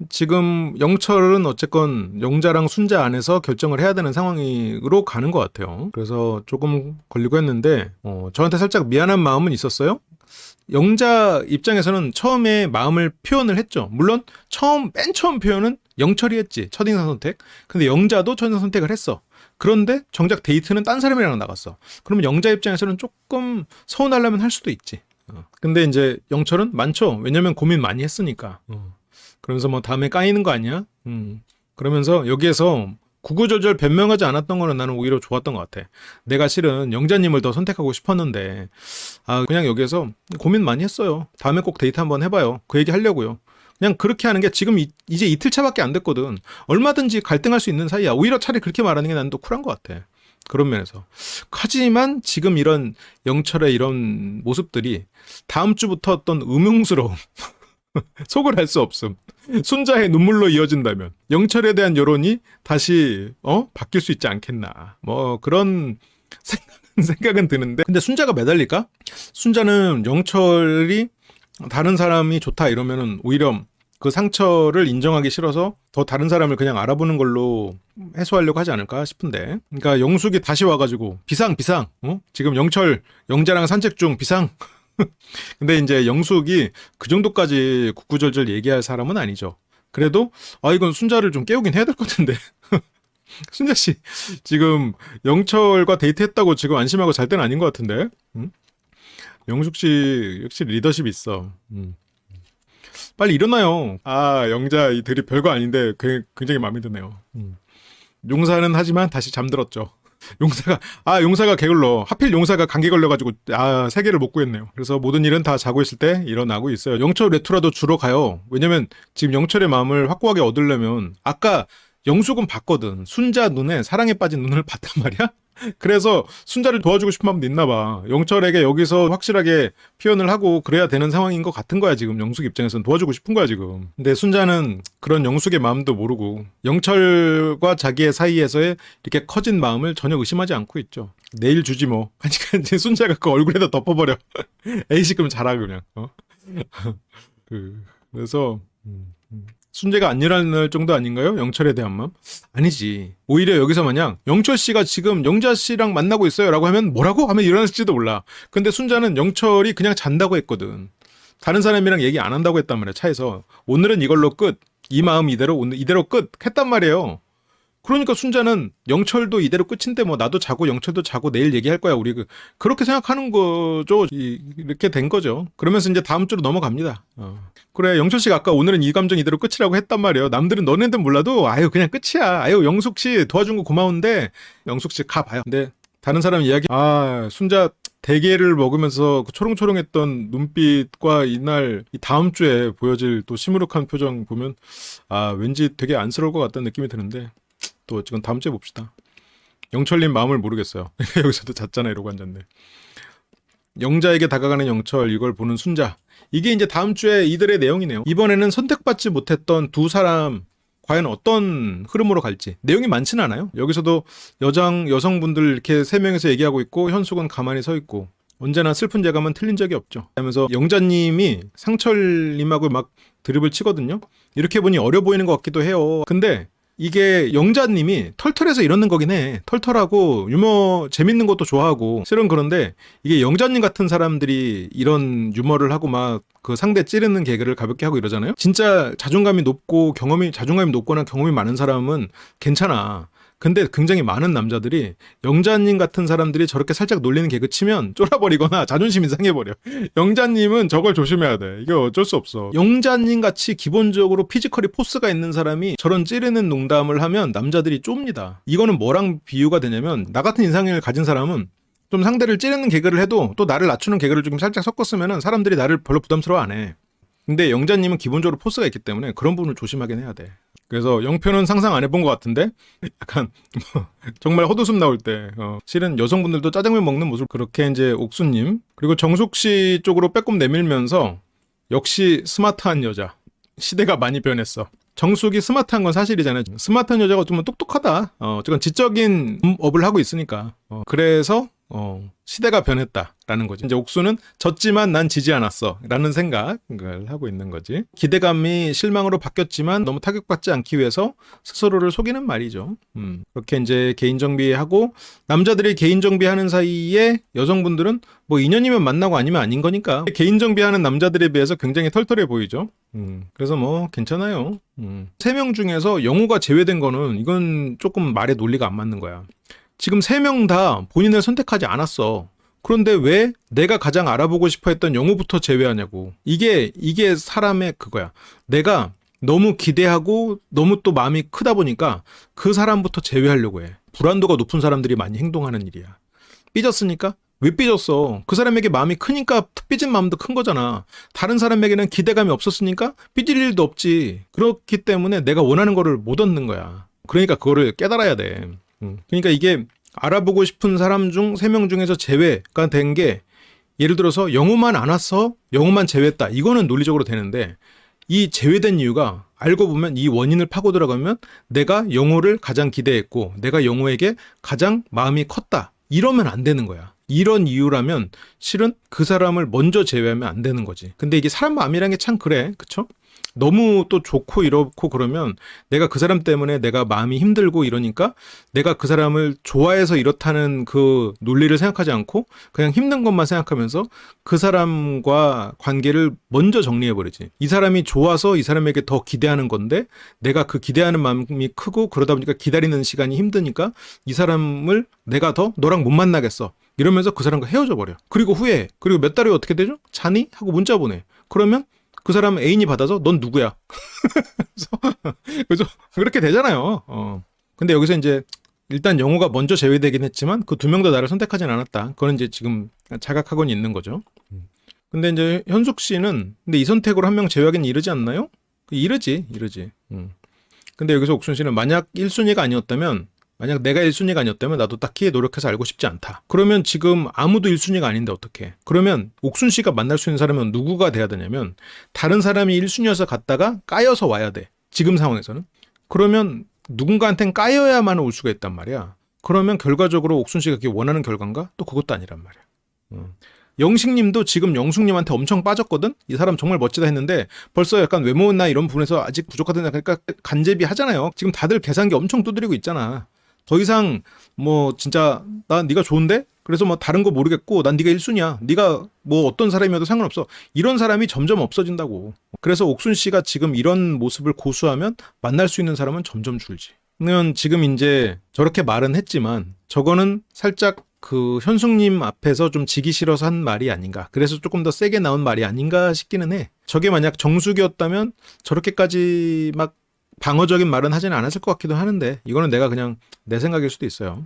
지금 영철은 어쨌건 영자랑 순자 안에서 결정을 해야 되는 상황으로 가는 것 같아요. 그래서 조금 걸리고 했는데 저한테 살짝 미안한 마음은 있었어요. 영자 입장에서는 처음에 마음을 표현을 했죠. 물론 맨 처음 표현은 영철이 했지. 첫인상 선택. 근데 영자도 첫인상 선택을 했어. 그런데 정작 데이트는 딴 사람이랑 나갔어. 그러면 영자 입장에서는 조금 서운하려면 할 수도 있지. 근데 이제 영철은 많죠. 왜냐면 고민 많이 했으니까. 그러면서 뭐 다음에 까이는 거 아니야? 그러면서 여기에서 구구절절 변명하지 않았던 거는 나는 오히려 좋았던 것 같아. 내가 실은 영자님을 더 선택하고 싶었는데 그냥 여기에서 고민 많이 했어요. 다음에 꼭 데이트 한번 해봐요. 그 얘기 하려고요. 그냥 그렇게 하는 게 지금 이제 이틀 차밖에 안 됐거든. 얼마든지 갈등할 수 있는 사이야. 오히려 차라리 그렇게 말하는 게 나는 더 쿨한 것 같아. 그런 면에서. 하지만 지금 이런 영철의 이런 모습들이 다음 주부터 어떤 음흉스러움 속을 할 수 없음. 순자의 눈물로 이어진다면 영철에 대한 여론이 다시 바뀔 수 있지 않겠나. 뭐 그런 생각은 드는데 근데 순자가 매달릴까? 순자는 영철이 다른 사람이 좋다 이러면은 오히려 그 상처를 인정하기 싫어서 더 다른 사람을 그냥 알아보는 걸로 해소하려고 하지 않을까 싶은데. 그러니까 영숙이 다시 와가지고 비상 지금 영자랑 산책 중 비상. 근데 이제 영숙이 그 정도까지 구구절절 얘기할 사람은 아니죠. 그래도 이건 순자를 좀 깨우긴 해야 될 것 같은데. 순자씨 지금 영철과 데이트했다고 지금 안심하고 잘 때는 아닌 것 같은데. 영숙씨 역시 리더십 있어. 빨리 일어나요. 영자 이 들이 별거 아닌데 굉장히 마음에 드네요. 용사는 하지만 다시 잠들었죠. 용사가 게을러. 하필 용사가 감기 걸려가지고 세 개를 못 구했네요. 그래서 모든 일은 다 자고 있을 때 일어나고 있어요. 영철 레투라도 주러 가요. 왜냐면 지금 영철의 마음을 확고하게 얻으려면 아까 영숙은 봤거든. 순자 눈에 사랑에 빠진 눈을 봤단 말이야. 그래서 순자를 도와주고 싶은 마음도 있나 봐. 영철에게 여기서 확실하게 표현을 하고 그래야 되는 상황인 것 같은 거야. 지금 영숙 입장에서는 도와주고 싶은 거야 지금. 근데 순자는 그런 영숙의 마음도 모르고 영철과 자기의 사이에서의 이렇게 커진 마음을 전혀 의심하지 않고 있죠. 내일 주지 뭐. 하니까 이제 순자가 그 얼굴에다 덮어버려. 에이씨 그럼 자라 그냥. 그래서 순재가 안 일어날 정도 아닌가요? 영철에 대한 마음? 아니지. 오히려 여기서 만약 영철 씨가 지금 영자 씨랑 만나고 있어요 라고 하면 뭐라고? 하면 일어났을지도 몰라. 근데 순자는 영철이 그냥 잔다고 했거든. 다른 사람이랑 얘기 안 한다고 했단 말이야. 차에서. 오늘은 이걸로 끝. 이 마음 이대로 끝 했단 말이에요. 그러니까 순자는 영철도 이대로 끝인데 뭐 나도 자고 영철도 자고 내일 얘기할 거야. 우리 그렇게 생각하는 거죠. 이렇게 된 거죠. 그러면서 이제 다음 주로 넘어갑니다. 그래 영철 씨가 아까 오늘은 이 감정 이대로 끝이라고 했단 말이에요. 남들은 너네들은 몰라도 그냥 끝이야. 영숙 씨 도와준 거 고마운데 영숙 씨 가봐요. 근데 다른 사람 이야기 순자 대게를 먹으면서 그 초롱초롱했던 눈빛과 이날 이 다음 주에 보여질 또 시무룩한 표정 보면 왠지 되게 안쓰러울 것 같다는 느낌이 드는데 또 지금 다음 주에 봅시다. 영철님 마음을 모르겠어요. 여기서도 잤잖아 이러고 앉았네. 영자에게 다가가는 영철 이걸 보는 순자. 이게 이제 다음 주에 이들의 내용이네요. 이번에는 선택받지 못했던 두 사람 과연 어떤 흐름으로 갈지. 내용이 많지는 않아요. 여기서도 여성분들 이렇게 세 명이서 얘기하고 있고 현숙은 가만히 서 있고 언제나 슬픈 예감은 틀린 적이 없죠. 하면서 영자님이 상철님하고 막 드립을 치거든요. 이렇게 보니 어려 보이는 것 같기도 해요. 근데 이게 영자님이 털털해서 이러는 거긴 해. 털털하고 유머 재밌는 것도 좋아하고 실은 그런데 이게 영자님 같은 사람들이 이런 유머를 하고 막 그 상대 찌르는 개그를 가볍게 하고 이러잖아요. 진짜 자존감이 높거나 경험이 많은 사람은 괜찮아. 근데 굉장히 많은 남자들이 영자님 같은 사람들이 저렇게 살짝 놀리는 개그 치면 쫄아버리거나 자존심이 상해버려. 영자님은 저걸 조심해야 돼. 이게 어쩔 수 없어. 영자님 같이 기본적으로 피지컬이 포스가 있는 사람이 저런 찌르는 농담을 하면 남자들이 쫍니다. 이거는 뭐랑 비유가 되냐면 나 같은 인상을 가진 사람은 좀 상대를 찌르는 개그를 해도 또 나를 낮추는 개그를 좀 살짝 섞었으면 사람들이 나를 별로 부담스러워 안 해. 근데 영자님은 기본적으로 포스가 있기 때문에 그런 부분을 조심하긴 해야 돼. 그래서 영표는 상상 안 해본 것 같은데 약간 정말 헛웃음 나올 때 실은 여성분들도 짜장면 먹는 모습 그렇게 이제 옥수님 그리고 정숙 씨 쪽으로 빼꼼 내밀면서 역시 스마트한 여자 시대가 많이 변했어. 정숙이 스마트한 건 사실이잖아요. 스마트한 여자가 어쩌면 똑똑하다. 어쨌건 지적인 업을 하고 있으니까. 그래서 시대가 변했다라는 거지. 이제 옥수는 졌지만 난 지지 않았어 라는 생각을 하고 있는 거지. 기대감이 실망으로 바뀌었지만 너무 타격받지 않기 위해서 스스로를 속이는 말이죠. 그렇게 이제 개인정비하고 남자들이 개인정비하는 사이에 여성분들은 뭐 인연이면 만나고 아니면 아닌 거니까 개인정비하는 남자들에 비해서 굉장히 털털해 보이죠. 그래서 뭐 괜찮아요. 3명 중에서 영호가 제외된 거는 이건 조금 말의 논리가 안 맞는 거야. 지금 3명 다 본인을 선택하지 않았어. 그런데 왜 내가 가장 알아보고 싶어 했던 영호부터 제외하냐고. 이게 사람의 그거야. 내가 너무 기대하고 너무 또 마음이 크다 보니까 그 사람부터 제외하려고 해. 불안도가 높은 사람들이 많이 행동하는 일이야. 삐졌으니까? 왜 삐졌어? 그 사람에게 마음이 크니까 삐진 마음도 큰 거잖아. 다른 사람에게는 기대감이 없었으니까 삐질 일도 없지. 그렇기 때문에 내가 원하는 거를 못 얻는 거야. 그러니까 그거를 깨달아야 돼. 그러니까 이게 알아보고 싶은 사람 중 3명 중에서 제외가 된 게 예를 들어서 영호만 안 왔어? 영호만 제외했다. 이거는 논리적으로 되는데 이 제외된 이유가 알고 보면 이 원인을 파고 들어가면 내가 영호를 가장 기대했고 내가 영호에게 가장 마음이 컸다. 이러면 안 되는 거야. 이런 이유라면 실은 그 사람을 먼저 제외하면 안 되는 거지. 근데 이게 사람 마음이란 게 참 그래. 그쵸? 너무 또 좋고 이렇고 그러면 내가 그 사람 때문에 내가 마음이 힘들고 이러니까 내가 그 사람을 좋아해서 이렇다는 그 논리를 생각하지 않고 그냥 힘든 것만 생각하면서 그 사람과 관계를 먼저 정리해버리지. 이 사람이 좋아서 이 사람에게 더 기대하는 건데 내가 그 기대하는 마음이 크고 그러다 보니까 기다리는 시간이 힘드니까 이 사람을 내가 더 너랑 못 만나겠어. 이러면서 그 사람과 헤어져 버려. 그리고 후에 그리고 몇 달 후에 어떻게 되죠? 자니? 하고 문자 보내. 그러면 그 사람 애인이 받아서 넌 누구야? 그래서 그렇게 되잖아요. 근데 여기서 이제 일단 영호가 먼저 제외되긴 했지만 그 2명 다 나를 선택하진 않았다. 그건 이제 지금 자각하고는 있는 거죠. 근데 이제 현숙 씨는 근데 이 선택으로 1명 제외하기는 이르지 않나요? 이르지. 근데 여기서 옥순 씨는 만약 1순위가 아니었다면 만약 내가 1순위가 아니었다면 나도 딱히 노력해서 알고 싶지 않다. 그러면 지금 아무도 1순위가 아닌데 어떡해? 그러면 옥순 씨가 만날 수 있는 사람은 누구가 돼야 되냐면 다른 사람이 1순위여서 갔다가 까여서 와야 돼. 지금 상황에서는. 그러면 누군가한텐 까여야만 올 수가 있단 말이야. 그러면 결과적으로 옥순 씨가 그게 원하는 결과인가? 또 그것도 아니란 말이야. 영식님도 지금 영숙님한테 엄청 빠졌거든? 이 사람 정말 멋지다 했는데 벌써 약간 외모나 이런 부분에서 아직 부족하다는 그러니까 간제비 하잖아요. 지금 다들 계산기 엄청 두드리고 있잖아. 더 이상 뭐 진짜 나 네가 좋은데? 그래서 뭐 다른 거 모르겠고 난 네가 1순위야. 네가 뭐 어떤 사람이어도 상관없어. 이런 사람이 점점 없어진다고. 그래서 옥순 씨가 지금 이런 모습을 고수하면 만날 수 있는 사람은 점점 줄지. 그러면 지금 이제 저렇게 말은 했지만 저거는 살짝 그 현숙님 앞에서 좀 지기 싫어서 한 말이 아닌가. 그래서 조금 더 세게 나온 말이 아닌가 싶기는 해. 저게 만약 정숙이었다면 저렇게까지 막 방어적인 말은 하지는 않았을 것 같기도 하는데 이거는 내가 그냥 내 생각일 수도 있어요.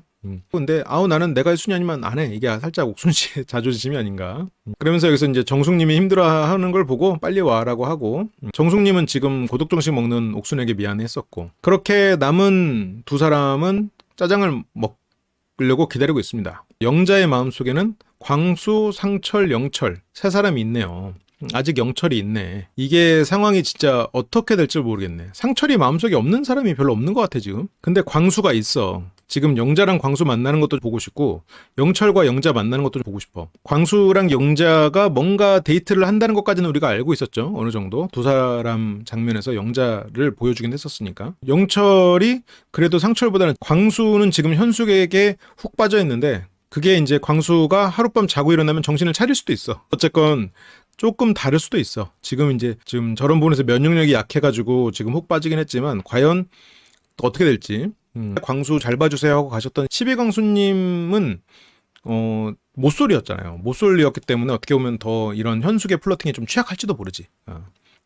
근데 나는 내가 1순위 아니면 안 해. 이게 살짝 옥순 씨의 자존심이 아닌가. 그러면서 여기서 이제 정숙님이 힘들어하는 걸 보고 빨리 와라고 하고 정숙님은 지금 고독정식 먹는 옥순에게 미안했었고 그렇게 남은 2사람은 짜장을 먹으려고 기다리고 있습니다. 영자의 마음속에는 광수, 상철, 영철 3사람이 있네요. 아직 영철이 있네. 이게 상황이 진짜 어떻게 될지 모르겠네. 상철이 마음속에 없는 사람이 별로 없는 것 같아 지금. 근데 광수가 있어. 지금 영자랑 광수 만나는 것도 보고 싶고 영철과 영자 만나는 것도 보고 싶어. 광수랑 영자가 뭔가 데이트를 한다는 것까지는 우리가 알고 있었죠. 어느 정도 2사람 장면에서 영자를 보여주긴 했었으니까. 영철이 그래도 상철보다는 광수는 지금 현숙에게 훅 빠져 있는데 그게 이제 광수가 하룻밤 자고 일어나면 정신을 차릴 수도 있어. 어쨌건 조금 다를 수도 있어. 지금 저런 부분에서 면역력이 약해가지고 지금 훅 빠지긴 했지만 과연 어떻게 될지. 광수 잘 봐주세요 하고 가셨던 12광수님은 모쏠이었잖아요. 모쏠이었기 때문에 어떻게 보면 더 이런 현숙의 플러팅에 좀 취약할지도 모르지.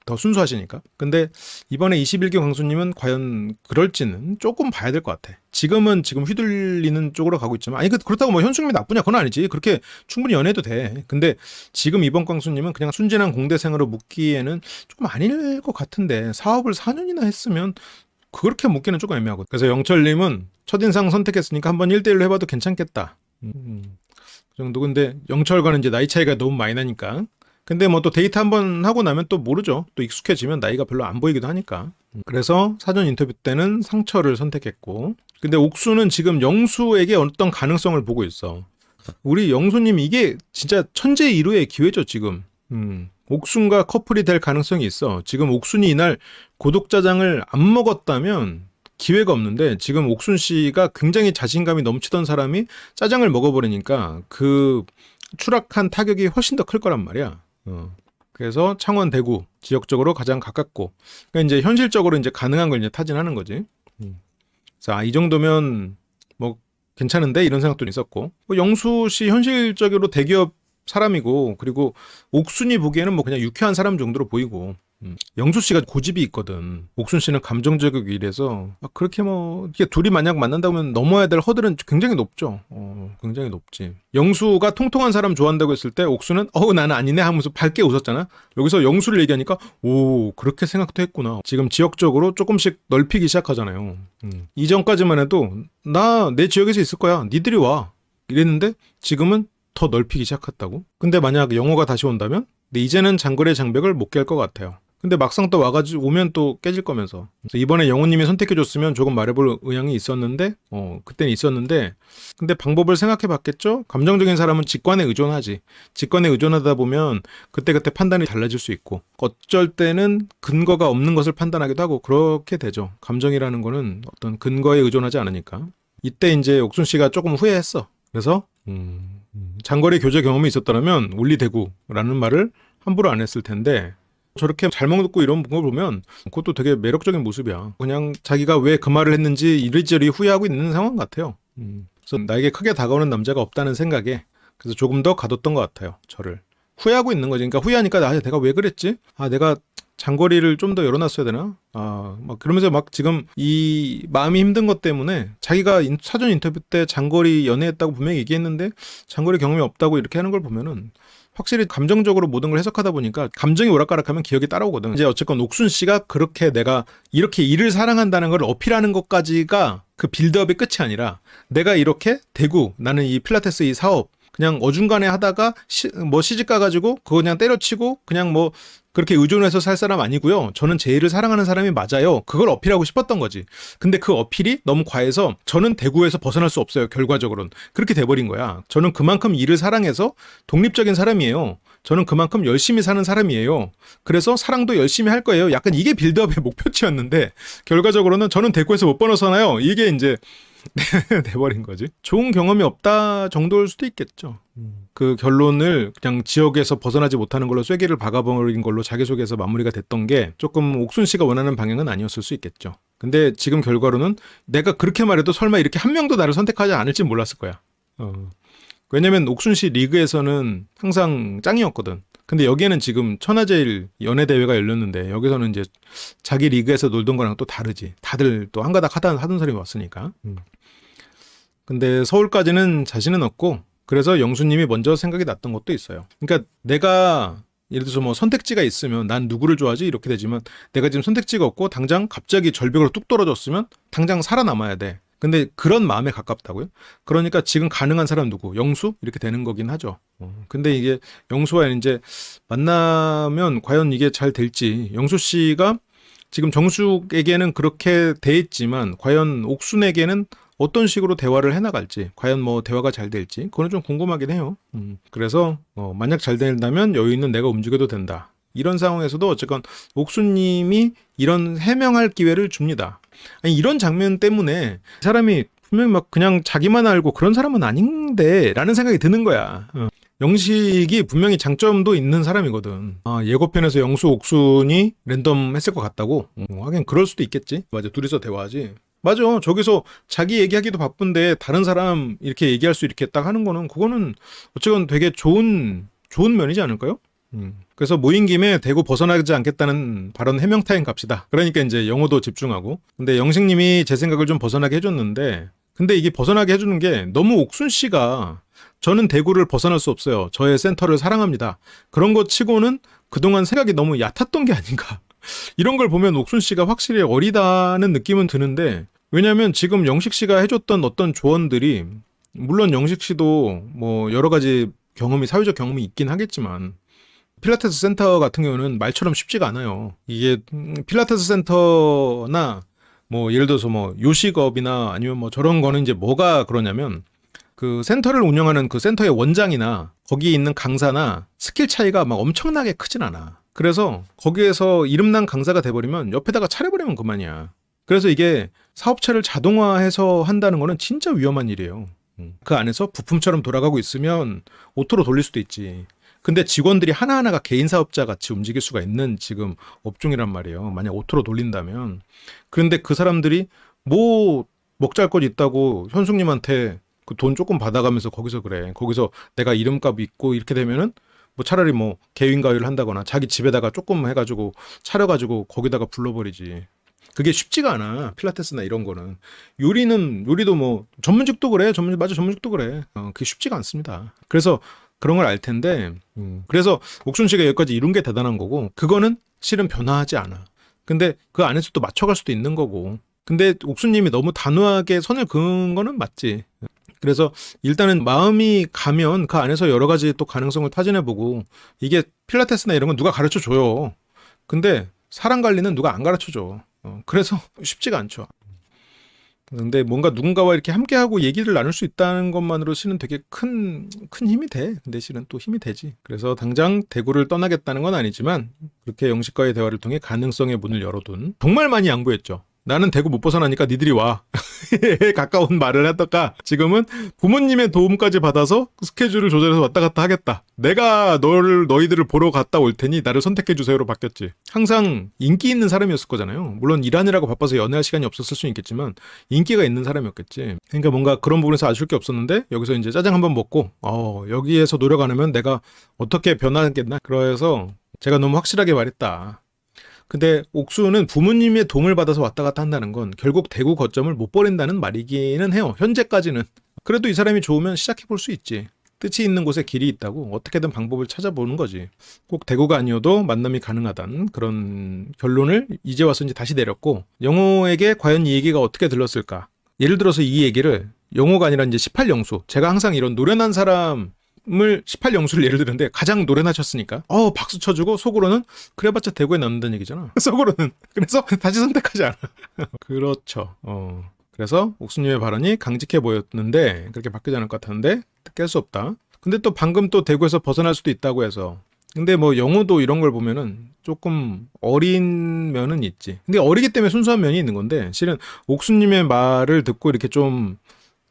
더 순수하시니까. 근데 이번에 21기 광수님은 과연 그럴지는 조금 봐야 될 것 같아. 지금 휘둘리는 쪽으로 가고 있지만 아니 그렇다고 뭐 현숙님이 나쁘냐 그건 아니지. 그렇게 충분히 연애해도 돼. 근데 지금 이번 광수님은 그냥 순진한 공대생으로 묻기에는 조금 아닐 것 같은데 사업을 4년이나 했으면 그렇게 묻기는 조금 애매하고. 그래서 영철님은 첫인상 선택했으니까 한번 1대1로 해봐도 괜찮겠다. 그 정도. 근데 영철과는 이제 나이 차이가 너무 많이 나니까. 근데 뭐 또 데이트 한번 하고 나면 또 모르죠. 또 익숙해지면 나이가 별로 안 보이기도 하니까. 그래서 사전 인터뷰 때는 상철을 선택했고. 근데 옥수는 지금 영수에게 어떤 가능성을 보고 있어. 우리 영수님 이게 진짜 천재일우의 기회죠 지금. 옥순과 커플이 될 가능성이 있어. 지금 옥순이 이날 고독짜장을 안 먹었다면 기회가 없는데 지금 옥순 씨가 굉장히 자신감이 넘치던 사람이 짜장을 먹어버리니까 그 추락한 타격이 훨씬 더 클 거란 말이야. 그래서 창원, 대구 지역적으로 가장 가깝고, 그러니까 이제 현실적으로 이제 가능한 걸 이제 타진하는 거지. 자, 이 정도면 뭐 괜찮은데 이런 생각도 있었고, 뭐 영수 씨 현실적으로 대기업 사람이고, 그리고 옥순이 보기에는 뭐 그냥 유쾌한 사람 정도로 보이고, 영수 씨가 고집이 있거든. 옥순 씨는 감정적이고 이래서 그렇게 뭐 이게 둘이 만약 만난다면 넘어야 될 허들은 굉장히 높죠. 굉장히 높지. 영수가 통통한 사람 좋아한다고 했을 때 옥순은 나는 아니네 하면서 밝게 웃었잖아. 여기서 영수를 얘기하니까 오, 그렇게 생각도 했구나. 지금 지역적으로 조금씩 넓히기 시작하잖아요. 이전까지만 해도 나 내 지역에서 있을 거야, 니들이 와 이랬는데 지금은 더 넓히기 시작했다고. 근데 만약 영호가 다시 온다면 근데 이제는 장거리 장벽을 못 깰 것 같아요. 근데 막상 또 와가지고 오면 또 깨질 거면서. 그래서 이번에 영호님이 선택해줬으면 조금 말해볼 의향이 있었는데, 그때는 있었는데, 근데 방법을 생각해봤겠죠? 감정적인 사람은 직관에 의존하지. 직관에 의존하다 보면 그때그때 판단이 달라질 수 있고, 어쩔 때는 근거가 없는 것을 판단하기도 하고 그렇게 되죠. 감정이라는 거는 어떤 근거에 의존하지 않으니까. 이때 이제 옥순 씨가 조금 후회했어. 그래서 장거리 교제 경험이 있었더라면 울리대구라는 말을 함부로 안 했을 텐데, 저렇게 잘 먹고 이런 걸 보면 그것도 되게 매력적인 모습이야. 그냥 자기가 왜 그 말을 했는지 이리저리 후회하고 있는 상황 같아요. 그래서 나에게 크게 다가오는 남자가 없다는 생각에 그래서 조금 더 가뒀던 것 같아요. 저를 후회하고 있는 거지. 그러니까 후회하니까 내가 왜 그랬지? 내가 장거리를 좀 더 열어놨어야 되나? 막 그러면서 막 지금 이 마음이 힘든 것 때문에 자기가 사전 인터뷰 때 장거리 연애했다고 분명히 얘기했는데 장거리 경험이 없다고 이렇게 하는 걸 보면은 확실히 감정적으로 모든 걸 해석하다 보니까 감정이 오락가락하면 기억이 따라오거든. 이제 어쨌건 옥순 씨가 그렇게 내가 이렇게 일을 사랑한다는 걸 어필하는 것까지가 그 빌드업의 끝이 아니라 내가 이렇게 대구 나는 이 필라테스 이 사업 그냥 어중간해 하다가 시집 가가지고 그거 그냥 때려치고 그냥 뭐 그렇게 의존해서 살 사람 아니고요. 저는 제 일을 사랑하는 사람이 맞아요. 그걸 어필하고 싶었던 거지. 근데 그 어필이 너무 과해서 저는 대구에서 벗어날 수 없어요. 결과적으로는. 그렇게 돼버린 거야. 저는 그만큼 일을 사랑해서 독립적인 사람이에요. 저는 그만큼 열심히 사는 사람이에요. 그래서 사랑도 열심히 할 거예요. 약간 이게 빌드업의 목표치였는데 결과적으로는 저는 대구에서 못 벗어나요. 이게 이제 돼버린 거지. 좋은 경험이 없다 정도일 수도 있겠죠. 그 결론을 그냥 지역에서 벗어나지 못하는 걸로 쐐기를 박아버린 걸로 자기소개에서 마무리가 됐던 게 조금 옥순 씨가 원하는 방향은 아니었을 수 있겠죠. 근데 지금 결과로는 내가 그렇게 말해도 설마 이렇게 한 명도 나를 선택하지 않을지 몰랐을 거야. 왜냐면 옥순 씨 리그에서는 항상 짱이었거든. 근데 여기에는 지금 천하제일 연예대회가 열렸는데 여기서는 이제 자기 리그에서 놀던 거랑 또 다르지. 다들 또 한가닥 하던 사람이 왔으니까. 근데 서울까지는 자신은 없고 그래서 영수님이 먼저 생각이 났던 것도 있어요. 그러니까 내가 예를 들어서 뭐 선택지가 있으면 난 누구를 좋아하지 이렇게 되지만 내가 지금 선택지가 없고 당장 갑자기 절벽으로 뚝 떨어졌으면 당장 살아남아야 돼. 근데 그런 마음에 가깝다고요? 그러니까 지금 가능한 사람 누구? 영수? 이렇게 되는 거긴 하죠. 근데 이게 영수와 이제 만나면 과연 이게 잘 될지. 영수 씨가 지금 정숙에게는 그렇게 돼 있지만 과연 옥순에게는 어떤 식으로 대화를 해나갈지, 과연 뭐 대화가 잘 될지 그건 좀 궁금하긴 해요. 그래서 만약 잘 된다면 여유 있는 내가 움직여도 된다. 이런 상황에서도 어쨌건 옥수님이 이런 해명할 기회를 줍니다. 아니, 이런 장면 때문에 사람이 분명히 막 그냥 자기만 알고 그런 사람은 아닌데 라는 생각이 드는 거야. 영식이 분명히 장점도 있는 사람이거든. 예고편에서 영수 옥순이 랜덤 했을 것 같다고? 하긴 그럴 수도 있겠지. 맞아, 둘이서 대화하지. 맞아, 저기서 자기 얘기하기도 바쁜데 다른 사람 이렇게 얘기할 수 이렇게 딱 하는 거는 그거는 어쨌건 되게 좋은 면이지 않을까요? 그래서 모인 김에 대구 벗어나지 않겠다는 발언 해명 타임 갑시다. 그러니까 이제 영호도 집중하고. 근데 영식님이 제 생각을 좀 벗어나게 해줬는데, 근데 이게 벗어나게 해주는 게 너무 옥순 씨가 저는 대구를 벗어날 수 없어요. 저의 센터를 사랑합니다. 그런 것 치고는 그동안 생각이 너무 얕았던 게 아닌가. 이런 걸 보면 옥순 씨가 확실히 어리다는 느낌은 드는데, 왜냐면 지금 영식 씨가 해줬던 어떤 조언들이, 물론 영식 씨도 뭐 여러 가지 경험이, 사회적 경험이 있긴 하겠지만, 필라테스 센터 같은 경우는 말처럼 쉽지가 않아요. 이게 필라테스 센터나 뭐 예를 들어서 뭐 요식업이나 아니면 뭐 저런 거는 이제 뭐가 그러냐면, 그 센터를 운영하는 그 센터의 원장이나 거기에 있는 강사나 스킬 차이가 막 엄청나게 크진 않아. 그래서 거기에서 이름난 강사가 돼버리면 옆에다가 차려버리면 그만이야. 그래서 이게 사업체를 자동화해서 한다는 거는 진짜 위험한 일이에요. 그 안에서 부품처럼 돌아가고 있으면 오토로 돌릴 수도 있지. 근데 직원들이 하나하나가 개인 사업자 같이 움직일 수가 있는 지금 업종이란 말이에요. 만약 오토로 돌린다면. 그런데 그 사람들이 뭐 먹잘 것 있다고 현숙님한테 그 돈 조금 받아가면서 거기서 그래. 거기서 내가 이름값 있고 이렇게 되면은 뭐 차라리 뭐 개인가요를 한다거나 자기 집에다가 조금 해가지고 차려가지고 거기다가 불러버리지. 그게 쉽지가 않아. 필라테스나 이런 거는. 요리도 뭐 전문직도 그래. 전문직도 그래. 그게 쉽지가 않습니다. 그래서 그런 걸 알 텐데, 그래서 옥순 씨가 여기까지 이룬 게 대단한 거고, 그거는 실은 변화하지 않아. 근데 그 안에서 또 맞춰갈 수도 있는 거고. 근데 옥순님이 너무 단호하게 선을 그은 거는 맞지. 그래서 일단은 마음이 가면 그 안에서 여러 가지 또 가능성을 타진해보고, 이게 필라테스나 이런 건 누가 가르쳐 줘요. 근데 사람 관리는 누가 안 가르쳐 줘. 그래서 쉽지가 않죠. 근데 뭔가 누군가와 이렇게 함께하고 얘기를 나눌 수 있다는 것만으로 실은 되게 큰 힘이 돼. 근데 실은 또 힘이 되지. 그래서 당장 대구를 떠나겠다는 건 아니지만, 그렇게 영식과의 대화를 통해 가능성의 문을 열어둔, 정말 많이 양보했죠. 나는 대구 못 벗어나니까 니들이 와. 가까운 말을 하다가 지금은 부모님의 도움까지 받아서 스케줄을 조절해서 왔다 갔다 하겠다. 내가 너희들을 보러 갔다 올 테니 나를 선택해 주세요로 바뀌었지. 항상 인기 있는 사람이었을 거잖아요. 물론 일하느라고 바빠서 연애할 시간이 없었을 수는 있겠지만 인기가 있는 사람이었겠지. 그러니까 뭔가 그런 부분에서 아쉬울 게 없었는데, 여기서 이제 짜장 한번 먹고 여기에서 노력 안 하면 내가 어떻게 변하겠나. 그래서 제가 너무 확실하게 말했다. 근데 옥수는 부모님의 도움을 받아서 왔다 갔다 한다는 건 결국 대구 거점을 못 버린다는 말이기는 해요. 현재까지는. 그래도 이 사람이 좋으면 시작해 볼 수 있지. 뜻이 있는 곳에 길이 있다고 어떻게든 방법을 찾아보는 거지. 꼭 대구가 아니어도 만남이 가능하다는 그런 결론을 이제 와서 이제 다시 내렸고, 영호에게 과연 이 얘기가 어떻게 들렸을까? 예를 들어서 이 얘기를 영호가 아니라 이제 18영수. 제가 항상 이런 노련한 사람을 18영수를 예를 들는데 가장 노련하셨으니까 박수 쳐주고 속으로는 그래봤자 대구에 남는다는 얘기잖아. 속으로는. 그래서 다시 선택하지 않아. 그렇죠. 그래서 옥수님의 발언이 강직해 보였는데 그렇게 바뀌지 않을 것 같았는데 깰 수 없다. 근데 또 방금 또 대구에서 벗어날 수도 있다고 해서, 근데 뭐 영호도 이런 걸 보면은 조금 어린 면은 있지. 근데 어리기 때문에 순수한 면이 있는 건데, 실은 옥수님의 말을 듣고 이렇게 좀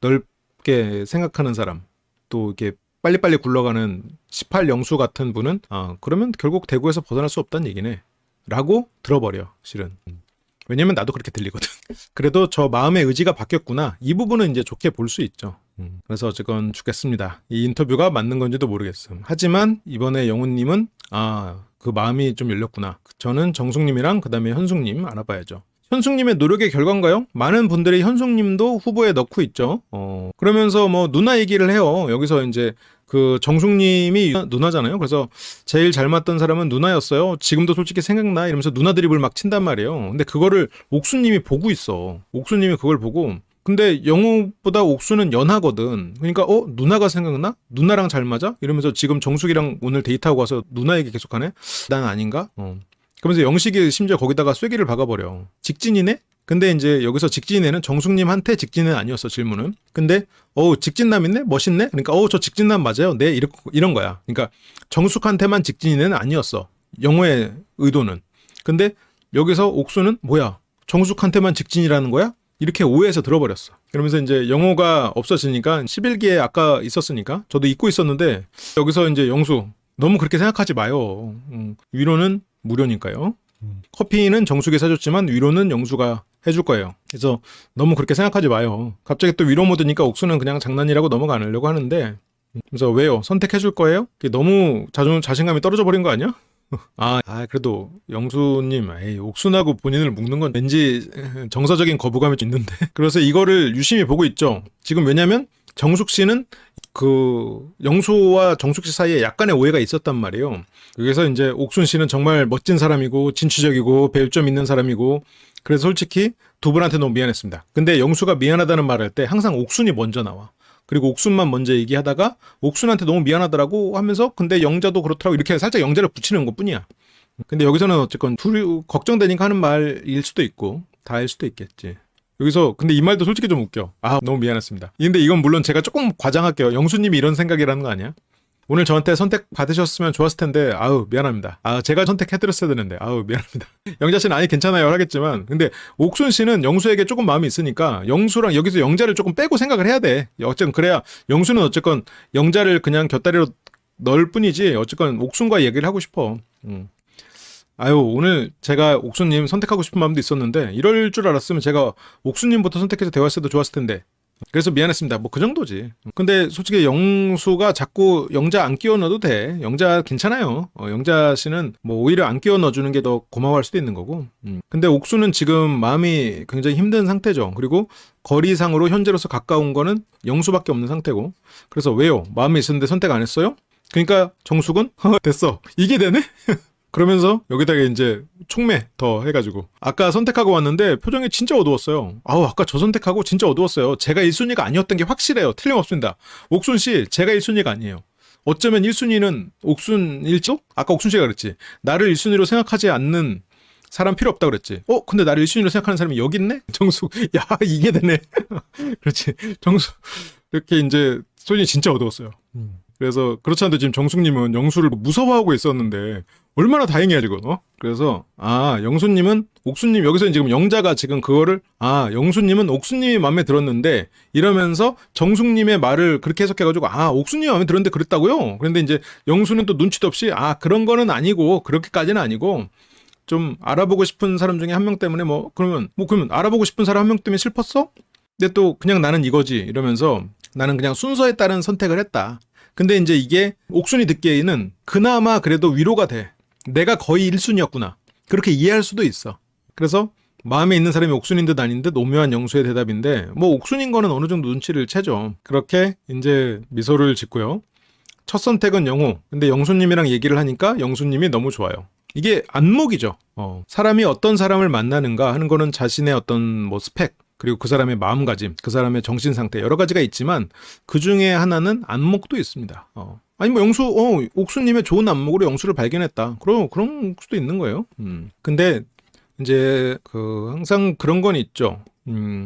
넓게 생각하는 사람, 또 이렇게 빨리빨리 굴러가는 18영수 같은 분은 그러면 결국 대구에서 벗어날 수 없다는 얘기네 라고 들어버려. 실은. 왜냐면 나도 그렇게 들리거든. 그래도 저 마음의 의지가 바뀌었구나, 이 부분은 이제 좋게 볼 수 있죠. 그래서 어쨌건 죽겠습니다. 이 인터뷰가 맞는 건지도 모르겠음. 하지만 이번에 영훈님은 그 마음이 좀 열렸구나. 저는 정숙님이랑 그 다음에 현숙님 알아봐야죠. 현숙님의 노력의 결과인가요? 많은 분들이 현숙님도 후보에 넣고 있죠. 그러면서 뭐 누나 얘기를 해요. 여기서 이제 그 정숙님이 누나잖아요. 그래서 제일 잘 맞던 사람은 누나였어요. 지금도 솔직히 생각나 이러면서 누나 드립을 막 친단 말이에요. 근데 그거를 옥수님이 보고 있어. 옥수님이 그걸 보고, 근데 영우보다 옥수는 연하거든. 그러니까 누나가 생각나? 누나랑 잘 맞아? 이러면서 지금 정숙이랑 오늘 데이트하고 와서 누나 얘기 계속하네? 난 아닌가? 그러면서 영식이 심지어 거기다가 쐐기를 박아버려. 직진이네? 근데 이제 여기서 직진애는 정숙님한테 직진은 아니었어, 질문은. 근데 직진남 있네? 멋있네? 그러니까 저 직진남 맞아요. 네, 이런 거야. 그러니까 정숙한테만 직진애는 아니었어, 영호의 의도는. 근데 여기서 옥수는 뭐야? 정숙한테만 직진이라는 거야? 이렇게 오해해서 들어버렸어. 그러면서 이제 영호가 없어지니까 11기에 아까 있었으니까 저도 잊고 있었는데, 여기서 이제 영수 너무 그렇게 생각하지 마요. 위로는 무료니까요. 커피는 정숙이 사줬지만 위로는 영수가 해줄 거예요. 그래서 너무 그렇게 생각하지 마요. 갑자기 또 위로 모드니까 옥수는 그냥 장난이라고 넘어가려고 하는데, 그래서 왜요? 선택해줄 거예요? 너무 자신감이 떨어져 버린 거 아니야? 그래도 영수님, 옥순하고 본인을 묶는 건 왠지 정서적인 거부감이 좀 있는데. 그래서 이거를 유심히 보고 있죠. 지금 왜냐면 정숙 씨는 그 영수와 정숙 씨 사이에 약간의 오해가 있었단 말이에요. 여기서 이제 옥순 씨는 정말 멋진 사람이고 진취적이고 배울 점 있는 사람이고 그래서 솔직히 두 분한테 너무 미안했습니다. 근데 영수가 미안하다는 말할 때 항상 옥순이 먼저 나와. 그리고 옥순만 먼저 얘기하다가 옥순한테 너무 미안하더라고 하면서 근데 영자도 그렇더라고 이렇게 살짝 영자를 붙이는 것뿐이야. 근데 여기서는 어쨌건 둘이 걱정되니까 하는 말일 수도 있고 다일 수도 있겠지. 여기서 근데 이 말도 솔직히 좀 웃겨. 아 너무 미안했습니다. 근데 이건 물론 제가 조금 과장할게요. 영수님이 이런 생각이라는 거 아니야? 오늘 저한테 선택 받으셨으면 좋았을 텐데 아우 미안합니다. 아 제가 선택해드렸어야 되는데 아우 미안합니다. 영자 씨는 아니 괜찮아요 하겠지만 근데 옥순 씨는 영수에게 조금 마음이 있으니까 영수랑 여기서 영자를 조금 빼고 생각을 해야 돼. 어쨌든 그래야 영수는 어쨌건 영자를 그냥 곁다리로 넣을 뿐이지 어쨌건 옥순과 얘기를 하고 싶어. 아유 오늘 제가 옥수님 선택하고 싶은 마음도 있었는데 이럴 줄 알았으면 제가 옥수님부터 선택해서 대화했어도 좋았을 텐데 그래서 미안했습니다. 뭐 그 정도지. 근데 솔직히 영수가 자꾸 영자 안 끼워 넣어도 돼. 영자 괜찮아요. 영자 씨는 뭐 오히려 안 끼워 넣어주는 게 더 고마워할 수도 있는 거고. 근데 옥수는 지금 마음이 굉장히 힘든 상태죠. 그리고 거리상으로 현재로서 가까운 거는 영수밖에 없는 상태고. 그래서 왜요? 마음이 있었는데 선택 안 했어요? 그러니까 정숙은 됐어. 이게 되네? 그러면서 여기다가 이제 촉매 더 해가지고 아까 선택하고 왔는데 표정이 진짜 어두웠어요. 아우 아까 저 선택하고 진짜 어두웠어요. 제가 1순위가 아니었던 게 확실해요. 틀림없습니다. 옥순 씨 제가 1순위가 아니에요. 어쩌면 1순위는 옥순일지도? 아까 옥순 씨가 그랬지. 나를 1순위로 생각하지 않는 사람 필요 없다 그랬지. 근데 나를 1순위로 생각하는 사람이 여기 있네? 정숙 야 이게 되네. 그렇지. 정숙 이렇게 이제 손이 진짜 어두웠어요. 그래서 그렇지 않아도 지금 정숙님은 영수를 무서워하고 있었는데 얼마나 다행이야 지금. 그래서 영수님은 옥수님 여기서 지금 영자가 지금 그거를 영수님은 옥수님이 마음에 들었는데 이러면서 정숙님의 말을 그렇게 해석해가지고 옥수님이 마음에 들었는데 그랬다고요? 그런데 이제 영수는 또 눈치도 없이 그런 거는 아니고 그렇게까지는 아니고 좀 알아보고 싶은 사람 중에 한 명 때문에 그러면 알아보고 싶은 사람 한 명 때문에 슬펐어? 근데 또 그냥 나는 이거지 이러면서 나는 그냥 순서에 따른 선택을 했다. 근데 이제 이게 옥순이 듣기에는 그나마 그래도 위로가 돼. 내가 거의 1순위였구나. 그렇게 이해할 수도 있어. 그래서 마음에 있는 사람이 옥순인 듯 아닌 듯 오묘한 영수의 대답인데 옥순인 거는 어느 정도 눈치를 채죠. 그렇게 이제 미소를 짓고요. 첫 선택은 영호. 근데 영수님이랑 얘기를 하니까 영수님이 너무 좋아요. 이게 안목이죠. 사람이 어떤 사람을 만나는가 하는 거는 자신의 어떤 스펙 그리고 그 사람의 마음가짐, 그 사람의 정신 상태 여러 가지가 있지만 그 중에 하나는 안목도 있습니다. 아니 옥수님의 좋은 안목으로 영수를 발견했다. 그런 수도 있는 거예요. 근데 이제 항상 그런 건 있죠.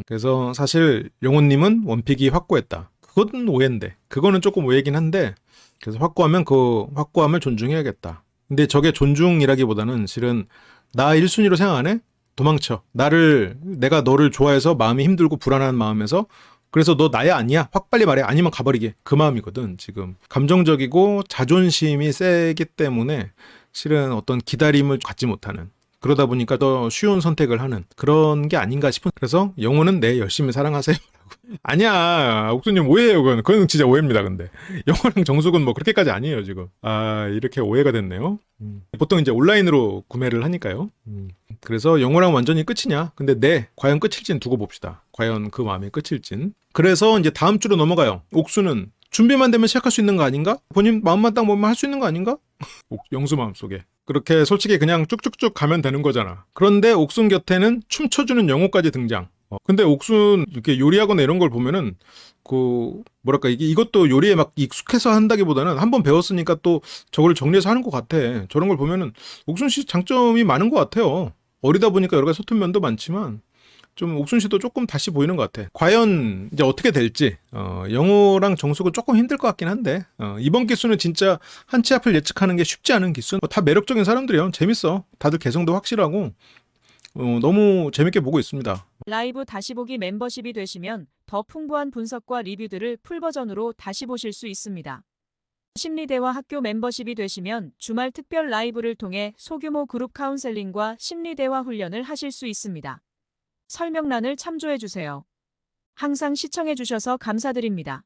그래서 사실 영호님은 원픽이 확고했다. 그건 오해인데, 그거는 조금 오해긴 한데, 그래서 확고하면 그 확고함을 존중해야겠다. 근데 저게 존중이라기보다는 실은 나 1순위로 생각 안 해? 도망쳐. 내가 너를 좋아해서 마음이 힘들고 불안한 마음에서 그래서 너 나야 아니야? 확 빨리 말해. 아니면 가버리게. 그 마음이거든, 지금. 감정적이고 자존심이 세기 때문에 실은 어떤 기다림을 갖지 못하는. 그러다 보니까 더 쉬운 선택을 하는 그런 게 아닌가 싶은. 그래서 영호는 열심히 사랑하세요. 아니야, 옥수님 오해예요. 그건 진짜 오해입니다. 근데 영호랑 정숙은 그렇게까지 아니에요 지금. 이렇게 오해가 됐네요. 보통 이제 온라인으로 구매를 하니까요. 그래서 영호랑 완전히 끝이냐? 근데 과연 끝일진 두고 봅시다. 과연 그 마음이 끝일진. 그래서 이제 다음 주로 넘어가요. 옥수는 준비만 되면 시작할 수 있는 거 아닌가? 본인 마음만 딱 먹으면 할 수 있는 거 아닌가? 영수 마음속에. 그렇게 솔직히 그냥 쭉쭉쭉 가면 되는 거잖아. 그런데 옥순 곁에는 춤춰주는 영호까지 등장. 근데 옥순 이렇게 요리하거나 이런 걸 보면은 이것도 요리에 막 익숙해서 한다기보다는 한번 배웠으니까 또 저걸 정리해서 하는 것 같아. 저런 걸 보면은 옥순 씨 장점이 많은 것 같아요. 어리다 보니까 여러 가지 서툰 면도 많지만 좀 옥순 씨도 조금 다시 보이는 것 같아. 과연 이제 어떻게 될지 영호랑 정숙은 조금 힘들 것 같긴 한데 이번 기수는 진짜 한 치 앞을 예측하는 게 쉽지 않은 기수. 다 매력적인 사람들이에요. 재밌어. 다들 개성도 확실하고 너무 재밌게 보고 있습니다. 라이브 다시 보기 멤버십이 되시면 더 풍부한 분석과 리뷰들을 풀버전으로 다시 보실 수 있습니다. 심리대화 학교 멤버십이 되시면 주말 특별 라이브를 통해 소규모 그룹 카운셀링과 심리대화 훈련을 하실 수 있습니다. 설명란을 참조해주세요. 항상 시청해주셔서 감사드립니다.